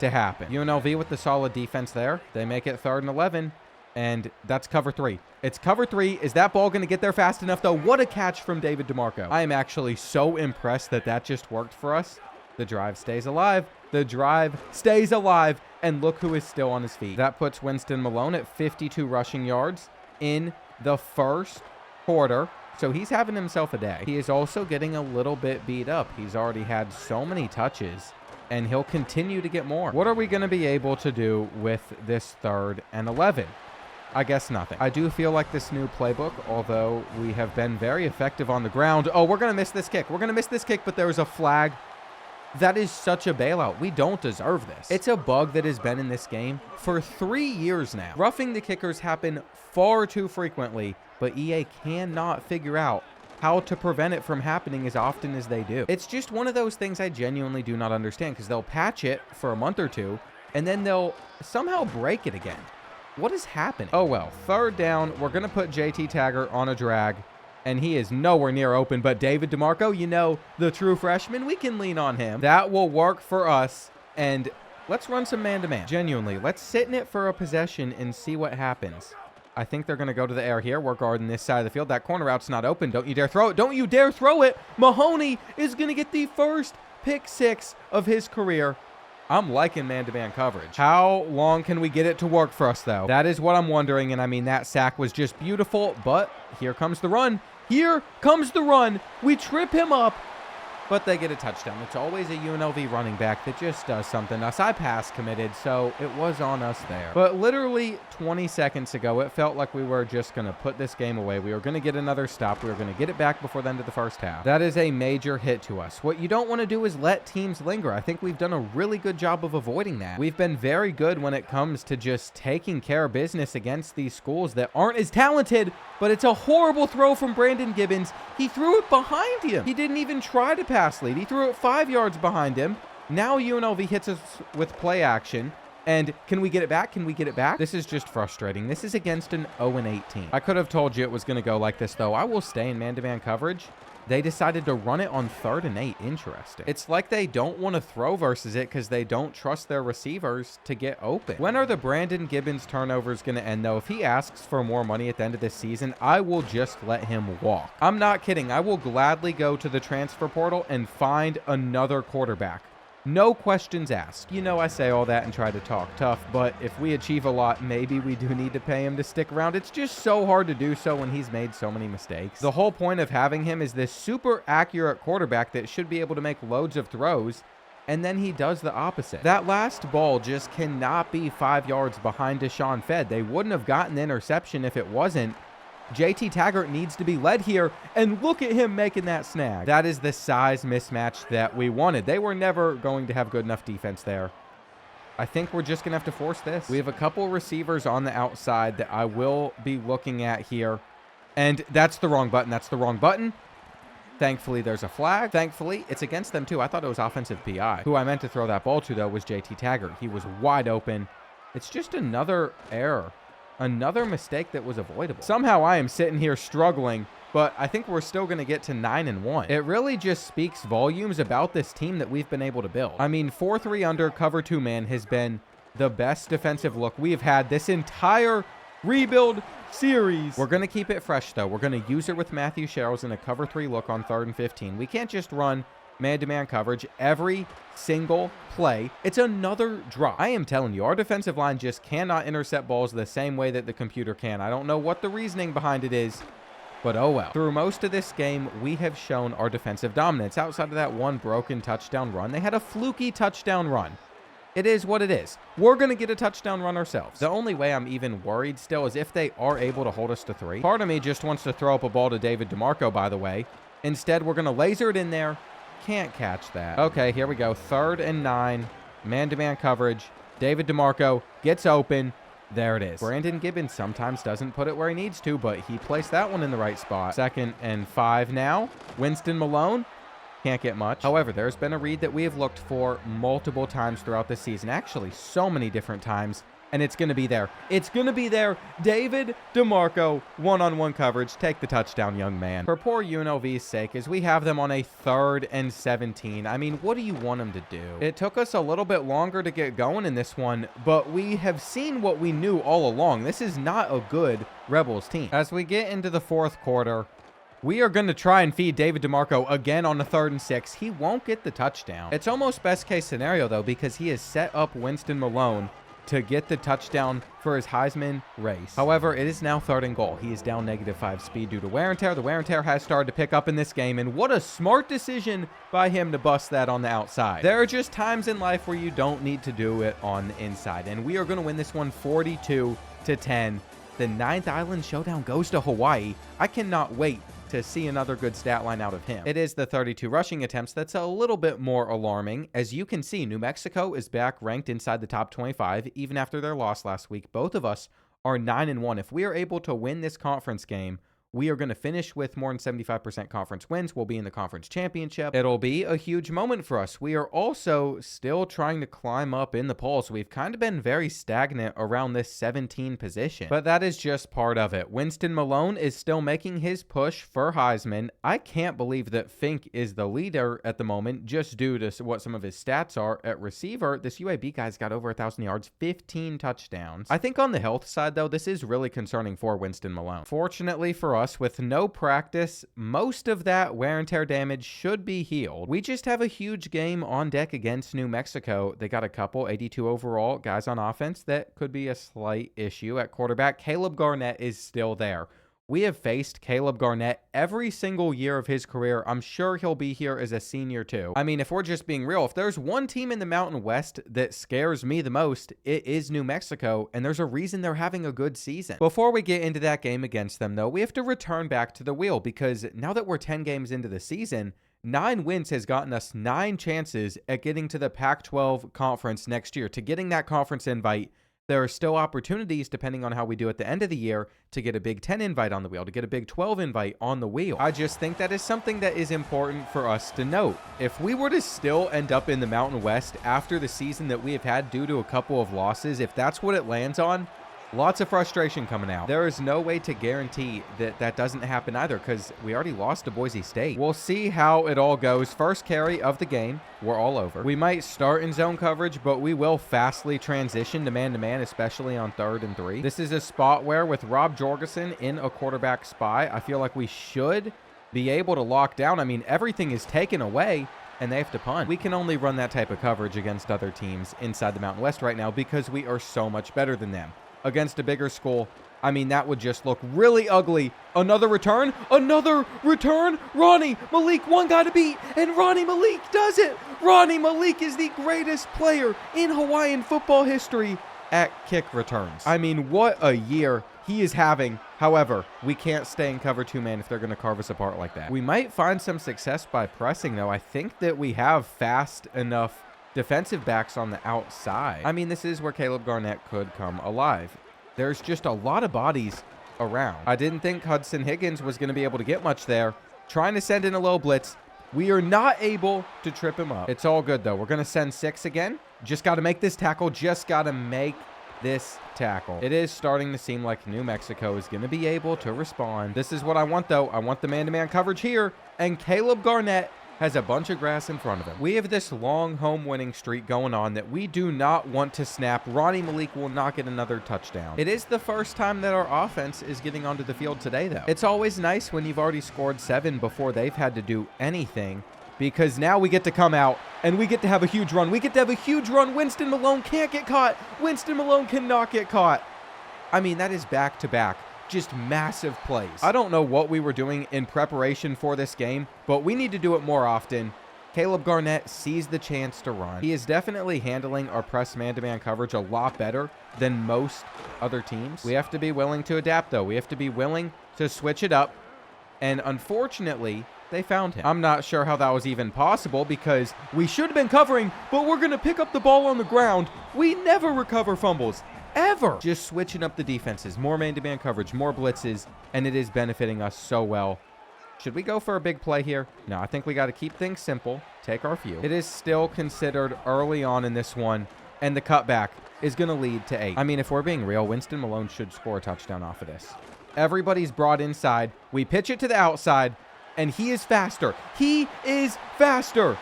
to happen. UNLV with the solid defense there. They make it 3rd and 11, and that's cover 3. It's cover 3. Is that ball going to get there fast enough, though? What a catch from David DeMarco. I am actually so impressed that that just worked for us. The drive stays alive. The drive stays alive. And look who is still on his feet. That puts Winston Malone at 52 rushing yards in the first quarter. So he's having himself a day. He is also getting a little bit beat up. He's already had so many touches, and he'll continue to get more. What are we going to be able to do with this 3rd and 11? I guess nothing. I do feel like this new playbook, although we have been very effective on the ground. Oh, we're going to miss this kick. We're going to miss this kick, but there's a flag. That is such a bailout. We don't deserve this. It's a bug that has been in this game for 3 years now. Roughing the kickers happen far too frequently, but EA cannot figure out how to prevent it from happening as often as they do. It's just one of those things I genuinely do not understand, because they'll patch it for a month or two, and then they'll somehow break it again. What is happening? Oh, well, 3rd down. We're going to put JT Taggart on a drag, and he is nowhere near open. But David DeMarco, you know, the true freshman, we can lean on him. That will work for us, and let's run some man-to-man. Genuinely, let's sit in it for a possession and see what happens. I think they're going to go to the air here. We're guarding this side of the field. That corner route's not open. Don't you dare throw it. Don't you dare throw it. Mahoney is going to get the first pick 6 of his career. I'm liking man-to-man coverage. How long can we get it to work for us, though? That is what I'm wondering, and I mean, that sack was just beautiful, but here comes the run. Here comes the run. We trip him up, but they get a touchdown. It's always a UNLV running back that just does something. Us, I pass committed, so it was on us there. But literally 20 seconds ago, it felt like we were just going to put this game away. We were going to get another stop. We were going to get it back before the end of the first half. That is a major hit to us. What you don't want to do is let teams linger. I think we've done a really good job of avoiding that. We've been very good when it comes to just taking care of business against these schools that aren't as talented, but it's a horrible throw from Brandon Gibbons. He threw it behind him. He didn't even try to pass lead. He threw it 5 yards behind him. Now UNLV hits us with play action. And can we get it back? Can we get it back? This is just frustrating. This is against an 0-8 team. I could have told you it was going to go like this, though. I will stay in man-to-man coverage. They decided to run it on 3rd and 8. Interesting. It's like they don't want to throw versus it because they don't trust their receivers to get open. When are the Brandon Gibbons turnovers going to end, though? If he asks for more money at the end of this season, I will just let him walk. I'm not kidding. I will gladly go to the transfer portal and find another quarterback. No questions asked. You know, I say all that and try to talk tough, but if we achieve a lot, maybe we do need to pay him to stick around. It's just so hard to do so when he's made so many mistakes. The whole point of having him is this super accurate quarterback that should be able to make loads of throws, and then he does the opposite. That last ball just cannot be 5 yards behind Deshaun Fed. They wouldn't have gotten the interception if it wasn't. JT Taggart needs to be led here, and look at him making that snag. That is the size mismatch that we wanted. They were never going to have good enough defense there. I think we're just going to have to force this. We have a couple receivers on the outside that I will be looking at here. And that's the wrong button. That's the wrong button. Thankfully, there's a flag. Thankfully, it's against them, too. I thought it was offensive PI. Who I meant to throw that ball to, though, was JT Taggart. He was wide open. It's just another error. Another mistake that was avoidable. Somehow, I am sitting here struggling, but I think we're still going to get to 9-1. It really just speaks volumes about this team that we've been able to build. I mean, 4-3 under, cover 2 man has been the best defensive look we've had this entire rebuild series. We're going to keep it fresh, though. We're going to use it with Matthew Sherrills in a cover 3 look on 3rd and 15. We can't just run man-to-man coverage every single play. It's another drop. I am telling you, our defensive line just cannot intercept balls the same way that the computer can. I don't know what the reasoning behind it is, but oh well. Through most of this game, we have shown our defensive dominance. Outside of that one broken touchdown run, they had a fluky touchdown run. It is what it is. We're going to get a touchdown run ourselves. The only way I'm even worried still is if they are able to hold us to 3. Part of me just wants to throw up a ball to David DeMarco, by the way. Instead, we're going to laser it in there. Can't catch that. Okay, here we go. 3rd and 9. Man-to-man coverage. David DeMarco gets open. There it is. Brandon Gibbons sometimes doesn't put it where he needs to, but he placed that one in the right spot. 2nd and 5 now. Winston Malone. Can't get much. However, there's been a read that we have looked for multiple times throughout the season. Actually, so many different times. And it's going to be there. It's going to be there. David DeMarco, one-on-one coverage. Take the touchdown, young man. For poor UNLV's sake, as we have them on a 3rd and 17. I mean, what do you want them to do? It took us a little bit longer to get going in this one, but we have seen what we knew all along. This is not a good Rebels team. As we get into the 4th quarter, we are going to try and feed David DeMarco again on a 3rd and 6. He won't get the touchdown. It's almost best case scenario, though, because he has set up Winston Malone to get the touchdown for his Heisman race. However, it is now 3rd and goal. He is down -5 speed due to wear and tear. The wear and tear has started to pick up in this game, and what a smart decision by him to bust that on the outside. There are just times in life where you don't need to do it on the inside, and we are going to win this one 42-10. The 9th Island Showdown goes to Hawaii. I cannot wait to see another good stat line out of him. It is the 32 rushing attempts that's a little bit more alarming. As you can see, New Mexico is back ranked inside the top 25, even after their loss last week. Both of us are 9-1. If we are able to win this conference game, we are going to finish with more than 75% conference wins. We'll be in the conference championship. It'll be a huge moment for us. We are also still trying to climb up in the polls. We've kind of been very stagnant around this 17 position, but that is just part of it. Winston Malone is still making his push for Heisman. I can't believe that Fink is the leader at the moment just due to what some of his stats are at receiver. This UAB guy's got over 1,000 yards, 15 touchdowns. I think on the health side, though, this is really concerning for Winston Malone. Fortunately for us, with no practice, most of that wear and tear damage should be healed. We just have a huge game on deck against New Mexico. They got a couple 82 overall guys on offense. That could be a slight issue at quarterback. Caleb Garnett is still there. We have faced Caleb Garnett every single year of his career. I'm sure he'll be here as a senior too. I mean, if we're just being real, if there's one team in the Mountain West that scares me the most, it is New Mexico, and there's a reason they're having a good season. Before we get into that game against them, though, we have to return back to the wheel, because now that we're 10 games into the season, 9 wins has gotten us 9 chances at getting to the Pac-12 conference next year, to getting that conference invite. There are still opportunities, depending on how we do at the end of the year, to get a Big 10 invite on the wheel, to get a Big 12 invite on the wheel. I just think that is something that is important for us to note. If we were to still end up in the Mountain West after the season that we have had due to a couple of losses, if that's what it lands on, lots of frustration coming out. There is no way to guarantee that that doesn't happen either, because we already lost to Boise State. We'll see how it all goes. First carry of the game, we're all over. We might start in zone coverage, but we will fastly transition to man-to-man, especially on 3rd and 3. This is a spot where, with Rob Jorgensen in a quarterback spy, I feel like we should be able to lock down. I mean, everything is taken away, and they have to punt. We can only run that type of coverage against other teams inside the Mountain West right now because we are so much better than them. Against a bigger school, I mean, that would just look really ugly. Another return. Ronnie Malik, one guy to beat, and Ronnie Malik does it. Ronnie Malik is the greatest player in Hawaiian football history at kick returns. I mean, what a year he is having. However, we can't stay in cover 2 man if they're going to carve us apart like that. We might find some success by pressing, though. I think that we have fast enough defensive backs on the outside. I mean, this is where Caleb Garnett could come alive. There's just a lot of bodies around. I didn't think Hudson Higgins was going to be able to get much there. Trying to send in a low blitz. We are not able to trip him up. It's all good, though. We're going to send 6 again. Just got to make this tackle. Just got to make this tackle. It is starting to seem like New Mexico is going to be able to respond. This is what I want, though. I want the man-to-man coverage here. And Caleb Garnett has a bunch of grass in front of him. We have this long home winning streak going on that we do not want to snap. Ronnie Malik will not get another touchdown. It is the first time that our offense is getting onto the field today, though. It's always nice when you've already scored 7 before they've had to do anything, because now we get to come out and we get to have a huge run. We get to have a huge run. Winston Malone can't get caught. Winston Malone cannot get caught. I mean, that is back-to-back. Just massive plays. I don't know what we were doing in preparation for this game, but we need to do it more often. Caleb Garnett sees the chance to run. He is definitely handling our press man-to-man coverage a lot better than most other teams. We have to be willing to adapt, though. We have to be willing to switch it up, and unfortunately, they found him. I'm not sure how that was even possible, because we should have been covering, but we're going to pick up the ball on the ground. We never recover fumbles. Ever. Just switching up the defenses, more man-to-man coverage, more blitzes, and it is benefiting us so well. Should we go for a big play here? No, I think we got to keep things simple, take our few. It is still considered early on in this one, and the cutback is going to lead to 8. I mean, if we're being real, Winston Malone should score a touchdown off of this. Everybody's brought inside. We pitch it to the outside, and he is faster. He is faster.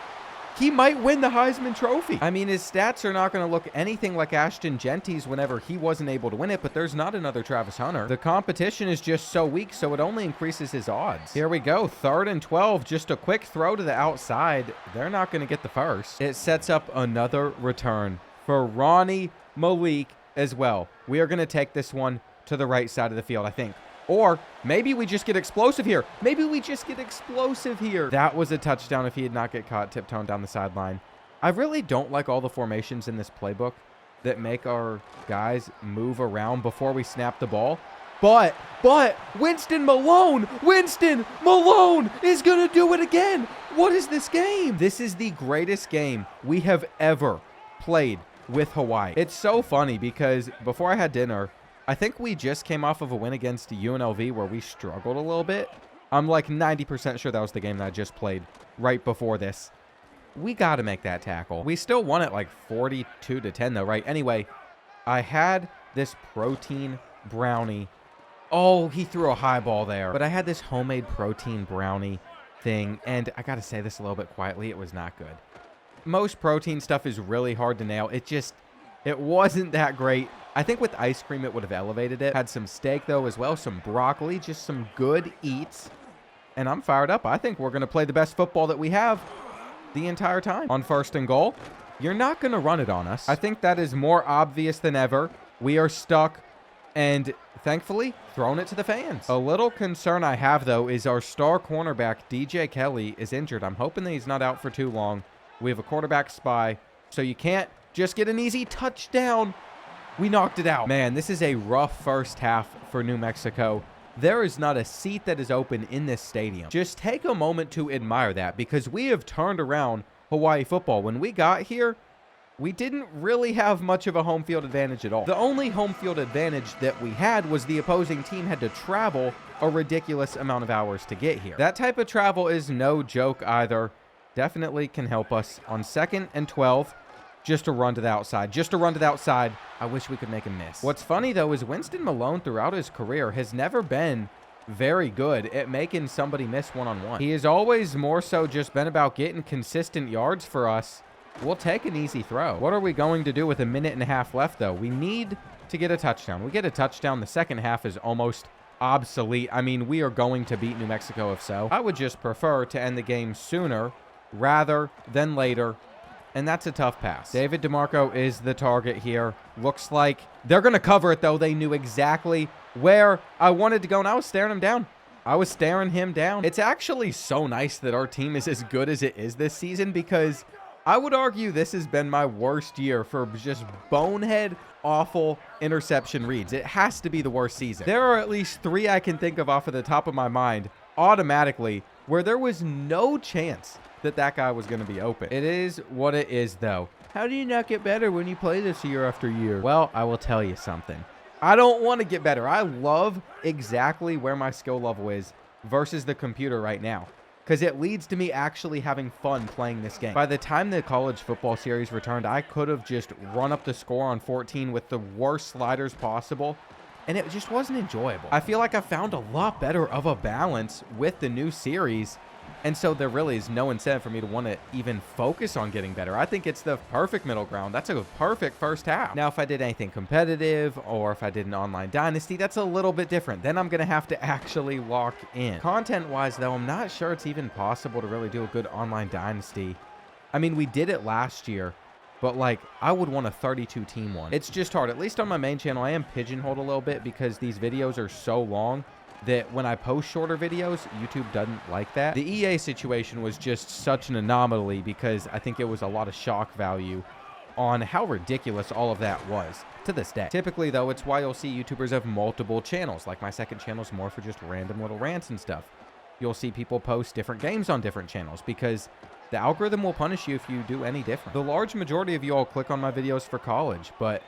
He might win the Heisman Trophy. I mean, his stats are not going to look anything like Ashton Genty's whenever he wasn't able to win it, but there's not another Travis Hunter. The competition is just so weak, so it only increases his odds. Here we go, 3rd and 12, just a quick throw to the outside. They're not going to get the first. It sets up another return for Ronnie Malik as well. We are going to take this one to the right side of the field, I think. Or maybe we just get explosive here. Maybe we just get explosive here. That was a touchdown if he did not get caught tiptoeing down the sideline. I really don't like all the formations in this playbook that make our guys move around before we snap the ball. But Winston Malone is going to do it again. What is this game? This is the greatest game we have ever played with Hawaii. It's so funny because before I had dinner, I think we just came off of a win against UNLV where we struggled a little bit. I'm like 90% sure that was the game that I just played right before this. We got to make that tackle. We still won it like 42-10 though, right? Anyway, I had this protein brownie. Oh, he threw a high ball there. But I had this homemade protein brownie thing, and I got to say this a little bit quietly, it was not good. Most protein stuff is really hard to nail. It wasn't that great. I think with ice cream, it would have elevated it. Had some steak, though, as well. Some broccoli. Just some good eats. And I'm fired up. I think we're going to play the best football that we have the entire time. On 1st and goal, you're not going to run it on us. I think that is more obvious than ever. We are stuck and, thankfully, throwing it to the fans. A little concern I have, though, is our star cornerback, DJ Kelly, is injured. I'm hoping that he's not out for too long. We have a quarterback spy, so you can't just get an easy touchdown. We knocked it out. Man, this is a rough first half for New Mexico. There is not a seat that is open in this stadium. Just take a moment to admire that, because we have turned around Hawaii football. When we got here, we didn't really have much of a home field advantage at all. The only home field advantage that we had was the opposing team had to travel a ridiculous amount of hours to get here. That type of travel is no joke either. Definitely can help us on 2nd and 12. Just a run to the outside. Just a run to the outside. I wish we could make him miss. What's funny, though, is Winston Malone throughout his career has never been very good at making somebody miss one-on-one. He has always more so just been about getting consistent yards for us. We'll take an easy throw. What are we going to do with a 1.5 minutes left, though? We need to get a touchdown. We get a touchdown. The second half is almost obsolete. I mean, we are going to beat New Mexico if so. I would just prefer to end the game sooner rather than later. And that's a tough pass. David DeMarco is the target here. Looks like they're going to cover it, though. They knew exactly where I wanted to go, and I was staring him down. It's actually so nice that our team is as good as it is this season, because I would argue this has been my worst year for just bonehead, awful interception reads. It has to be the worst season. There are at least 3 I can think of off of the top of my mind automatically where there was no chance that guy was going to be open. It is what it is, though. How do you not get better when you play this year after year? Well, I will tell you something. I don't want to get better. I love exactly where my skill level is versus the computer right now, because it leads to me actually having fun playing this game. By the time the college football series returned, I could have just run up the score on 14 with the worst sliders possible, and it just wasn't enjoyable. I feel like I found a lot better of a balance with the new series, and so there really is no incentive for me to want to even focus on getting better. I think it's the perfect middle ground. That's a perfect first half. Now, if I did anything competitive or if I did an online Dynasty, that's a little bit different. Then I'm going to have to actually lock in. Content-wise, though, I'm not sure it's even possible to really do a good online Dynasty. I mean, we did it last year, but, like, I would want a 32-team one. It's just hard. At least on my main channel, I am pigeonholed a little bit because these videos are so long that when I post shorter videos, YouTube doesn't like that. The EA situation was just such an anomaly because I think it was a lot of shock value on how ridiculous all of that was to this day. Typically, though, it's why you'll see YouTubers have multiple channels. Like my second channel is more for just random little rants and stuff. You'll see people post different games on different channels because the algorithm will punish you if you do any different. The large majority of you all click on my videos for college, but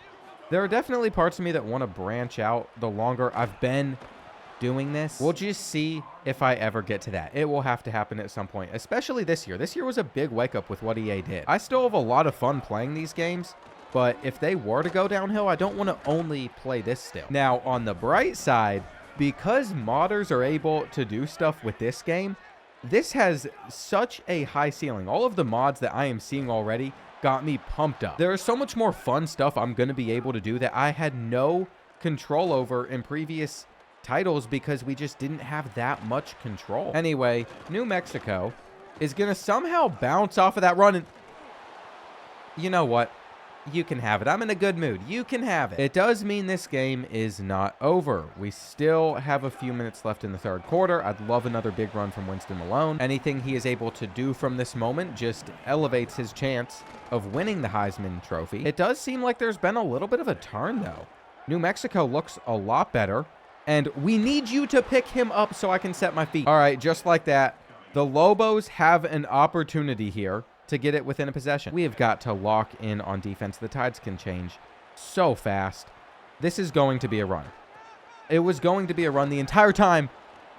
there are definitely parts of me that want to branch out the longer I've been doing this. We'll just see if I ever get to that. It will have to happen at some point, especially this year. This year was a big wake up with what EA did. I still have a lot of fun playing these games, but if they were to go downhill, I don't want to only play this still. Now, on the bright side, because modders are able to do stuff with this game, this has such a high ceiling. All of the mods that I am seeing already got me pumped up. There is so much more fun stuff I'm going to be able to do that I had no control over in previous titles because we just didn't have that much control. Anyway, New Mexico is going to somehow bounce off of that run, and you know what? You can have it. I'm in a good mood. You can have it. It does mean this game is not over. We still have a few minutes left in the third quarter. I'd love another big run from Winston Malone. Anything he is able to do from this moment just elevates his chance of winning the Heisman Trophy. It does seem like there's been a little bit of a turn, though. New Mexico looks a lot better, and we need you to pick him up so I can set my feet. All right, just like that, the Lobos have an opportunity here to get it within a possession. We have got to lock in on defense. The tides can change so fast. This is going to be a run. It was going to be a run the entire time,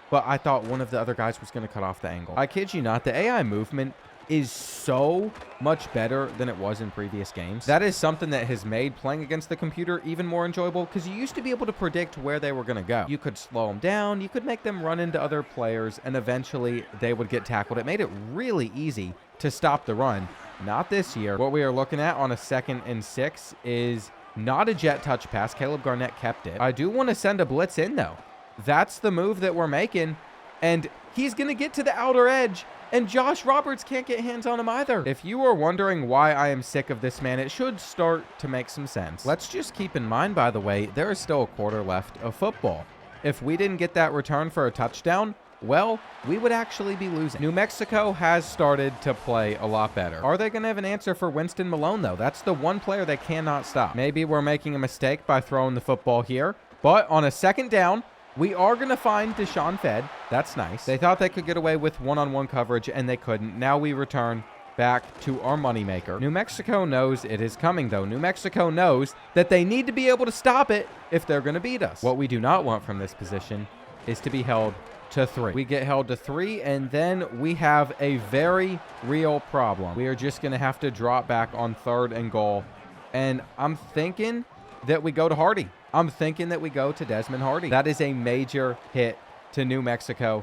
but I thought one of the other guys was going to cut off the angle. I kid you not, the AI movement is so much better than it was in previous games. That is something that has made playing against the computer even more enjoyable, because you used to be able to predict where they were going to go. You could slow them down, you could make them run into other players, and eventually they would get tackled. It made it really easy to stop the run. Not this year. What we are looking at on a 2nd and 6 is not a jet touch pass. Caleb Garnett kept it. I do want to send a blitz in, though. That's the move that we're making, and he's going to get to the outer edge, and Josh Roberts can't get hands on him either. If you are wondering why I am sick of this man, it should start to make some sense. Let's just keep in mind, by the way, there is still a quarter left of football. If we didn't get that return for a touchdown, well, we would actually be losing. New Mexico has started to play a lot better. Are they going to have an answer for Winston Malone, though? That's the one player they cannot stop. Maybe we're making a mistake by throwing the football here, but on a 2nd down, we are going to find Deshaun Fed. That's nice. They thought they could get away with one-on-one coverage, and they couldn't. Now we return back to our moneymaker. New Mexico knows it is coming, though. New Mexico knows that they need to be able to stop it if they're going to beat us. What we do not want from this position is to be held to 3. We get held to 3, and then we have a very real problem. We are just going to have to drop back on 3rd and goal, and I'm thinking that we go to Hardy. I'm thinking that we go to Desmond Hardy. That is a major hit to New Mexico.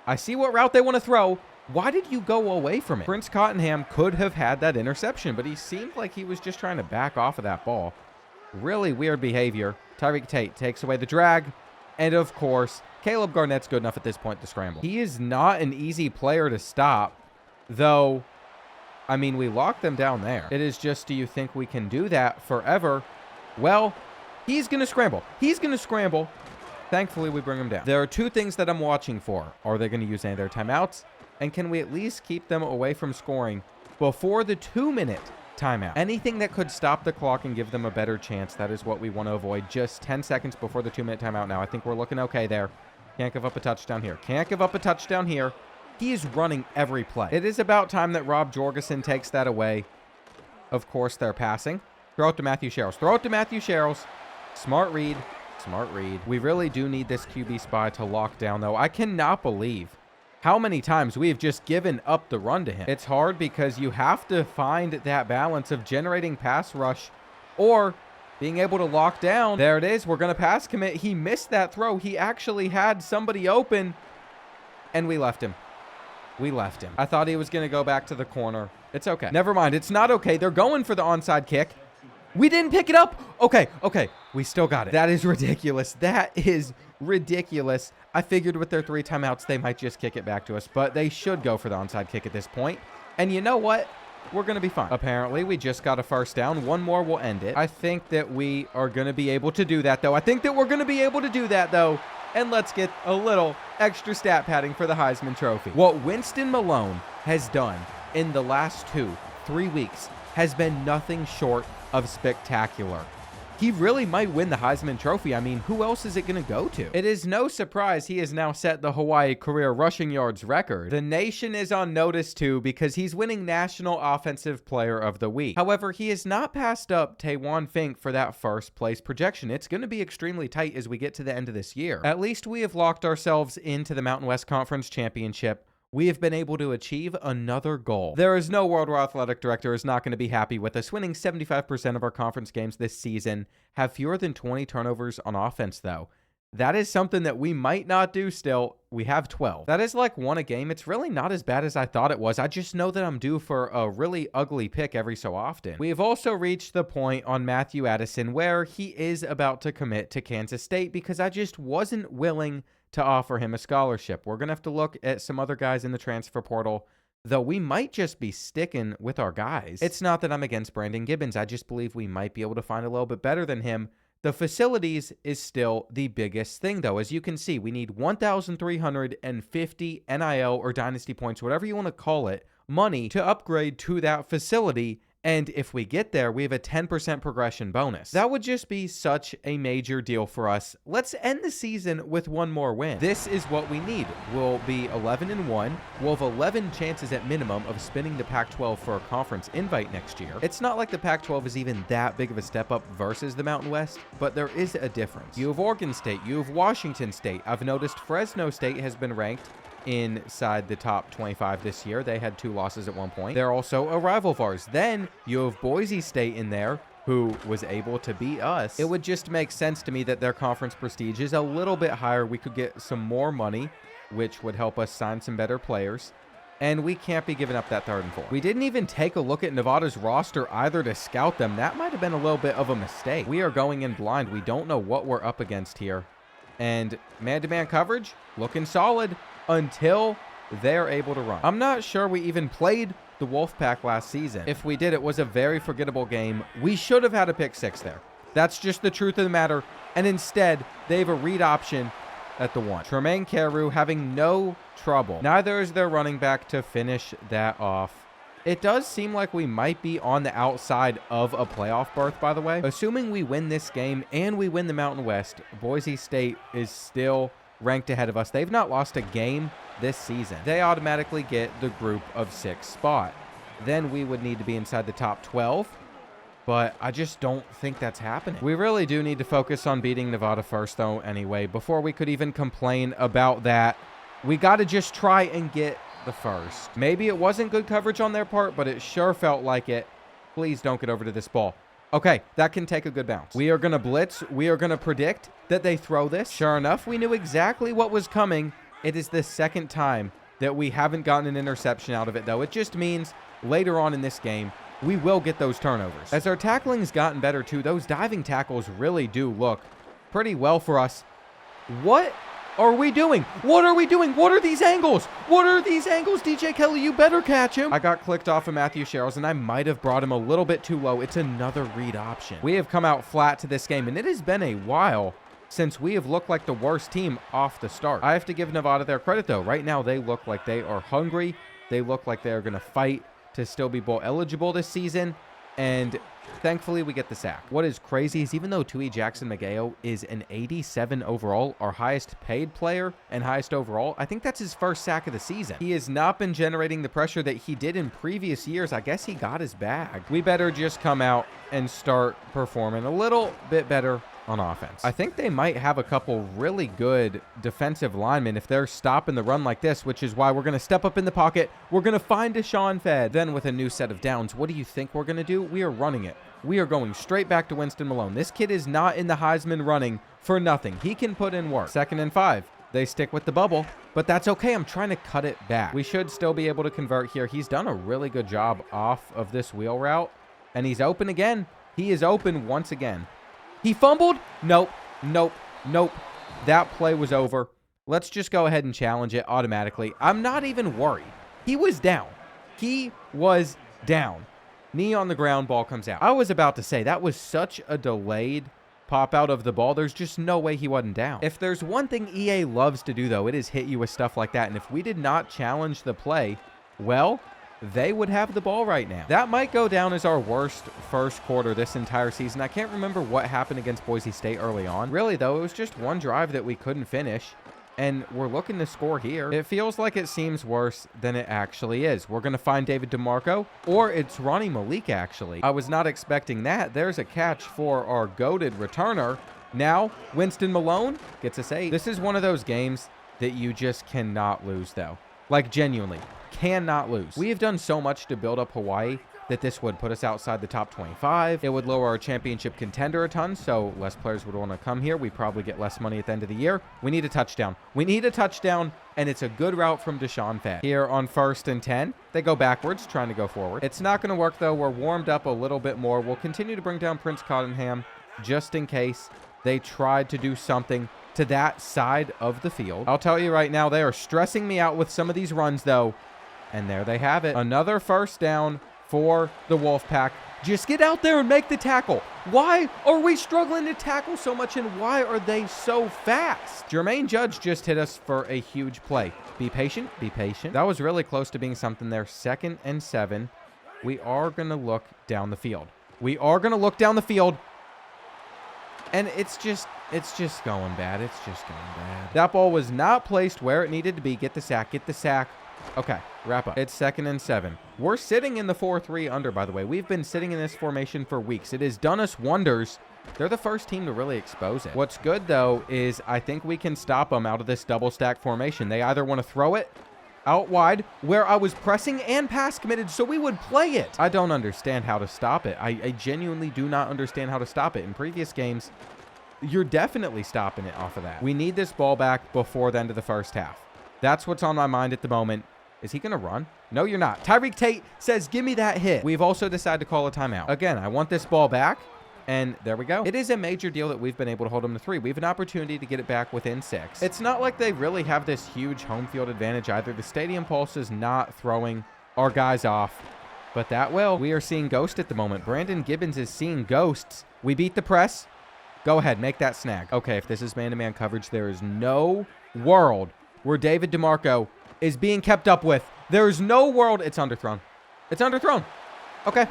I see what route they want to throw. Why did you go away from it? Prince Cottenham could have had that interception, but he seemed like he was just trying to back off of that ball. Really weird behavior. Tyreek Tate takes away the drag. And, of course, Caleb Garnett's good enough at this point to scramble. He is not an easy player to stop, though, I mean, we locked them down there. It is just, do you think we can do that forever? Well, he's going to scramble. He's going to scramble. Thankfully, we bring him down. There are 2 things that I'm watching for. Are they going to use any of their timeouts? And can we at least keep them away from scoring before the 2-minute timeout? Anything that could stop the clock and give them a better chance, that is what we want to avoid. Just 10 seconds before the 2-minute timeout now. I think we're looking okay there. Can't give up a touchdown here. Can't give up a touchdown here. He is running every play. It is about time that Rob Jorgensen takes that away. Of course, they're passing. Throw it to Matthew Sherrills. Throw it to Matthew Sherrills. Smart read. Smart read. We really do need this QB spy to lock down, though. I cannot believe how many times we have just given up the run to him. It's hard because you have to find that balance of generating pass rush or being able to lock down. There it is. We're going to pass commit. He missed that throw. He actually had somebody open, and we left him. We left him. I thought he was going to go back to the corner. It's okay. Never mind. It's not okay. They're going for the onside kick. We didn't pick it up. Okay. We still got it. That is ridiculous. That is ridiculous. I figured with their 3 timeouts, they might just kick it back to us, but they should go for the onside kick at this point. And you know what? We're going to be fine. Apparently, we just got a first down. One more will end it. I think that we are going to be able to do that, though. And let's get a little extra stat padding for the Heisman Trophy. What Winston Malone has done in the last 2-3 weeks has been nothing short of spectacular. He really might win the Heisman Trophy. I mean, who else is it going to go to? It is no surprise he has now set the Hawaii career rushing yards record. The nation is on notice too because he's winning National Offensive Player of the Week. However, he has not passed up Taewon Fink for that first place projection. It's going to be extremely tight as we get to the end of this year. At least we have locked ourselves into the Mountain West Conference Championship. We have been able to achieve another goal. There is no world where athletic director is not going to be happy with us winning 75% of our conference games this season, have fewer than 20 turnovers on offense, though. That is something that we might not do still. We have 12. That is like 1 a game. It's really not as bad as I thought it was. I just know that I'm due for a really ugly pick every so often. We have also reached the point on Matthew Addison where he is about to commit to Kansas State because I just wasn't willing to offer him a scholarship. We're going to have to look at some other guys in the transfer portal, though we might just be sticking with our guys. It's not that I'm against Brandon Gibbons. I just believe we might be able to find a little bit better than him. The facilities is still the biggest thing, though. As you can see, we need 1,350 NIL or Dynasty points, whatever you want to call it, money to upgrade to that facility. And if we get there, we have a 10% progression bonus. That would just be such a major deal for us. Let's end the season with 1 more win. This is what we need. We'll be 11-1. We'll have 11 chances at minimum of spinning the Pac-12 for a conference invite next year. It's not like the Pac-12 is even that big of a step up versus the Mountain West, but there is a difference. You have Oregon State. You have Washington State. I've noticed Fresno State has been ranked inside the top 25 this year. They had 2 losses at one point. They're also a rival of ours. Then you have Boise State in there, who was able to beat us. It would just make sense to me that their conference prestige is a little bit higher. We could get some more money, which would help us sign some better players. And we can't be giving up that 3rd and 4. We didn't even take a look at Nevada's roster either to scout them. That might have been a little bit of a mistake. We are going in blind. We don't know what we're up against here. And man-to-man coverage, looking solid until they're able to run. I'm not sure we even played the Wolfpack last season. If we did, it was a very forgettable game. We should have had a pick 6 there. That's just the truth of the matter. And instead, they have a read option at the 1. Tremaine Carew having no trouble. Neither is their running back to finish that off. It does seem like we might be on the outside of a playoff berth, by the way. Assuming we win this game and we win the Mountain West, Boise State is still ranked ahead of us. They've not lost a game this season. They automatically get the group of 6 spot. Then we would need to be inside the top 12, but I just don't think that's happening. We really do need to focus on beating Nevada first, though, anyway. Before we could even complain about that, we got to just try and get the first. Maybe it wasn't good coverage on their part, but it sure felt like it. Please don't get over to this ball. Okay, that can take a good bounce. We are going to blitz. We are going to predict that they throw this. Sure enough, we knew exactly what was coming. It is the 2nd time that we haven't gotten an interception out of it, though. It just means later on in this game, we will get those turnovers. As our tackling's gotten better, too, those diving tackles really do look pretty well for us. What are we doing? What are we doing? What are these angles? What are these angles? DJ Kelly, you better catch him. I got clicked off of Matthew Sherrills, and I might have brought him a little bit too low. It's another read option. We have come out flat to this game, and it has been a while since we have looked like the worst team off the start. I have to give Nevada their credit, though. Right now, they look like they are hungry. They look like they are going to fight to still be bowl eligible this season. And Thankfully, we get the sack. What is crazy is even though Tui Jackson-Mageo is an 87 overall, our highest paid player and highest overall, I think that's his first sack of the season. He has not been generating the pressure that he did in previous years. I guess he got his bag. We better just come out and start performing a little bit better on offense. I think they might have a couple really good defensive linemen if they're stopping the run like this, which is why we're going to step up in the pocket. We're going to find Deshaun Fed. Then with a new set of downs, what do you think we're going to do? We are running it. We are going straight back to Winston Malone. This kid is not in the Heisman running for nothing. He can put in work. 2nd and 5. They stick with the bubble, but that's okay. I'm trying to cut it back. We should still be able to convert here. He's done a really good job off of this wheel route, and he's open again. He is open once again. He fumbled? Nope, nope, nope. That play was over. Let's just go ahead and challenge it automatically. I'm not even worried. He was down. He was down. Knee on the ground, ball comes out. I was about to say, that was such a delayed pop out of the ball. There's just no way he wasn't down. If there's one thing EA loves to do, though, it is hit you with stuff like that. And if we did not challenge the play, well, they would have the ball right now. That might go down as our worst first quarter this entire season. I can't remember what happened against Boise State early on. Really, though, it was just one drive that we couldn't finish, and we're looking to score here. It feels like it seems worse than it actually is. We're going to find David DeMarco, or it's Ronnie Malik, actually. I was not expecting that. There's a catch for our goated returner. Now, Winston Malone gets a save. This is one of those games that you just cannot lose, though. Like, genuinely. Cannot lose. We have done so much to build up Hawaii that this would put us outside the top 25. It would lower our championship contender a ton, so less players would want to come here. We probably get less money at the end of the year. We need a touchdown. We need a touchdown, and it's a good route from Deshaun Fed. Here on 1st and 10, they go backwards, trying to go forward. It's not going to work, though. We're warmed up a little bit more. We'll continue to bring down Prince Cottenham just in case they tried to do something to that side of the field. I'll tell you right now, they are stressing me out with some of these runs, though. And there they have it. Another first down for the Wolfpack. Just get out there and make the tackle. Why are we struggling to tackle so much, and why are they so fast? Jermaine Judge just hit us for a huge play. Be patient. Be patient. That was really close to being something there. 2nd and 7. We are going to look down the field. We are going to look down the field. And it's just going bad. It's just going bad. That ball was not placed where it needed to be. Get the sack. Get the sack. Okay, wrap up. It's 2nd and 7. We're sitting in the 4-3 under, by the way. We've been sitting in this formation for weeks. It has done us wonders. They're the first team to really expose it. What's good, though, is I think we can stop them out of this double stack formation. They either want to throw it out wide, where I was pressing and pass committed, so we would play it. I don't understand how to stop it. I genuinely do not understand how to stop it. In previous games, you're definitely stopping it off of that. We need this ball back before the end of the first half. That's what's on my mind at the moment. Is he going to run? No, you're not. Tyreek Tate says, give me that hit. We've also decided to call a timeout. Again, I want this ball back, and there we go. It is a major deal that we've been able to hold them to 3. We have an opportunity to get it back within 6. It's not like they really have this huge home field advantage either. The Stadium Pulse is not throwing our guys off, but that will. We are seeing ghost at the moment. Brandon Gibbons is seeing ghosts. We beat the press. Go ahead, make that snag. Okay, if this is man-to-man coverage, there is no world where David DeMarco is being kept up with. There's no world. It's underthrown. It's underthrown. Okay.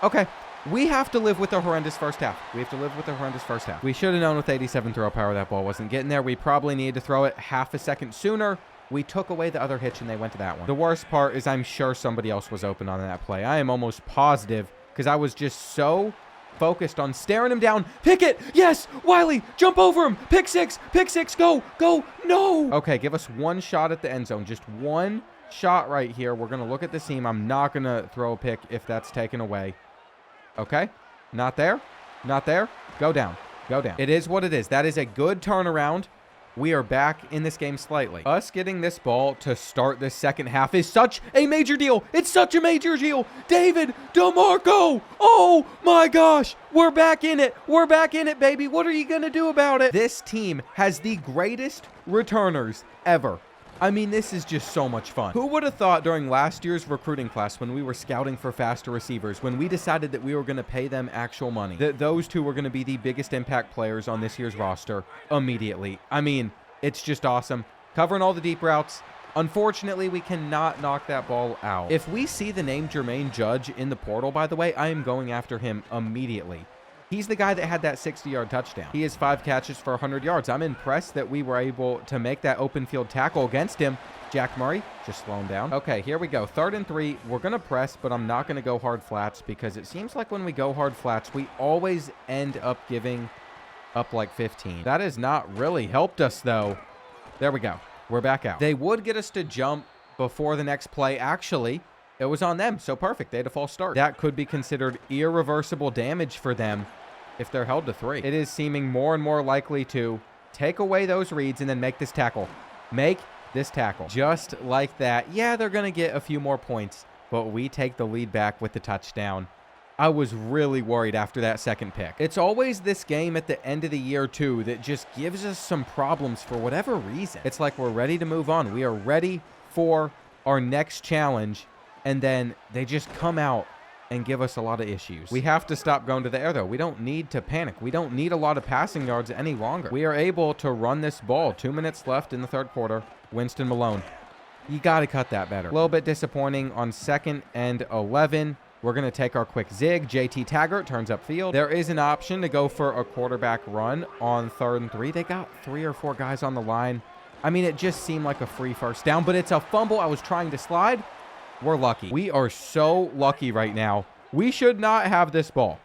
Okay. We have to live with a horrendous first half. We have to live with a horrendous first half. We should have known with 87 throw power that ball wasn't getting there. We probably needed to throw it half a second sooner. We took away the other hitch, and they went to that one. The worst part is I'm sure somebody else was open on that play. I am almost positive because I was just so focused on staring him down. Pickett, yes, Wiley, jump over him. Pick six, go, no. Okay, give us one shot at the end zone. Just one shot right here. We're going to look at the seam. I'm not going to throw a pick if that's taken away. Okay, not there, not there. Go down, go down. It is what it is. That is a good turnaround. We are back in this game slightly. Us getting this ball to start this second half is such a major deal. It's such a major deal. David DeMarco. Oh my gosh. We're back in it. We're back in it, baby. What are you going to do about it? This team has the greatest returners ever. I mean, this is just so much fun. Who would have thought during last year's recruiting class when we were scouting for faster receivers, when we decided that we were going to pay them actual money, that those two were going to be the biggest impact players on this year's roster immediately? I mean, it's just awesome. Covering all the deep routes. Unfortunately, we cannot knock that ball out. If we see the name Jermaine Judge in the portal, by the way, I am going after him immediately. He's the guy that had that 60-yard touchdown. He has 5 catches for 100 yards. I'm impressed that we were able to make that open field tackle against him. Jack Murray, just slow him down. Okay, here we go. 3rd and 3. We're going to press, but I'm not going to go hard flats because it seems like when we go hard flats, we always end up giving up like 15. That has not really helped us, though. There we go. We're back out. They would get us to jump before the next play. Actually, it was on them, so perfect. They had a false start. That could be considered irreversible damage for them if they're held to 3. It is seeming more and more likely to take away those reads and then make this tackle. Make this tackle. Just like that. Yeah, they're going to get a few more points, but we take the lead back with the touchdown. I was really worried after that second pick. It's always this game at the end of the year, too, that just gives us some problems for whatever reason. It's like we're ready to move on. We are ready for our next challenge, and then they just come out and give us a lot of issues. We have to stop going to the air, though. We don't need to panic. We don't need a lot of passing yards any longer. We are able to run this ball. 2 minutes left in the 3rd quarter. Winston Malone. You got to cut that better. A little bit disappointing on 2nd and 11. We're going to take our quick zig. JT Taggart turns upfield. There is an option to go for a quarterback run on 3rd and 3. They got 3 or 4 guys on the line. I mean, it just seemed like a free first down, but it's a fumble. I was trying to slide. We're lucky. We are so lucky right now. We should not have this ball.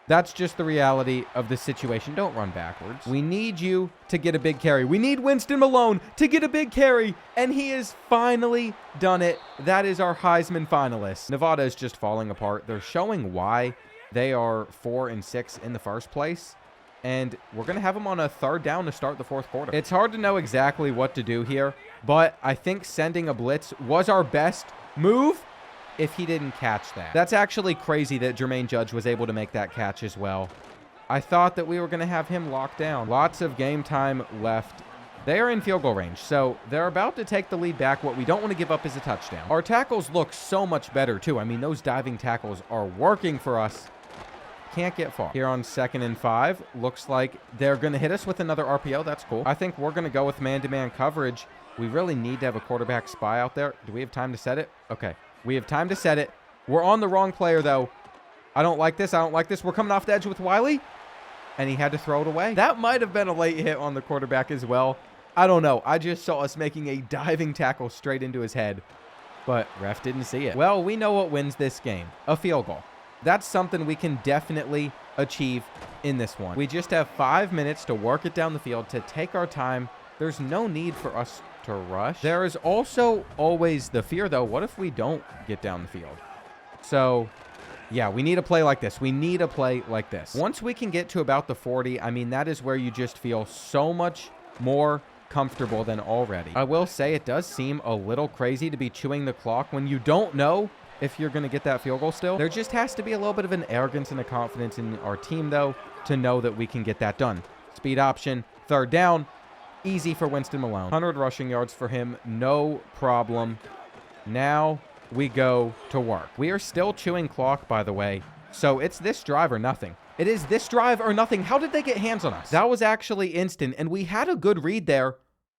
That's just the reality of the situation. Don't run backwards. We need you to get a big carry. We need Winston Malone to get a big carry, and he has finally done it. That is our Heisman finalist. Nevada is just falling apart. They're showing why they are 4 and 6 in the first place, and we're going to have them on a 3rd down to start the 4th quarter. It's hard to know exactly what to do here, but I think sending a blitz was our best move if he didn't catch that. That's actually crazy that Jermaine Judge was able to make that catch as well. I thought that we were going to have him locked down. Lots of game time left. They are in field goal range, so they're about to take the lead back. What we don't want to give up is a touchdown. Our tackles look so much better, too. I mean, those diving tackles are working for us. Can't get far. Here on 2nd and 5, looks like they're going to hit us with another RPO. That's cool. I think we're going to go with man-to-man coverage. We really need to have a quarterback spy out there. Do we have time to set it? Okay. We have time to set it. We're on the wrong player, though. I don't like this. I don't like this. We're coming off the edge with Wiley, and he had to throw it away. That might have been a late hit on the quarterback as well. I don't know. I just saw us making a diving tackle straight into his head, but ref didn't see it. Well, we know what wins this game. A field goal. That's something we can definitely achieve in this one. We just have 5 minutes to work it down the field, to take our time. There's no need for us to rush. There is also always the fear, though. What if we don't get down the field? So, yeah, we need a play like this. We need a play like this. Once we can get to about the 40, I mean, that is where you just feel so much more comfortable than already. I will say it does seem a little crazy to be chewing the clock when you don't know if you're going to get that field goal still. There just has to be a little bit of an arrogance and a confidence in our team, though, to know that we can get that done. Speed option, 3rd down. Easy for Winston Malone. 100 rushing yards for him. No problem. Now we go to work. We are still chewing clock, by the way. So it's this drive or nothing. It is this drive or nothing. How did they get hands on us? That was actually instant, and we had a good read there.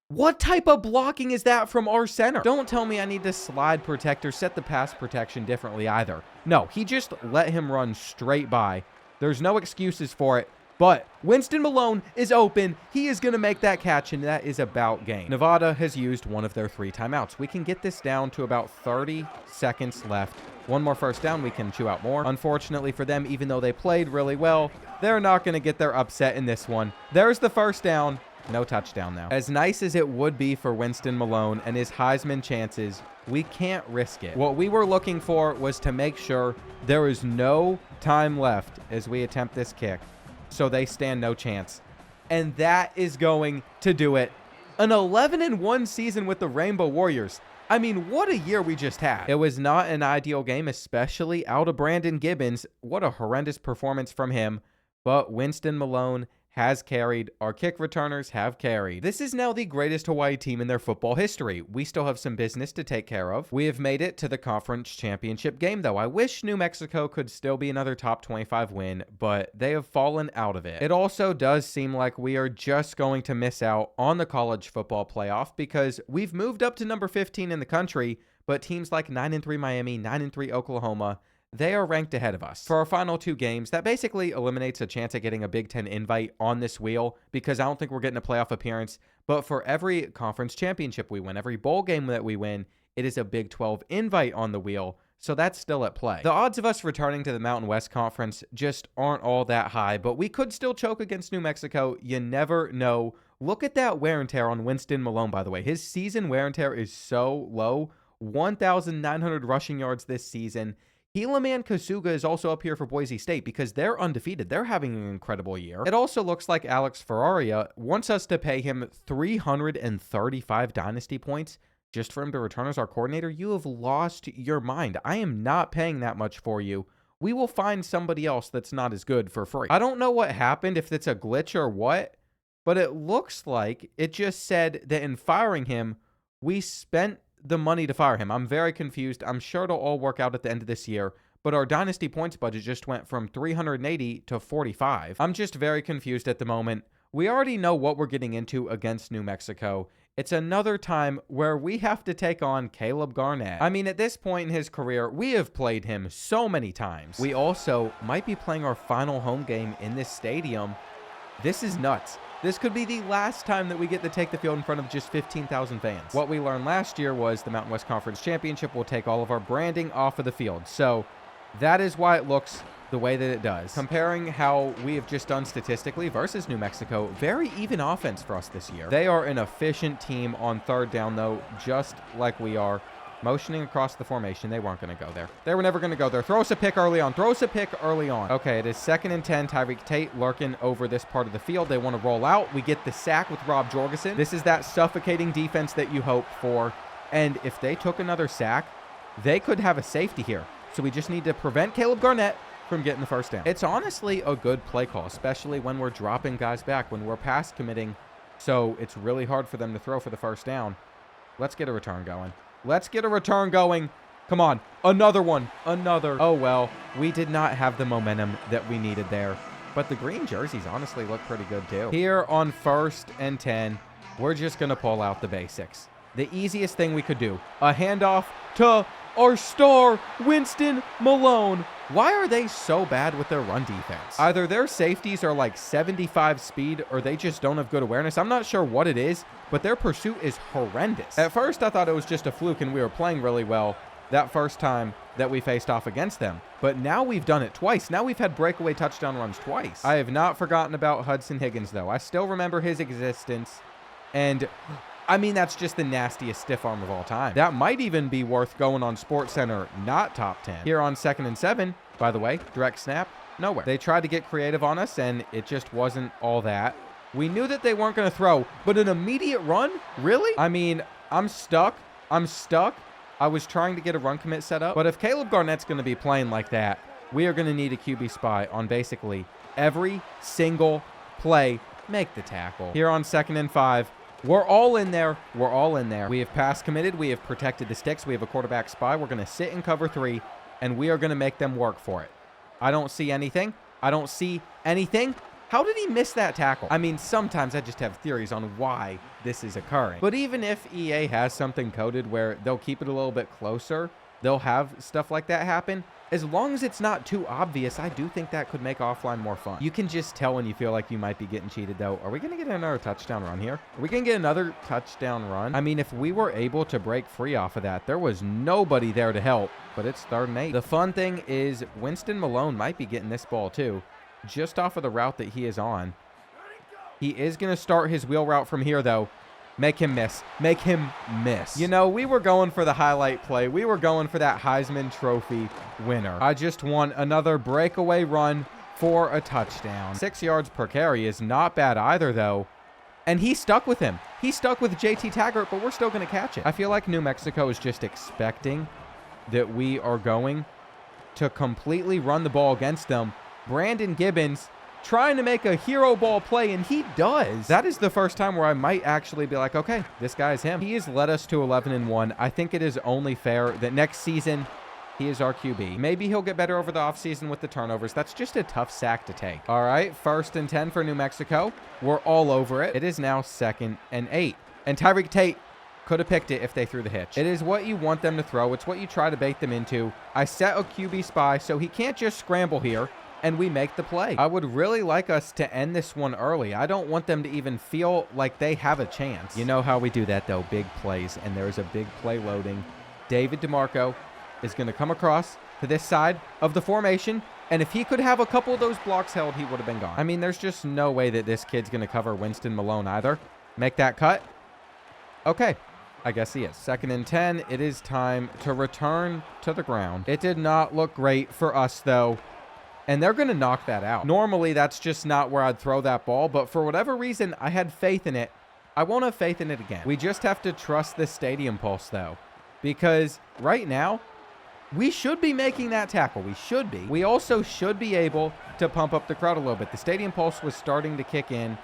What type of blocking is that from our center? Don't tell me I need to slide protect or set the pass protection differently either. No, he just let him run straight by. There's no excuses for it. But Winston Malone is open. He is going to make that catch, and that is about game. Nevada has used one of their 3 timeouts. We can get this down to about 30 seconds left. One more first down, we can chew out more. Unfortunately for them, even though they played really well, they're not going to get their upset in this one. There's the first down. No touchdown, though. As nice as it would be for Winston Malone and his Heisman chances, we can't risk it. What we were looking for was to make sure there is no time left as we attempt this kick, so they stand no chance. And that is going to do it. An 11-1 season with the Rainbow Warriors. I mean, what a year we just had. It was not an ideal game, especially out of Brandon Gibbons. What a horrendous performance from him. But Winston Malone has carried. Our kick returners have carried. This is now the greatest Hawaii team in their football history. We still have some business to take care of. We have made it to the conference championship game, though. I wish New Mexico could still be another top 25 win, but they have fallen out of it. It also does seem like we are just going to miss out on the college football playoff because we've moved up to number 15 in the country, but teams like 9-3 Miami, 9-3 Oklahoma, they are ranked ahead of us. For our final 2 games, that basically eliminates a chance at getting a Big Ten invite on this wheel because I don't think we're getting a playoff appearance. But for every conference championship we win, every bowl game that we win, it is a Big 12 invite on the wheel. So that's still at play. The odds of us returning to the Mountain West Conference just aren't all that high, but we could still choke against New Mexico. You never know. Look at that wear and tear on Winston Malone, by the way. His season wear and tear is so low. 1,900 rushing yards this season. Helaman Kasuga is also up here for Boise State because they're undefeated. They're having an incredible year. It also looks like Alex Ferraria wants us to pay him 335 Dynasty points just for him to return as our coordinator. You have lost your mind. I am not paying that much for you. We will find somebody else that's not as good for free. I don't know what happened, if it's a glitch or what, but it looks like it just said that in firing him, we spent the money to fire him. I'm very confused. I'm sure it'll all work out at the end of this year, but our Dynasty points budget just went from 380 to 45. I'm just very confused at the moment. We already know what we're getting into against New Mexico. It's another time where we have to take on Caleb Garnett. I mean, at this point in his career, we have played him so many times. We also might be playing our final home game in this stadium. This is nuts. This could be the last time that we get to take the field in front of just 15,000 fans. What we learned last year was the Mountain West Conference Championship will take all of our branding off of the field. So that is why it looks the way that it does. Comparing how we have just done statistically versus New Mexico, very even offense for us this year. They are an efficient team on third down, though, just like we are. Motioning across the formation. They weren't going to go there. They were never going to go there. Throw us a pick early on. Throw us a pick early on. Okay, it is 2nd and 10. Tyreek Tate lurking over this part of the field. They want to roll out. We get the sack with Rob Jorgensen. This is that suffocating defense that you hope for. And if they took another sack, they could have a safety here. So we just need to prevent Caleb Garnett from getting the first down. It's honestly a good play call, especially when we're dropping guys back, when we're pass committing. So it's really hard for them to throw for the first down. Let's get a return going. Let's get a return going. Come on. Another one. Another. Oh, well, we did not have the momentum that we needed there. But the green jerseys honestly look pretty good, too. Here on 1st and 10, we're just going to pull out the basics. The easiest thing we could do. A handoff to our star, Winston Malone. Why are they so bad with their run defense? Either their safeties are like 75 speed or they just don't have good awareness. I'm not sure what it is, but their pursuit is horrendous. At first, I thought it was just a fluke and we were playing really well that first time that we faced off against them. But now we've done it twice. Now we've had breakaway touchdown runs twice. I have not forgotten about Hudson Higgins, though. I still remember his existence. And I mean, that's just the nastiest stiff arm of all time. That might even be worth going on SportsCenter, not top 10. Here on 2nd and 7, by the way, direct snap, nowhere. They tried to get creative on us, and it just wasn't all that. We knew that they weren't going to throw, but an immediate run? Really? I mean, I'm stuck. I was trying to get a run commit set up, but if Caleb Garnett's going to be playing like that, we are going to need a QB spy on basically every single play. Make the tackle. Here on 2nd and 5, we're all in there. We're all in there. We have pass committed. We have protected the sticks. We have a quarterback spy. We're going to sit in cover 3, and we are going to make them work for it. I don't see anything. I don't see anything. How did he miss that tackle? I mean, sometimes I just have theories on why this is occurring. But even if EA has something coded where they'll keep it a little bit closer, they'll have stuff like that happen. As long as it's not too obvious, I do think that could make offline more fun. You can just tell when you feel like you might be getting cheated, though. Are we going to get another touchdown run here? Are we going to get another touchdown run? I mean, if we were able to break free off of that, there was nobody there to help, but it's 3rd and 8. The fun thing is Winston Malone might be getting this ball, too, just off of the route that he is on. He is going to start his wheel route from here, though. Make him miss. Make him miss. You know, we were going for the highlight play. We were going for that Heisman Trophy winner. I just want another breakaway run for a touchdown. 6 yards per carry is not bad either, though. And he stuck with him. He stuck with JT Taggart, but we're still going to catch it. I feel like New Mexico is just expecting that we are going to completely run the ball against them. Brandon Gibbons trying to make a hero ball play, and he does. That is the first time where I might actually be like, okay, this guy's him. He has led us to 11-1. I think it is only fair that next season he is our QB. Maybe he'll get better over the offseason with the turnovers. That's just a tough sack to take. All right, 1st and 10 for New Mexico. We're all over it. It is now 2nd and 8. And Tyreek Tate could have picked it if they threw the hitch. It is what you want them to throw. It's what you try to bait them into. I set a QB spy, so he can't just scramble here, and we make the play. I would really like us to end this one early. I don't want them to even feel like they have a chance. You know how we do that, though, big plays, and there's a big play loading. David DeMarco is going to come across to this side of the formation, and if he could have a couple of those blocks held, he would have been gone. I mean, there's just no way that this kid's going to cover Winston Malone either. Make that cut. Okay, I guess he is. 2nd and 10. It is time to return to the ground. It did not look great for us, though, and they're going to knock that out. Normally, that's just not where I'd throw that ball, but for whatever reason, I had faith in it. I won't have faith in it again. We just have to trust the stadium pulse, though, because right now, we should be making that tackle. We should be. We also should be able to pump up the crowd a little bit. The stadium pulse was starting to kick in,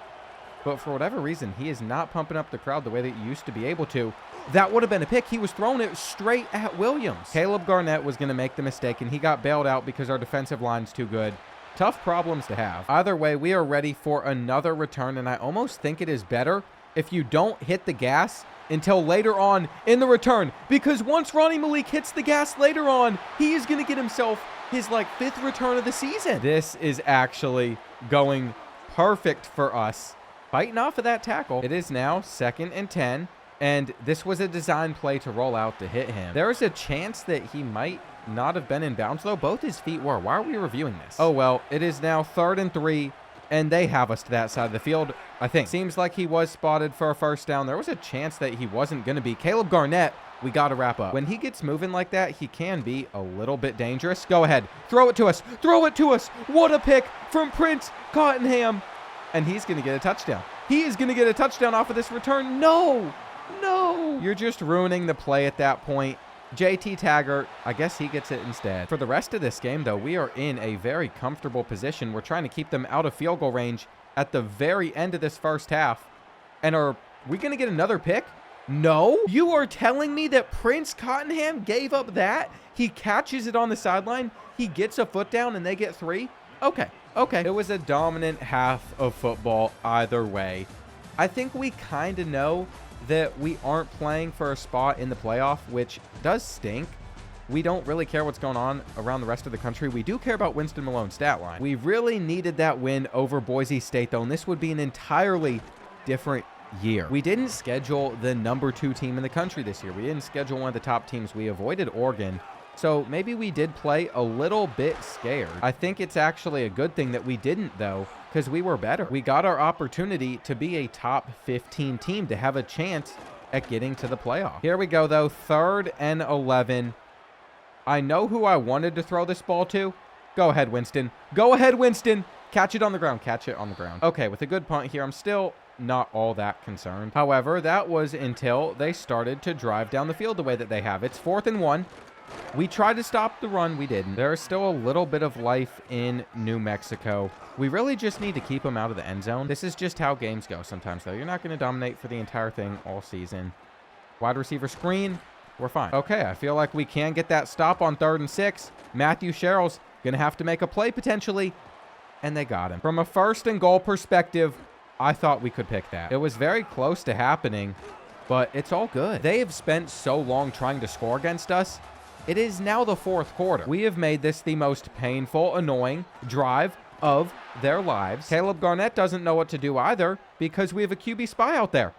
but for whatever reason, he is not pumping up the crowd the way that you used to be able to. That would have been a pick. He was throwing it straight at Williams. Caleb Garnett was going to make the mistake, and he got bailed out because our defensive line's too good. Tough problems to have. Either way, we are ready for another return, and I almost think it is better if you don't hit the gas until later on in the return, because once Ronnie Malik hits the gas later on, he is going to get himself his 5th return of the season. This is actually going perfect for us. Fighting off of that tackle. It is now 2nd and 10, and this was a design play to roll out to hit him. There is a chance that he might not have been in bounds, though. Both his feet were. Why are we reviewing this? Oh, well, it is now 3rd and 3, and they have us to that side of the field, I think. Seems like he was spotted for a 1st down. There was a chance that he wasn't going to be. Caleb Garnett, we got to wrap up. When he gets moving like that, he can be a little bit dangerous. Go ahead. Throw it to us. Throw it to us. What a pick from Prince Cottenham. And he's going to get a touchdown. He is going to get a touchdown off of this return. No. No. You're just ruining the play at that point. JT Taggart, I guess he gets it instead. For the rest of this game, though, we are in a very comfortable position. We're trying to keep them out of field goal range at the very end of this 1st half. And are we going to get another pick? No. You are telling me that Prince Cottenham gave up that? He catches it on the sideline. He gets a foot down and they get 3? Okay. Okay. It was a dominant half of football either way. I think we kind of know that we aren't playing for a spot in the playoff, which does stink. We don't really care what's going on around the rest of the country. We do care about Winston Malone's stat line. We really needed that win over Boise State, though, and this would be an entirely different year. We didn't schedule the number 2 team in the country this year. We didn't schedule one of the top teams. We avoided Oregon, so maybe we did play a little bit scared. I think it's actually a good thing that we didn't, though, because we were better. We got our opportunity to be a top 15 team, to have a chance at getting to the playoff. Here we go, though. 3rd and 11. I know who I wanted to throw this ball to. Go ahead, Winston. Go ahead, Winston. Catch it on the ground. Catch it on the ground. Okay, with a good punt here, I'm still not all that concerned. However, that was until they started to drive down the field the way that they have. It's 4th and 1. We tried to stop the run. We didn't. There is still a little bit of life in New Mexico. We really just need to keep them out of the end zone. This is just how games go sometimes, though. You're not going to dominate for the entire thing all season. Wide receiver screen. We're fine. Okay, I feel like we can get that stop on 3rd and 6. Matthew Sherrill's going to have to make a play potentially, and they got him. From a 1st and goal perspective, I thought we could pick that. It was very close to happening, but it's all good. They have spent so long trying to score against us. It is now the 4th quarter. We have made this the most painful, annoying drive of their lives. Caleb Garnett doesn't know what to do either because we have a QB spy out there.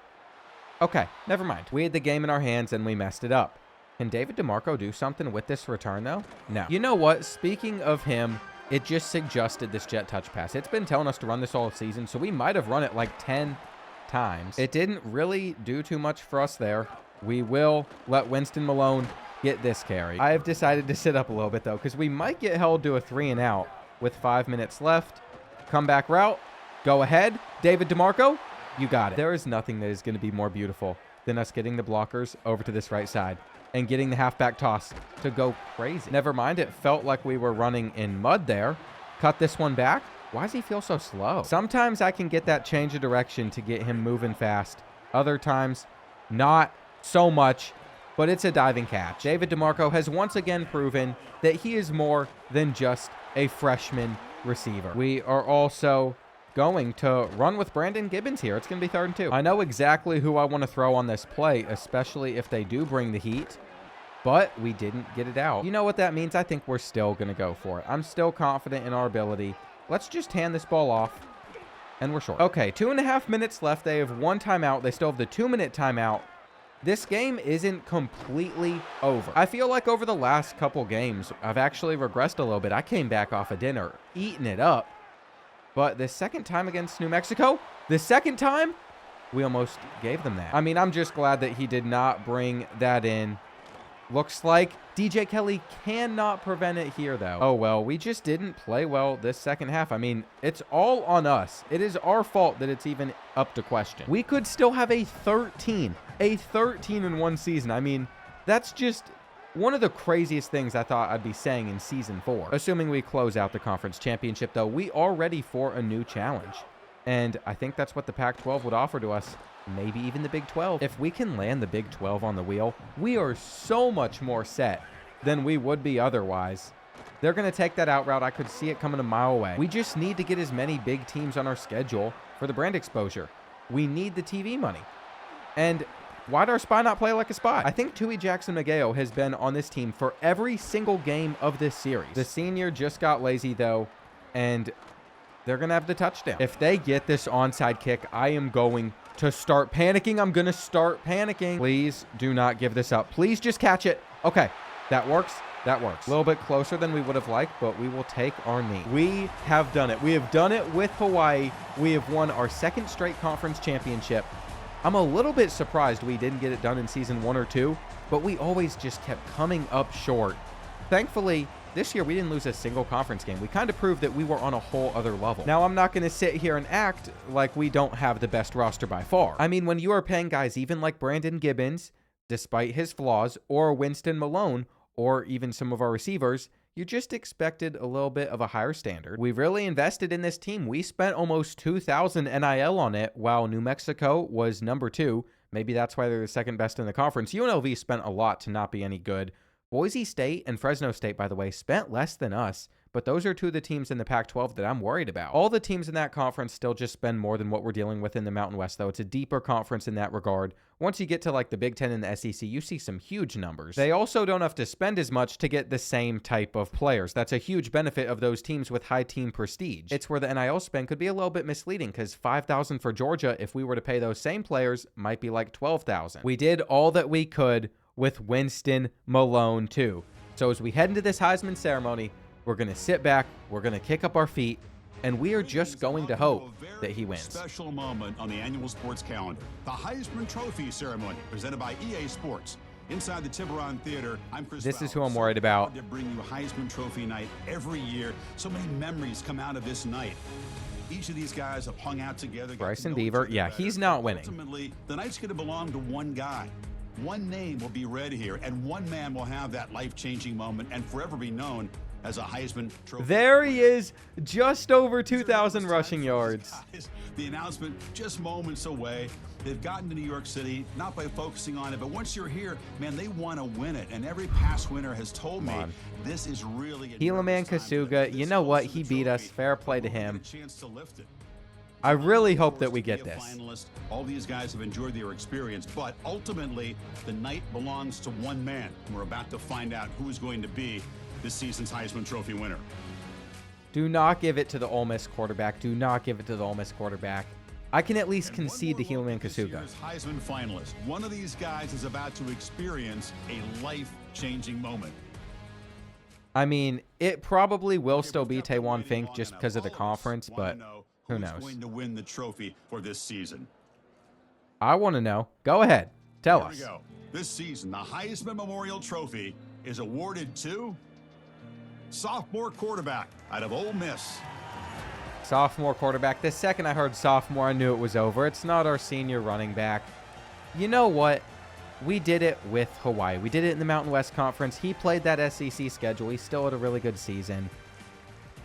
Okay, never mind. We had the game in our hands and we messed it up. Can David DeMarco do something with this return, though? No. You know what? Speaking of him, it just suggested this jet touch pass. It's been telling us to run this all season, so we might have run it like 10 times. It didn't really do too much for us there. We will let Winston Malone get this carry. I have decided to sit up a little bit, though, because we might get held to a 3 and out with 5 minutes left. Comeback route. Go ahead. David DeMarco, you got it. There is nothing that is going to be more beautiful than us getting the blockers over to this right side and getting the halfback toss to go crazy. Never mind, it felt like we were running in mud there. Cut this one back. Why does he feel so slow? Sometimes I can get that change of direction to get him moving fast. Other times, not so much, but it's a diving catch. David DeMarco has once again proven that he is more than just a freshman receiver. We are also going to run with Brandon Gibbons here. It's going to be 3rd and 2. I know exactly who I want to throw on this play, especially if they do bring the heat, but we didn't get it out. You know what that means? I think we're still going to go for it. I'm still confident in our ability. Let's just hand this ball off, and we're short. Okay, 2.5 minutes left. They have 1 timeout. They still have the 2-minute timeout. This game isn't completely over. I feel like over the last couple games, I've actually regressed a little bit. I came back off of dinner, eating it up. But the second time against New Mexico, we almost gave them that. I mean, I'm just glad that he did not bring that in. Looks like DJ Kelly cannot prevent it here, though. Oh, well, we just didn't play well this second half. I mean, it's all on us. It is our fault that it's even up to question. We could still have a 13-1 season. I mean, that's just one of the craziest things I thought I'd be saying in Season 4. Assuming we close out the conference championship, though, we are ready for a new challenge. And I think that's what the Pac-12 would offer to us. Maybe even the Big 12. If we can land the Big 12 on the wheel, we are so much more set than we would be otherwise. They're going to take that out route. I could see it coming a mile away. We just need to get as many big teams on our schedule for the brand exposure. We need the TV money. And why'd our spy not play like a spy? I think Tui Jackson-Mageo has been on this team for every single game of this series. The senior just got lazy, though, and they're going to have the touchdown. If they get this onside kick, I am going to start panicking. I'm going to start panicking. Please do not give this up. Please just catch it. Okay, that works. That works. A little bit closer than we would have liked, but we will take our knee. We have done it. We have done it with Hawaii. We have won our 2nd straight conference championship. I'm a little bit surprised we didn't get it done in Season 1 or 2, but we always just kept coming up short. Thankfully, this year we didn't lose a single conference game. We kind of proved that we were on a whole other level. Now, I'm not going to sit here and act like we don't have the best roster by far. I mean, when you are paying guys even like Brandon Gibbons, despite his flaws, or Winston Malone, or even some of our receivers, you just expected a little bit of a higher standard. We really invested in this team. We spent almost $2,000 NIL on it, while New Mexico was number 2. Maybe that's why they're the 2nd best in the conference. UNLV spent a lot to not be any good. Boise State and Fresno State, by the way, spent less than us, but those are 2 of the teams in the Pac-12 that I'm worried about. All the teams in that conference still just spend more than what we're dealing with in the Mountain West, though. It's a deeper conference in that regard. Once you get to like the Big Ten and the SEC, you see some huge numbers. They also don't have to spend as much to get the same type of players. That's a huge benefit of those teams with high team prestige. It's where the NIL spend could be a little bit misleading, because $5,000 for Georgia, if we were to pay those same players, might be like $12,000. We did all that we could with Winston Malone too. So as we head into this Heisman ceremony, we're going to sit back, we're going to kick up our feet, and we are just going to hope that he wins. Special moment on the annual sports calendar, the Heisman Trophy ceremony presented by EA Sports. Inside the Tiburon Theater, I'm Chris. This is who I'm worried about. To bring you Heisman Trophy night every year. So many memories come out of this night. Each of these guys have hung out together. Bryson Beaver, yeah, he's not winning. Ultimately, the night's going to belong to one guy. One name will be read here, and one man will have that life-changing moment and forever be known as a Heisman Trophy. There he is, just over 2,000 rushing yards. The announcement just moments away. They've gotten to New York City, not by focusing on it, but once you're here, man, they want to win it. And every past winner has told me this is really a Helaman Kasuga, you know what? He beat us. Fair play to him. I really hope that we get this. All these guys have enjoyed their experience, but ultimately, the night belongs to one man. We're about to find out who is going to be this season's Heisman Trophy winner. Do not give it to the Ole Miss quarterback. Do not give it to the Ole Miss quarterback. I can at least concede to Helaman Kasuga. Heisman finalist. One of these guys is about to experience a life-changing moment. I mean, it probably will still be Taewon Fink just because of the conference, but who knows? Who's going to win the trophy for this season? I want to know. Go ahead. Tell us. Here we go. This season, the Heisman Memorial Trophy is awarded to sophomore quarterback out of Ole Miss. Sophomore quarterback. The second I heard sophomore, I knew it was over. It's not our senior running back. You know what? We did it with Hawaii. We did it in the Mountain West Conference. He played that SEC schedule. He still had a really good season.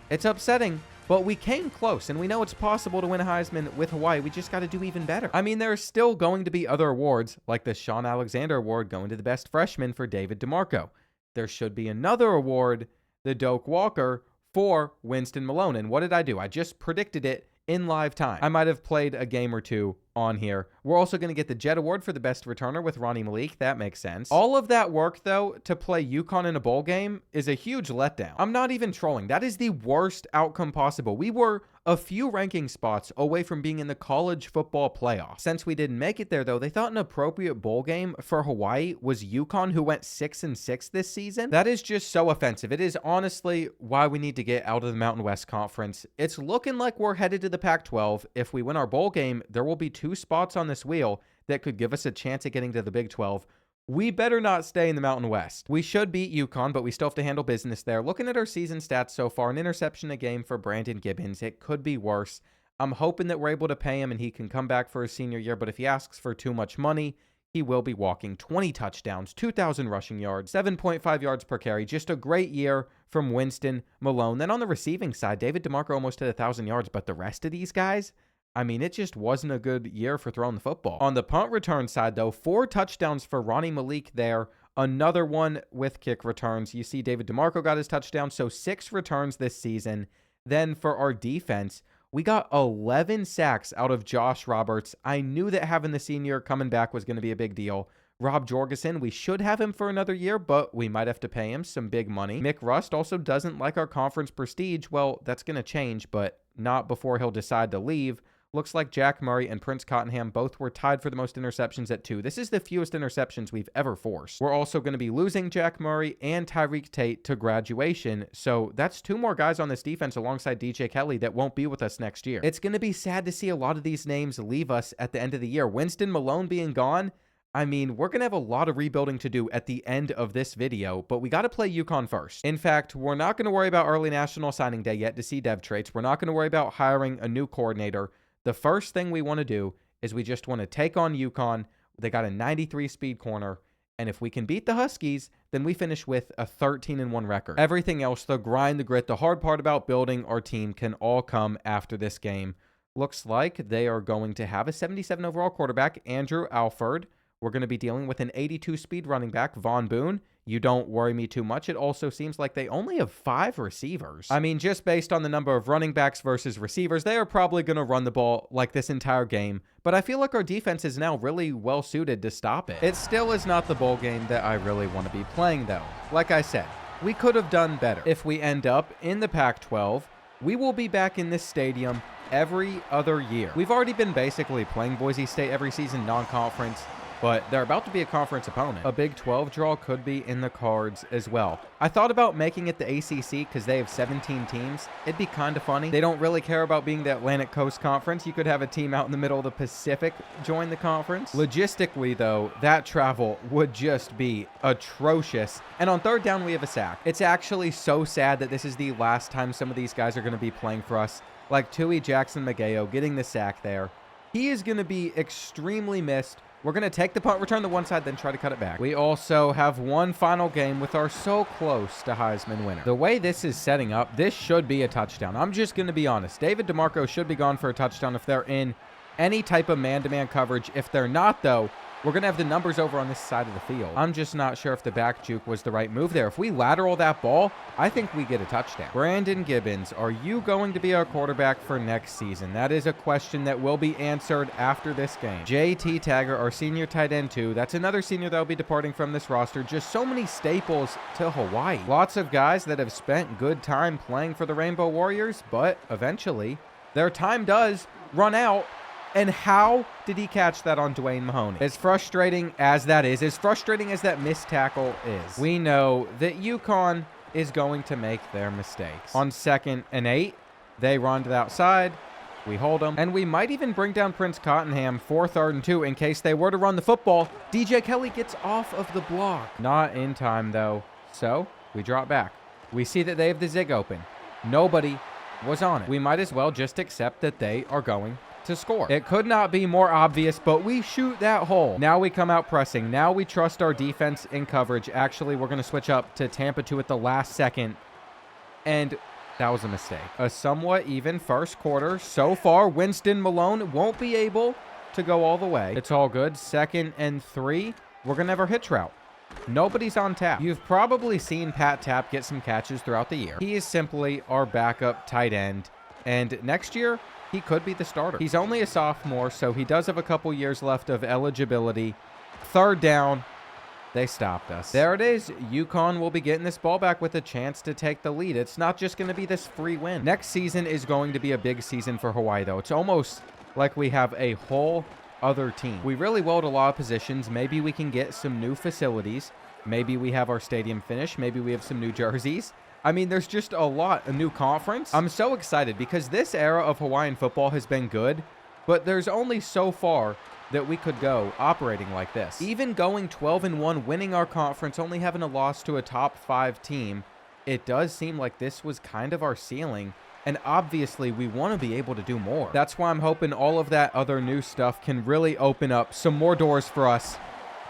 It's upsetting But we came close, and we know it's possible to win a Heisman with Hawaii. We just got to do even better. I mean, there's still going to be other awards, like the Sean Alexander Award going to the best freshman for David DeMarco. There should be another award, the Doak Walker, for Winston Malone. And what did I do? I just predicted it in live time. I might have played a game or two on here. We're also going to get the Jet Award for the best returner with Ronnie Malik. That makes sense. All of that work, though, to play UConn in a bowl game is a huge letdown. I'm not even trolling. That is the worst outcome possible. We were a few ranking spots away from being in the college football playoff. Since we didn't make it there, though, they thought an appropriate bowl game for Hawaii was UConn, who went 6-6 this season. That is just so offensive. It is honestly why we need to get out of the Mountain West Conference. It's looking like we're headed to the Pac-12. If we win our bowl game, there will be 2 spots on this wheel that could give us a chance at getting to the Big 12. We better not stay in the Mountain West. We should beat UConn, but we still have to handle business there. Looking at our season stats so far, an interception a game for Brandon Gibbons. It could be worse. I'm hoping that we're able to pay him and he can come back for his senior year, but if he asks for too much money, he will be walking. 20 touchdowns, 2,000 rushing yards, 7.5 yards per carry. Just a great year from Winston Malone. Then on the receiving side, David DeMarco almost hit 1,000 yards, but the rest of these guys, I mean, it just wasn't a good year for throwing the football. On the punt return side, though, 4 touchdowns for Ronnie Malik there. Another one with kick returns. You see David DeMarco got his touchdown, so 6 returns this season. Then for our defense, we got 11 sacks out of Josh Roberts. I knew that having the senior coming back was going to be a big deal. Rob Jorgensen, we should have him for another year, but we might have to pay him some big money. Mick Rust also doesn't like our conference prestige. Well, that's going to change, but not before he'll decide to leave. Looks like Jack Murray and Prince Cottenham both were tied for the most interceptions at 2. This is the fewest interceptions we've ever forced. We're also going to be losing Jack Murray and Tyreek Tate to graduation, so that's 2 more guys on this defense alongside DJ Kelly that won't be with us next year. It's going to be sad to see a lot of these names leave us at the end of the year. Winston Malone being gone, I mean, we're going to have a lot of rebuilding to do at the end of this video, but we got to play UConn first. In fact, we're not going to worry about early National Signing Day yet to see dev traits. We're not going to worry about hiring a new coordinator. The first thing we want to do is we just want to take on UConn. They got a 93 speed corner, and if we can beat the Huskies, then we finish with a 13-1 record. Everything else, the grind, the grit, the hard part about building our team can all come after this game. Looks like they are going to have a 77 overall quarterback, Andrew Alford. We're going to be dealing with an 82 speed running back, Von Boone. You don't worry me too much. It also seems like they only have 5 receivers. I mean, just based on the number of running backs versus receivers, they are probably going to run the ball like this entire game. But I feel like our defense is now really well suited to stop it. It still is not the bowl game that I really want to be playing, though. Like I said, we could have done better. If we end up in the Pac-12, we will be back in this stadium every other year. We've already been basically playing Boise State every season, non-conference, but they're about to be a conference opponent. A Big 12 draw could be in the cards as well. I thought about making it the ACC because they have 17 teams. It'd be kind of funny. They don't really care about being the Atlantic Coast Conference. You could have a team out in the middle of the Pacific join the conference. Logistically, though, that travel would just be atrocious. And on 3rd down, we have a sack. It's actually so sad that this is the last time some of these guys are going to be playing for us. Like Tui Jackson-Mageo getting the sack there. He is going to be extremely missed. We're going to take the punt return to one side, then try to cut it back. We also have one final game with our so close to Heisman winner. The way this is setting up, this should be a touchdown. I'm just going to be honest. David DeMarco should be gone for a touchdown if they're in any type of man-to-man coverage. If they're not, though, we're going to have the numbers over on this side of the field. I'm just not sure if the back juke was the right move there. If we lateral that ball, I think we get a touchdown. Brandon Gibbons, are you going to be our quarterback for next season? That is a question that will be answered after this game. JT Taggart, our senior tight end too. That's another senior that will be departing from this roster. Just so many staples to Hawaii. Lots of guys that have spent good time playing for the Rainbow Warriors, but eventually their time does run out. And how did he catch that on Dwayne Mahoney? As frustrating as that is, as frustrating as that missed tackle is, we know that UConn is going to make their mistakes. On 2nd and 8, they run to the outside. We hold them. And we might even bring down Prince Cottenham for 3rd and 2 in case they were to run the football. DJ Kelly gets off of the block. Not in time, though. So we drop back. We see that they have the zig open. Nobody was on it. We might as well just accept that they are going to score. It could not be more obvious, but we shoot that hole. Now we come out pressing. Now we trust our defense in coverage. Actually, we're going to switch up to Tampa 2 at the last second. And That was a mistake. A somewhat even first quarter. So far, Winston Malone won't be able to go all the way. It's all good. 2nd and 3. We're going to have our hitch route. Nobody's on tap. You've probably seen Pat Tapp get some catches throughout the year. He is simply our backup tight end. And next year, he could be the starter. He's only a sophomore, so he does have a couple years left of eligibility. 3rd down. They stopped us. There it is. UConn will be getting this ball back with a chance to take the lead. It's not just going to be this free win. Next season is going to be a big season for Hawaii, though. It's almost like we have a whole other team. We really willed a lot of positions. Maybe we can get some new facilities. Maybe we have our stadium finished. Maybe we have some new jerseys. I mean, there's just a lot, a new conference. I'm so excited because this era of Hawaiian football has been good, but there's only so far that we could go operating like this. Even going 12-1, winning our conference, only having a loss to a top 5 team, it does seem like this was kind of our ceiling. And obviously, we want to be able to do more. That's why I'm hoping all of that other new stuff can really open up some more doors for us.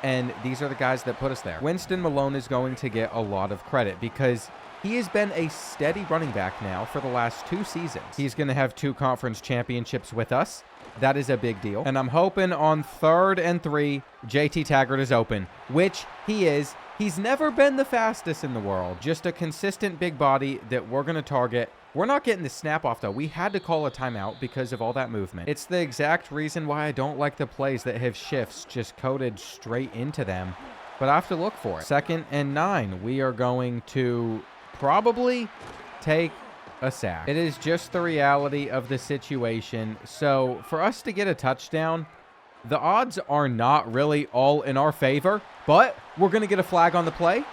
And these are the guys that put us there. Winston Malone is going to get a lot of credit because he has been a steady running back now for the last 2 seasons. He's going to have 2 conference championships with us. That is a big deal. And I'm hoping on 3rd and 3, JT Taggart is open, which he is. He's never been the fastest in the world. Just a consistent big body that we're going to target. We're not getting the snap off, though. We had to call a timeout because of all that movement. It's the exact reason why I don't like the plays that have shifts just coded straight into them. But I have to look for it. 2nd and 9. We are going to probably take a sack. It is just the reality of the situation. So for us to get a touchdown, the odds are not really all in our favor, but we're going to get a flag on the play.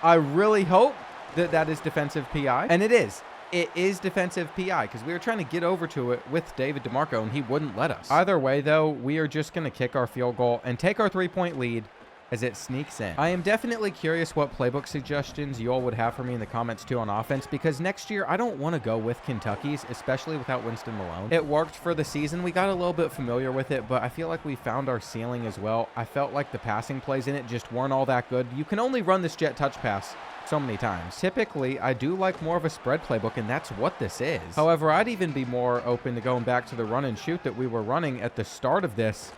I really hope that that is defensive PI, and it is. It is defensive PI because we were trying to get over to it with David DeMarco, and he wouldn't let us. Either way, though, we are just going to kick our field goal and take our 3-point lead as it sneaks in. I am definitely curious what playbook suggestions you all would have for me in the comments too on offense, because next year I don't want to go with Kentucky's, especially without Winston Malone. It worked for the season. We got a little bit familiar with it, but I feel like we found our ceiling as well. I felt like the passing plays in it just weren't all that good. You can only run this jet touch pass so many times. Typically, I do like more of a spread playbook, and that's what this is. However, I'd even be more open to going back to the run and shoot that we were running at the start of this.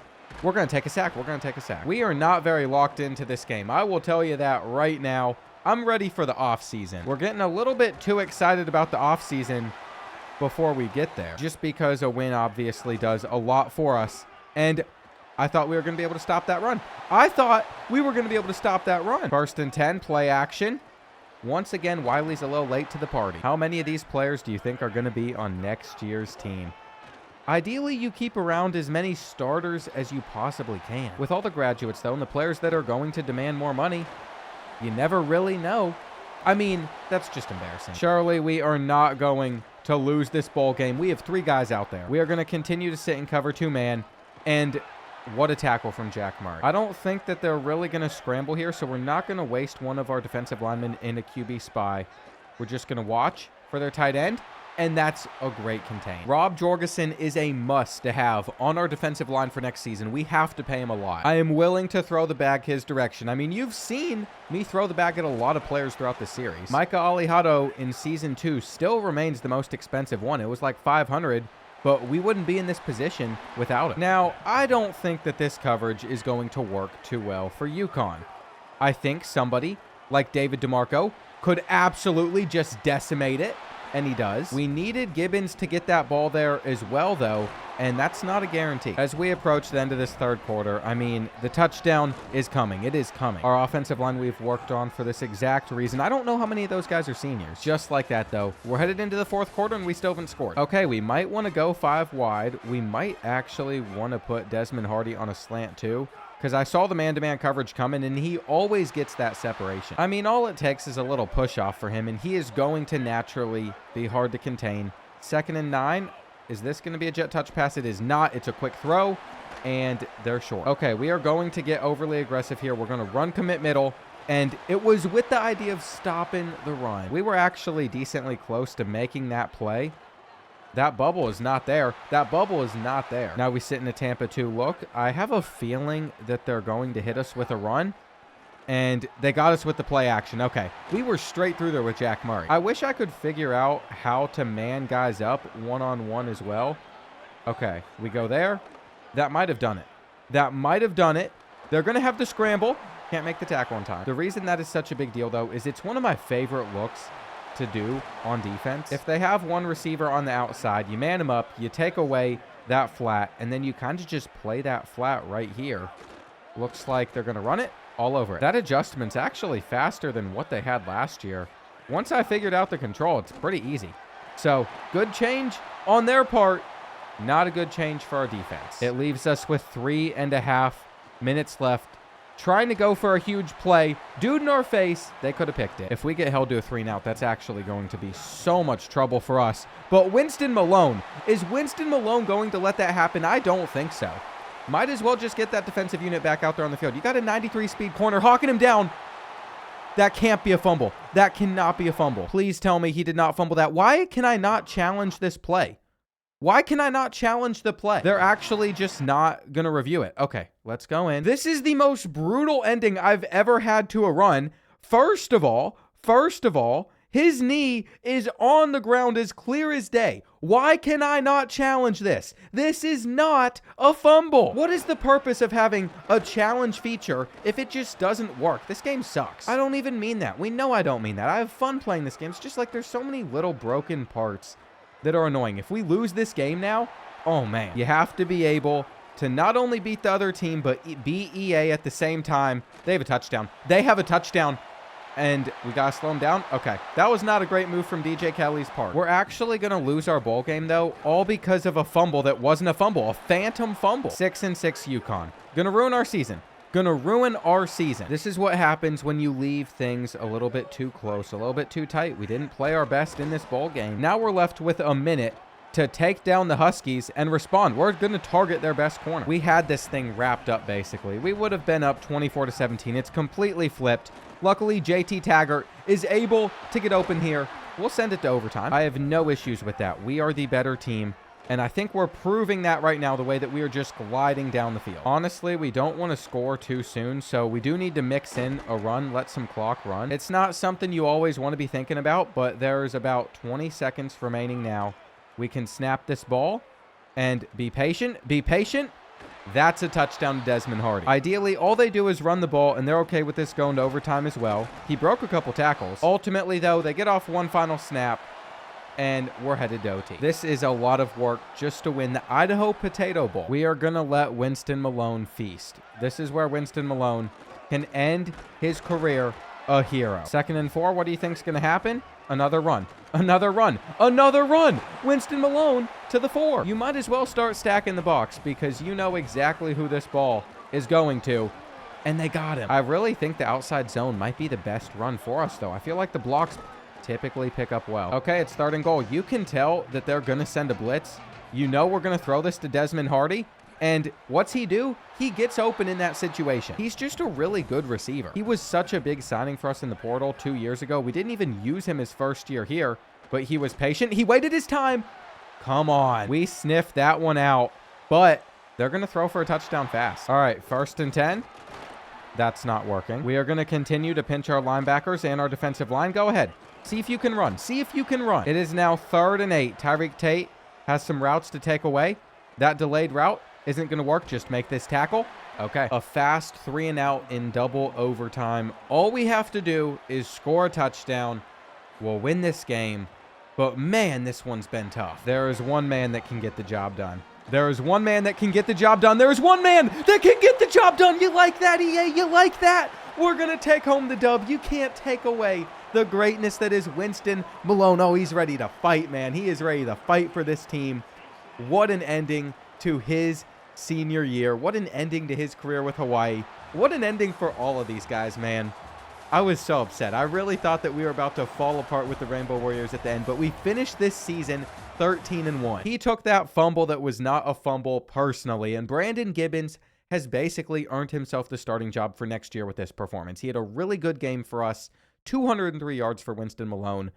We're going to take a sack. We're going to take a sack. We are not very locked into this game. I will tell you that right now. I'm ready for the offseason. We're getting a little bit too excited about the offseason before we get there, just because a win obviously does a lot for us. And I thought we were going to be able to stop that run. I thought we were going to be able to stop that run. 1st and 10, play action. Once again, Wiley's a little late to the party. How many of these players do you think are going to be on next year's team? Ideally, you keep around as many starters as you possibly can. With all the graduates, though, and the players that are going to demand more money, you never really know. I mean, that's just embarrassing. Surely we are not going to lose this ball game. We have 3 guys out there. We are going to continue to sit and cover 2-man, and what a tackle from Jack Murray. I don't think that they're really going to scramble here, so we're not going to waste one of our defensive linemen in a QB spy. We're just going to watch for their tight end. And that's a great contain. Rob Jorgensen is a must to have on our defensive line for next season. We have to pay him a lot. I am willing to throw the bag his direction. I mean, you've seen me throw the bag at a lot of players throughout the series. Micah Alihado in Season 2 still remains the most expensive one. It was like $500, but we wouldn't be in this position without it. Now, I don't think that this coverage is going to work too well for UConn. I think somebody like David DeMarco could absolutely just decimate it. And he does. We needed Gibbons to get that ball there as well, though, and that's not a guarantee. As we approach the end of this 3rd quarter, I mean, the touchdown is coming. It is coming. Our offensive line we've worked on for this exact reason. I don't know how many of those guys are seniors. Just like that, though. We're headed into the 4th quarter, and we still haven't scored. Okay, we might want to go 5 wide. We might actually want to put Desmond Hardy on a slant, too, because I saw the man-to-man coverage coming, and he always gets that separation. I mean, all it takes is a little push-off for him, and he is going to naturally be hard to contain. 2nd and 9. Is this going to be a jet touch pass? It is not. It's a quick throw, and they're short. Okay, we are going to get overly aggressive here. We're going to run commit middle, and it was with the idea of stopping the run. We were actually decently close to making that play. That bubble is not there. That bubble is not there. Now we sit in a Tampa 2 look. I have a feeling that they're going to hit us with a run. And they got us with the play action. Okay, we were straight through there with Jack Murray. I wish I could figure out how to man guys up one-on-one as well. Okay, we go there. That might have done it. That might have done it. They're going to have to scramble. Can't make the tackle on time. The reason that is such a big deal, though, is it's one of my favorite looks to do on defense. If they have one receiver on the outside, you man them up, you take away that flat, and then you kind of just play that flat right here. Looks like they're going to run it all over it. That adjustment's actually faster than what they had last year. Once I figured out the control, it's pretty easy. So, good change on their part. Not a good change for our defense. It leaves us with 3.5 minutes left. Trying to go for a huge play. Dude in our face. They could have picked it. If we get held to a 3-and-out, that's actually going to be so much trouble for us. But Winston Malone. Is Winston Malone going to let that happen? I don't think so. Might as well just get that defensive unit back out there on the field. You got a 93 speed corner hawking him down. That can't be a fumble. That cannot be a fumble. Please tell me he did not fumble that. Why can I not challenge this play? Why can I not challenge the play? They're actually just not going to review it. Okay, let's go in. This is the most brutal ending I've ever had to a run. First of all, his knee is on the ground as clear as day. Why can I not challenge this? This is not a fumble. What is the purpose of having a challenge feature if it just doesn't work? This game sucks. I don't even mean that. We know I don't mean that. I have fun playing this game. It's just like there's so many little broken parts that are annoying. If we lose this game now, oh man. You have to be able to not only beat the other team, but beat EA at the same time. They have a touchdown. They have a touchdown. And we got to slow them down. Okay, that was not a great move from DJ Kelly's part. We're actually going to lose our bowl game, though, all because of a fumble that wasn't a fumble, a phantom fumble. 6-6 UConn. Going to ruin our season. Going to ruin our season. This is what happens when you leave things a little bit too close, a little bit too tight. We didn't play our best in this bowl game. Now we're left with a minute to take down the Huskies and respond. We're going to target their best corner. We had this thing wrapped up, basically. We would have been up 24-17. It's completely flipped. Luckily, JT Taggart is able to get open here. We'll send it to overtime. I have no issues with that. We are the better team, and I think we're proving that right now the way that we are just gliding down the field. Honestly, we don't want to score too soon, so we do need to mix in a run, let some clock run. It's not something you always want to be thinking about, but there's about 20 seconds remaining now. We can snap this ball and be patient. Be patient. That's a touchdown to Desmond Hardy. Ideally, all they do is run the ball, and they're okay with this going to overtime as well. He broke a couple tackles. Ultimately, though, they get off one final snap, and we're headed to OT. This is a lot of work just to win the Idaho Potato Bowl. We are going to let Winston Malone feast. This is where Winston Malone can end his career a hero. 2nd and 4, what do you think is going to happen? Another run. Another run. Another run. Winston Malone to the 4. You might as well start stacking the box because you know exactly who this ball is going to. And they got him. I really think the outside zone might be the best run for us, though. I feel like the blocks typically pick up well. Okay, it's 3rd and goal. You can tell that they're going to send a blitz. You know we're going to throw this to Desmond Hardy. And what's he do? He gets open in that situation. He's just a really good receiver. He was such a big signing for us in the portal 2 years ago. We didn't even use him his first year here, but he was patient. He waited his time. Come on. We sniffed that one out, but they're going to throw for a touchdown fast. All right, 1st and 10. That's not working. We are going to continue to pinch our linebackers and our defensive line. Go ahead. See if you can run. See if you can run. It is now 3rd and 8. Tyreek Tate has some routes to take away. That delayed route isn't going to work. Just make this tackle. Okay. A fast 3-and-out in double overtime. All we have to do is score a touchdown. We'll win this game. But, man, this one's been tough. There is one man that can get the job done. There is one man that can get the job done. There is one man that can get the job done. You like that, EA? You like that? We're going to take home the dub. You can't take away the greatness that is Winston Malone. Oh, he's ready to fight, man. He is ready to fight for this team. What an ending to his senior year. What an ending to his career with Hawaii. What an ending for all of these guys, man. I was so upset. I really thought that we were about to fall apart with the Rainbow Warriors at the end, but we finished this season 13-1. He took that fumble that was not a fumble personally, and Brandon Gibbons has basically earned himself the starting job for next year with this performance. He had a really good game for us. 203 yards for Winston Malone,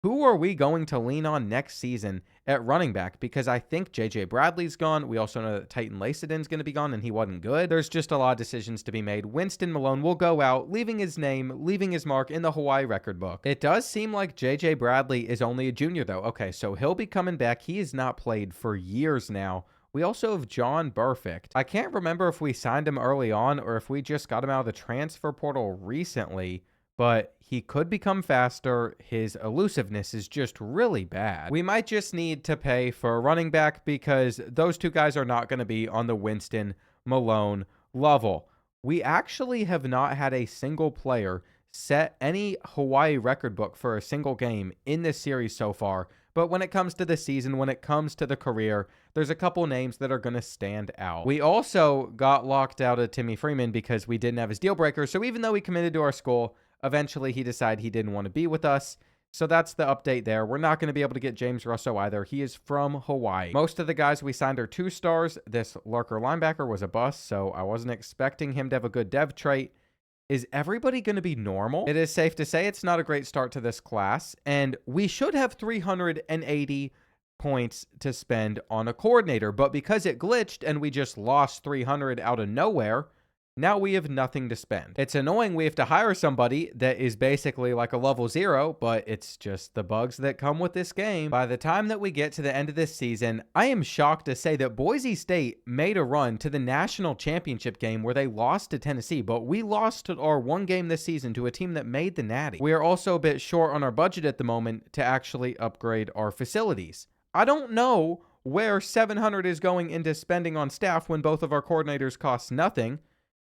Who are we going to lean on next season at running back? Because I think J.J. Bradley's gone. We also know that Titan Lacedon's going to be gone, and he wasn't good. There's just a lot of decisions to be made. Winston Malone will go out, leaving his name, leaving his mark in the Hawaii record book. It does seem like J.J. Bradley is only a junior, though. Okay, so he'll be coming back. He has not played for years now. We also have John Burfict. I can't remember if we signed him early on or if we just got him out of the transfer portal recently, but he could become faster. His elusiveness is just really bad. We might just need to pay for a running back because those two guys are not going to be on the Winston Malone level. We actually have not had a single player set any Hawaii record book for a single game in this series so far. But when it comes to the season, when it comes to the career, there's a couple names that are going to stand out. We also got locked out of Timmy Freeman because we didn't have his deal breaker. So even though he committed to our school, eventually he decided he didn't want to be with us. So that's the update there. We're not going to be able to get James Russo either. He is from Hawaii. Most of the guys we signed are 2 stars. This Larker linebacker was a bust, so I wasn't expecting him to have a good dev trait. Is everybody going to be normal? It is safe to say it's not a great start to this class, and we should have 380 points to spend on a coordinator, but because it glitched and we just lost 300 out of nowhere, now we have nothing to spend. It's annoying we have to hire somebody that is basically like a level 0, but it's just the bugs that come with this game. By the time that we get to the end of this season, I am shocked to say that Boise State made a run to the national championship game where they lost to Tennessee, but we lost our one game this season to a team that made the Natty. We are also a bit short on our budget at the moment to actually upgrade our facilities. I don't know where $700 is going into spending on staff when both of our coordinators cost nothing.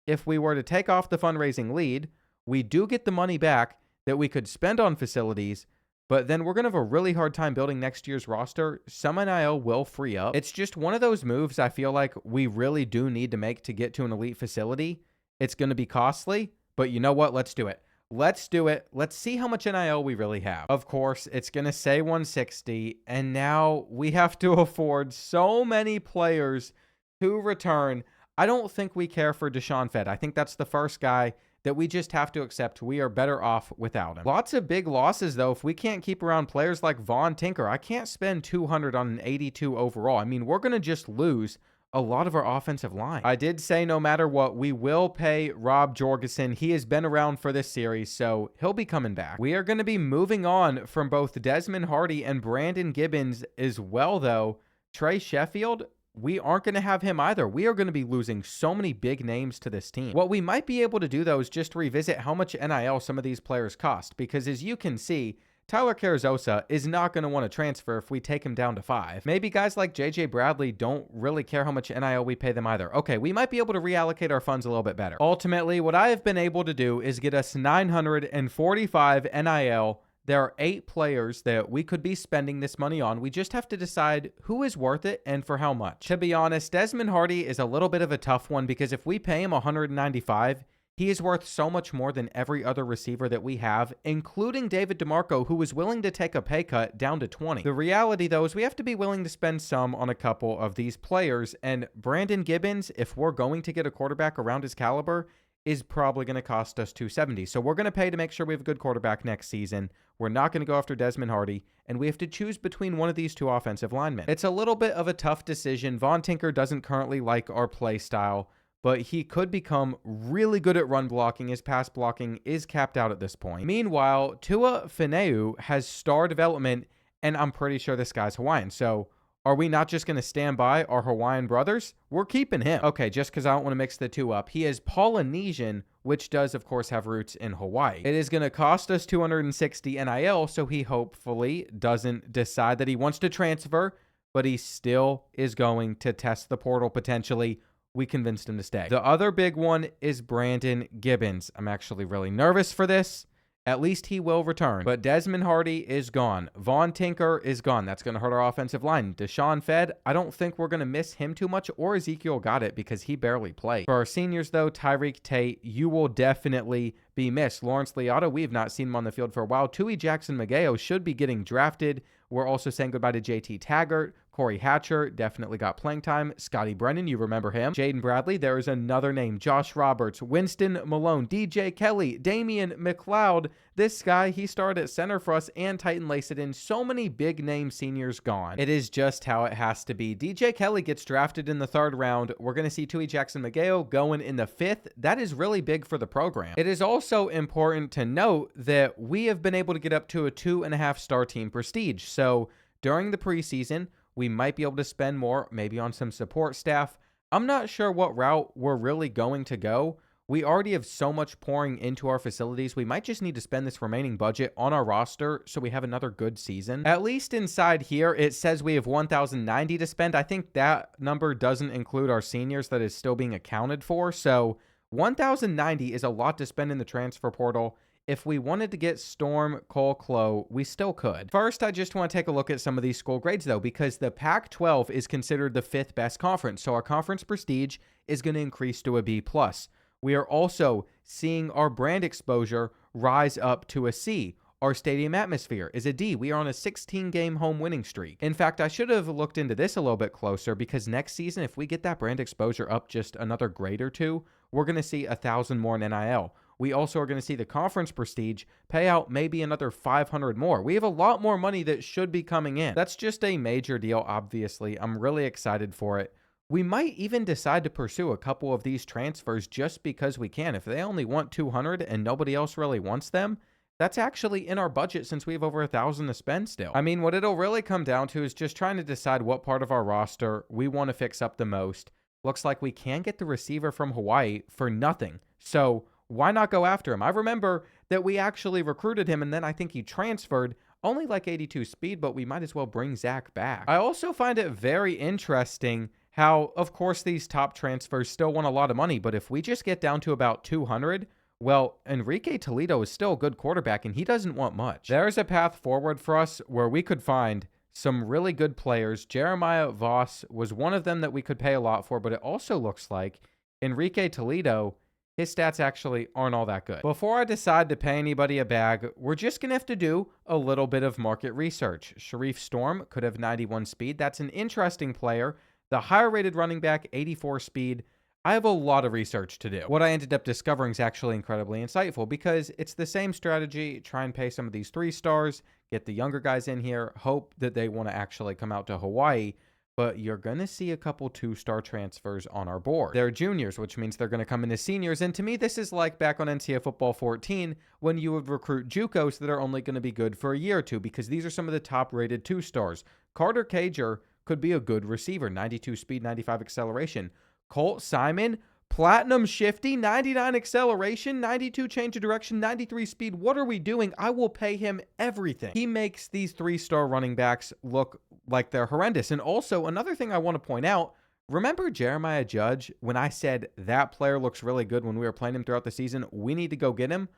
If we were to take off the fundraising lead, we do get the money back that we could spend on facilities, but then we're going to have a really hard time building next year's roster. Some NIL will free up. It's just one of those moves I feel like we really do need to make to get to an elite facility. It's going to be costly, but you know what? Let's do it. Let's do it. Let's see how much NIL we really have. Of course, it's going to say 160, and now we have to afford so many players to return. I don't think we care for Deshaun Fed. I think that's the first guy that we just have to accept. We are better off without him. Lots of big losses, though. If we can't keep around players like Von Tinker, I can't spend 200 on an 82 overall. I mean, we're going to just lose a lot of our offensive line. I did say no matter what, we will pay Rob Jorgensen. He has been around for this series, so he'll be coming back. We are going to be moving on from both Desmond Hardy and Brandon Gibbons as well, though. Trey Sheffield, we aren't going to have him either. We are going to be losing so many big names to this team. What we might be able to do, though, is just revisit how much NIL some of these players cost, because as you can see, Tyler Carrizosa is not going to want to transfer if we take him down to 5. Maybe guys like J.J. Bradley don't really care how much NIL we pay them either. Okay, we might be able to reallocate our funds a little bit better. Ultimately, what I have been able to do is get us 945 NIL. There are 8 players that we could be spending this money on. We just have to decide who is worth it and for how much. To be honest, Desmond Hardy is a little bit of a tough one because if we pay him 195, he is worth so much more than every other receiver that we have, including David DeMarco, who is willing to take a pay cut down to 20. The reality, though, is we have to be willing to spend some on a couple of these players, and Brandon Gibbons, if we're going to get a quarterback around his caliber, is probably going to cost us $270. So we're going to pay to make sure we have a good quarterback next season. We're not going to go after Desmond Hardy, and we have to choose between one of these 2 offensive linemen. It's a little bit of a tough decision. Von Tinker doesn't currently like our play style, but he could become really good at run blocking. His pass blocking is capped out at this point. Meanwhile, Tua Fineu has star development, and I'm pretty sure this guy's Hawaiian. So are we not just going to stand by our Hawaiian brothers? We're keeping him. Okay, just because I don't want to mix the 2 up. He is Polynesian, which does, of course, have roots in Hawaii. It is going to cost us 260 NIL, so he hopefully doesn't decide that he wants to transfer, but he still is going to test the portal potentially. We convinced him to stay. The other big one is Brandon Gibbons. I'm actually really nervous for this. At least he will return. But Desmond Hardy is gone. Von Tinker is gone. That's going to hurt our offensive line. Deshaun Fed, I don't think we're going to miss him too much, or Ezekiel got it because he barely played. For our seniors, though, Tyreek Tate, you will definitely be missed. Lawrence Leota, we have not seen him on the field for a while. Tui Jackson-Mageo should be getting drafted. We're also saying goodbye to JT Taggart. Corey Hatcher definitely got playing time. Scotty Brennan, you remember him. Jaden Bradley, there is another name. Josh Roberts, Winston Malone, DJ Kelly, Damian McLeod. This guy, he started at center for us and Titan laced it in. So many big name seniors gone. It is just how it has to be. DJ Kelly gets drafted in the 3rd round. We're going to see Tui Jackson-Mageo going in the 5th. That is really big for the program. It is also important to note that we have been able to get up to a 2.5-star team prestige. So during the preseason, we might be able to spend more, maybe on some support staff. I'm not sure what route we're really going to go. We already have so much pouring into our facilities. We might just need to spend this remaining budget on our roster so we have another good season. At least inside here, it says we have 1,090 to spend. I think that number doesn't include our seniors that is still being accounted for. So 1,090 is a lot to spend in the transfer portal. If we wanted to get Storm, Cole, Klo, we still could. First, I just want to take a look at some of these school grades, though, because the Pac-12 is considered the 5th best conference, so our conference prestige is going to increase to a B+. We are also seeing our brand exposure rise up to a C. Our stadium atmosphere is a D. We are on a 16-game home winning streak. In fact, I should have looked into this a little bit closer because next season, if we get that brand exposure up just another grade or two, we're going to see 1,000 more in NIL. We also are going to see the conference prestige pay out maybe another 500 more. We have a lot more money that should be coming in. That's just a major deal, obviously. I'm really excited for it. We might even decide to pursue a couple of these transfers just because we can. If they only want 200 and nobody else really wants them, that's actually in our budget since we have over 1,000 to spend still. I mean, what it'll really come down to is just trying to decide what part of our roster we want to fix up the most. Looks like we can get the receiver from Hawaii for nothing. So why not go after him? I remember that we actually recruited him and then I think he transferred, only like 82 speed, but we might as well bring Zach back. I also find it very interesting how, of course, these top transfers still want a lot of money, but if we just get down to about 200, well, Enrique Toledo is still a good quarterback and he doesn't want much. There's a path forward for us where we could find some really good players. Jeremiah Voss was one of them that we could pay a lot for, but it also looks like Enrique Toledo, his stats actually aren't all that good. Before I decide to pay anybody a bag, we're just going to have to do a little bit of market research. Sharif Storm could have 91 speed. That's an interesting player. The higher rated running back, 84 speed. I have a lot of research to do. What I ended up discovering is actually incredibly insightful because it's the same strategy. Try and pay some of these 3 stars, get the younger guys in here, hope that they want to actually come out to Hawaii. But you're going to see a couple 2-star transfers on our board. They're juniors, which means they're going to come in as seniors. And to me, this is like back on NCAA Football 14 when you would recruit JUCOs that are only going to be good for a year or two because these are some of the top-rated 2-stars. Carter Cager could be a good receiver, 92 speed, 95 acceleration. Colt Simon, platinum shifty, 99 acceleration, 92 change of direction, 93 speed. What are we doing? I will pay him everything. He makes these 3-star running backs look like they're horrendous. And also, another thing I want to point out, remember Jeremiah Judge when I said that player looks really good when we were playing him throughout the season? We need to go get him.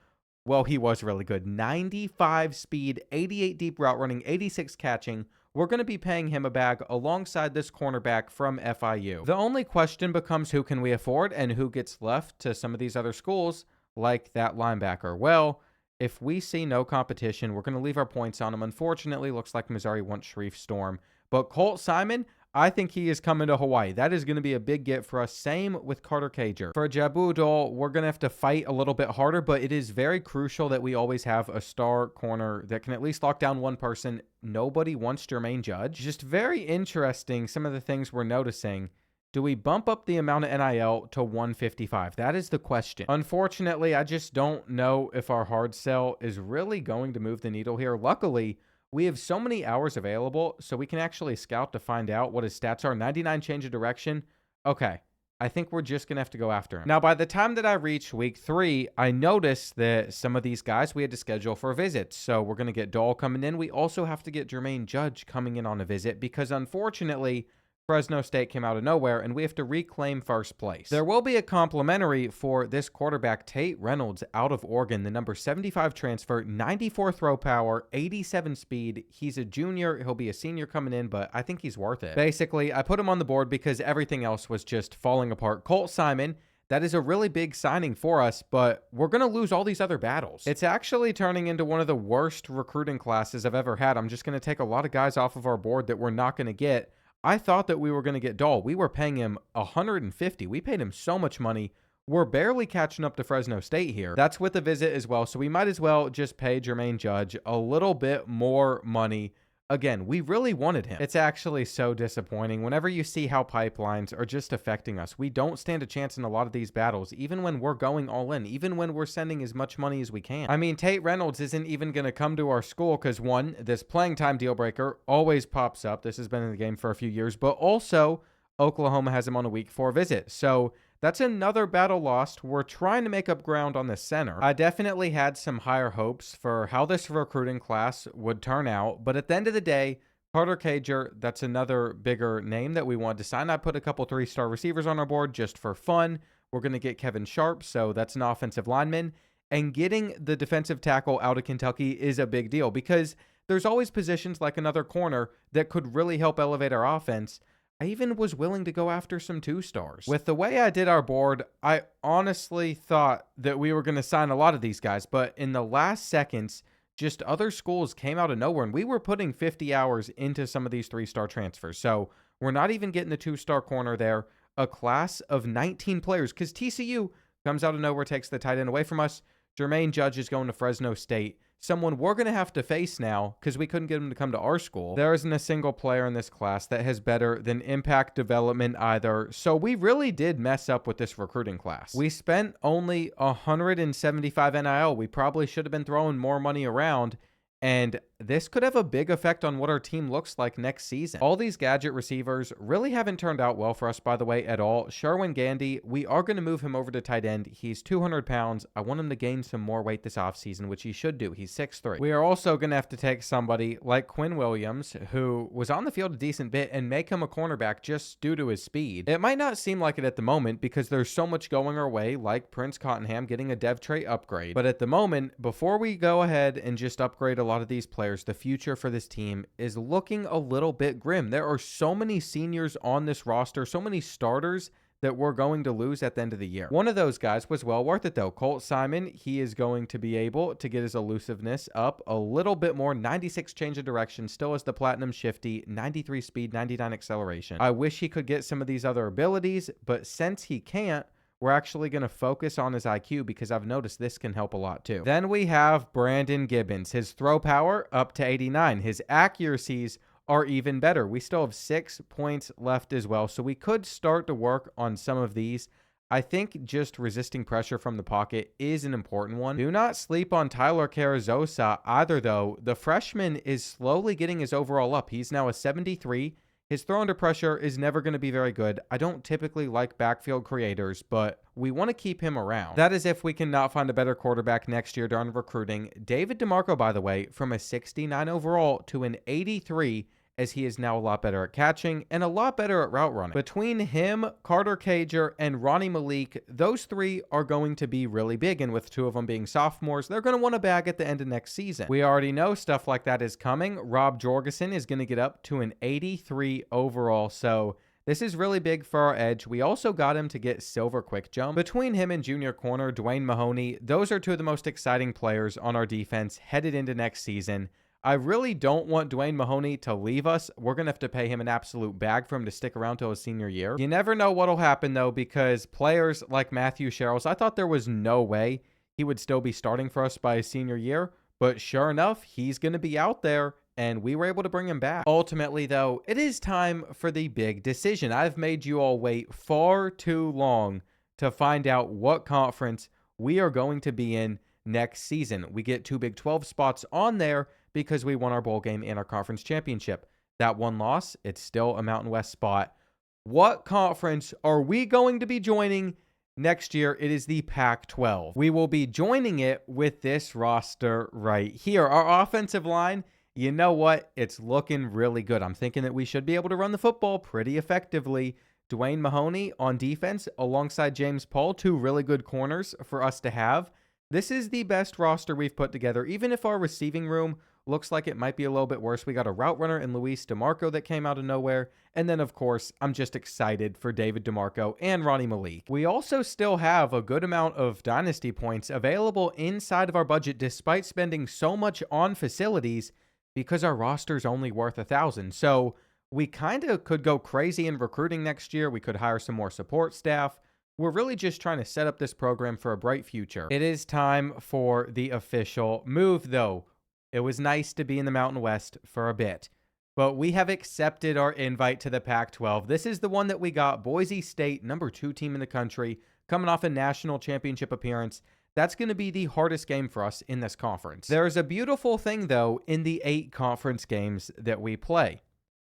Well, he was really good. 95 speed, 88 deep route running, 86 catching. We're going to be paying him a bag alongside this cornerback from FIU. The only question becomes who can we afford and who gets left to some of these other schools like that linebacker. Well, if we see no competition, we're going to leave our points on him. Unfortunately, looks like Missouri wants Sharif Storm. But Colt Simon, I think he is coming to Hawaii. That is going to be a big get for us. Same with Carter Cager. For Jabu Dole, we're going to have to fight a little bit harder, but it is very crucial that we always have a star corner that can at least lock down one person. Nobody wants Jermaine Judge. Just very interesting, some of the things we're noticing. Do we bump up the amount of NIL to 155? That is the question. Unfortunately, I just don't know if our hard sell is really going to move the needle here. Luckily, we have so many hours available, so we can actually scout to find out what his stats are. 99 change of direction. Okay, I think we're just going to have to go after him. Now, by the time that I reach week 3, I noticed that some of these guys we had to schedule for visits. So we're going to get Dahl coming in. We also have to get Jermaine Judge coming in on a visit because, unfortunately, Fresno State came out of nowhere, and we have to reclaim first place. There will be a complimentary for this quarterback, Tate Reynolds, out of Oregon, the number 75 transfer, 94 throw power, 87 speed. He's a junior. He'll be a senior coming in, but I think he's worth it. Basically, I put him on the board because everything else was just falling apart. Colt Simon, that is a really big signing for us, but we're going to lose all these other battles. It's actually turning into one of the worst recruiting classes I've ever had. I'm just going to take a lot of guys off of our board that we're not going to get. I thought that we were going to get Dahl. We were paying him 150. We paid him so much money. We're barely catching up to Fresno State here. That's with the visit as well, so we might as well just pay Jermaine Judge a little bit more money. Again, we really wanted him. It's actually so disappointing whenever you see how pipelines are just affecting us. We don't stand a chance in a lot of these battles, even when we're going all in, even when we're sending as much money as we can. I mean, Tate Reynolds isn't even going to come to our school because, one, this playing time deal breaker always pops up. This has been in the game for a few years, but also Oklahoma has him on a week 4 visit. So that's another battle lost. We're trying to make up ground on the center. I definitely had some higher hopes for how this recruiting class would turn out, but at the end of the day, Carter Cager, that's another bigger name that we wanted to sign. I put a couple 3-star receivers on our board just for fun. We're going to get Kevin Sharp, so that's an offensive lineman. And getting the defensive tackle out of Kentucky is a big deal because there's always positions like another corner that could really help elevate our offense. I even was willing to go after some 2-stars. With the way I did our board, I honestly thought that we were going to sign a lot of these guys, but in the last seconds, just other schools came out of nowhere, and we were putting 50 hours into some of these 3-star transfers. So we're not even getting the 2-star corner there. A class of 19 players, because TCU comes out of nowhere, takes the tight end away from us. Jermaine Judge is going to Fresno State. Someone we're going to have to face now because we couldn't get him to come to our school. There isn't a single player in this class that has better than impact development either. So we really did mess up with this recruiting class. We spent only 175 NIL. We probably should have been throwing more money around. And this could have a big effect on what our team looks like next season. All these gadget receivers really haven't turned out well for us, by the way, at all. Sherwin Gandy, we are going to move him over to tight end. He's 200 pounds. I want him to gain some more weight this offseason, which he should do. He's 6'3". We are also going to have to take somebody like Quinn Williams, who was on the field a decent bit, and make him a cornerback just due to his speed. It might not seem like it at the moment because there's so much going our way, like Prince Cottenham getting a dev trait upgrade. But at the moment, before we go ahead and just upgrade a lot of these players, the future for this team is looking a little bit grim. There are so many seniors on this roster, so many starters that we're going to lose at the end of the year. One of those guys was well worth it though. Colt Simon, he is going to be able to get his elusiveness up a little bit more. 96 change of direction, still has the platinum shifty, 93 speed, 99 acceleration. I wish he could get some of these other abilities, but since he can't, we're actually going to focus on his IQ because I've noticed this can help a lot too. Then we have Brandon Gibbons. His throw power up to 89. His accuracies are even better. We still have 6 points left as well, so we could start to work on some of these. I think just resisting pressure from the pocket is an important one. Do not sleep on Tyler Carrizosa either, though. The freshman is slowly getting his overall up. He's now a 73. His throw under pressure is never going to be very good. I don't typically like backfield creators, but we want to keep him around. That is if we cannot find a better quarterback next year during recruiting. David DeMarco, by the way, from a 69 overall to an 83, as he is now a lot better at catching and a lot better at route running. Between him, Carter Cager, and Ronnie Malik, those 3 are going to be really big, and with 2 of them being sophomores, they're going to want a bag at the end of next season. We already know stuff like that is coming. Rob Jorgensen is going to get up to an 83 overall, so this is really big for our edge. We also got him to get silver quick jump. Between him and junior corner Dwayne Mahoney, those are 2 of the most exciting players on our defense headed into next season. I really don't want Dwayne Mahoney to leave us. We're going to have to pay him an absolute bag for him to stick around till his senior year. You never know what'll happen, though, because players like Matthew Sherrills, I thought there was no way he would still be starting for us by his senior year, but sure enough, he's going to be out there, and we were able to bring him back. Ultimately, though, it is time for the big decision. I've made you all wait far too long to find out what conference we are going to be in next season. We get 2 Big 12 spots on there because we won our bowl game and our conference championship. That one loss, it's still a Mountain West spot. What conference are we going to be joining next year? It is the Pac-12. We will be joining it with this roster right here. Our offensive line, you know what? It's looking really good. I'm thinking that we should be able to run the football pretty effectively. Dwayne Mahoney on defense alongside James Paul, 2 really good corners for us to have. This is the best roster we've put together, even if our receiving room looks like it might be a little bit worse. We got a route runner in Luis DeMarco that came out of nowhere. And then, of course, I'm just excited for David DeMarco and Ronnie Malik. We also still have a good amount of Dynasty points available inside of our budget despite spending so much on facilities because our roster's only worth 1,000. So We kind of could go crazy in recruiting next year. We could hire some more support staff. We're really just trying to set up this program for a bright future. It is time for the official move, though. It was nice to be in the Mountain West for a bit, but we have accepted our invite to the Pac-12. This is the one that we got. Boise State, #2 team in the country, coming off a national championship appearance. That's going to be the hardest game for us in this conference. There is a beautiful thing, though, in the 8 conference games that we play.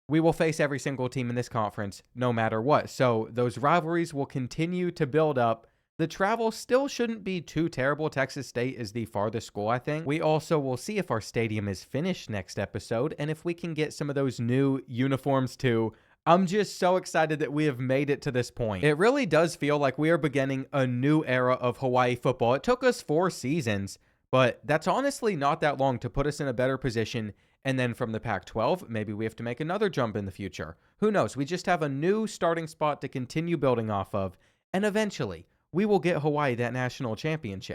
We will face every single team in this conference, no matter what. So those rivalries will continue to build up. The travel still shouldn't be too terrible. Texas State is the farthest school, I think. We also will see if our stadium is finished next episode and if we can get some of those new uniforms too. I'm just so excited that we have made it to this point. It really does feel like we are beginning a new era of Hawaii football. It took us 4 seasons, but that's honestly not that long to put us in a better position. And then from the Pac-12, maybe we have to make another jump in the future. Who knows? We just have a new starting spot to continue building off of. And eventually, we will get Hawaii that national championship.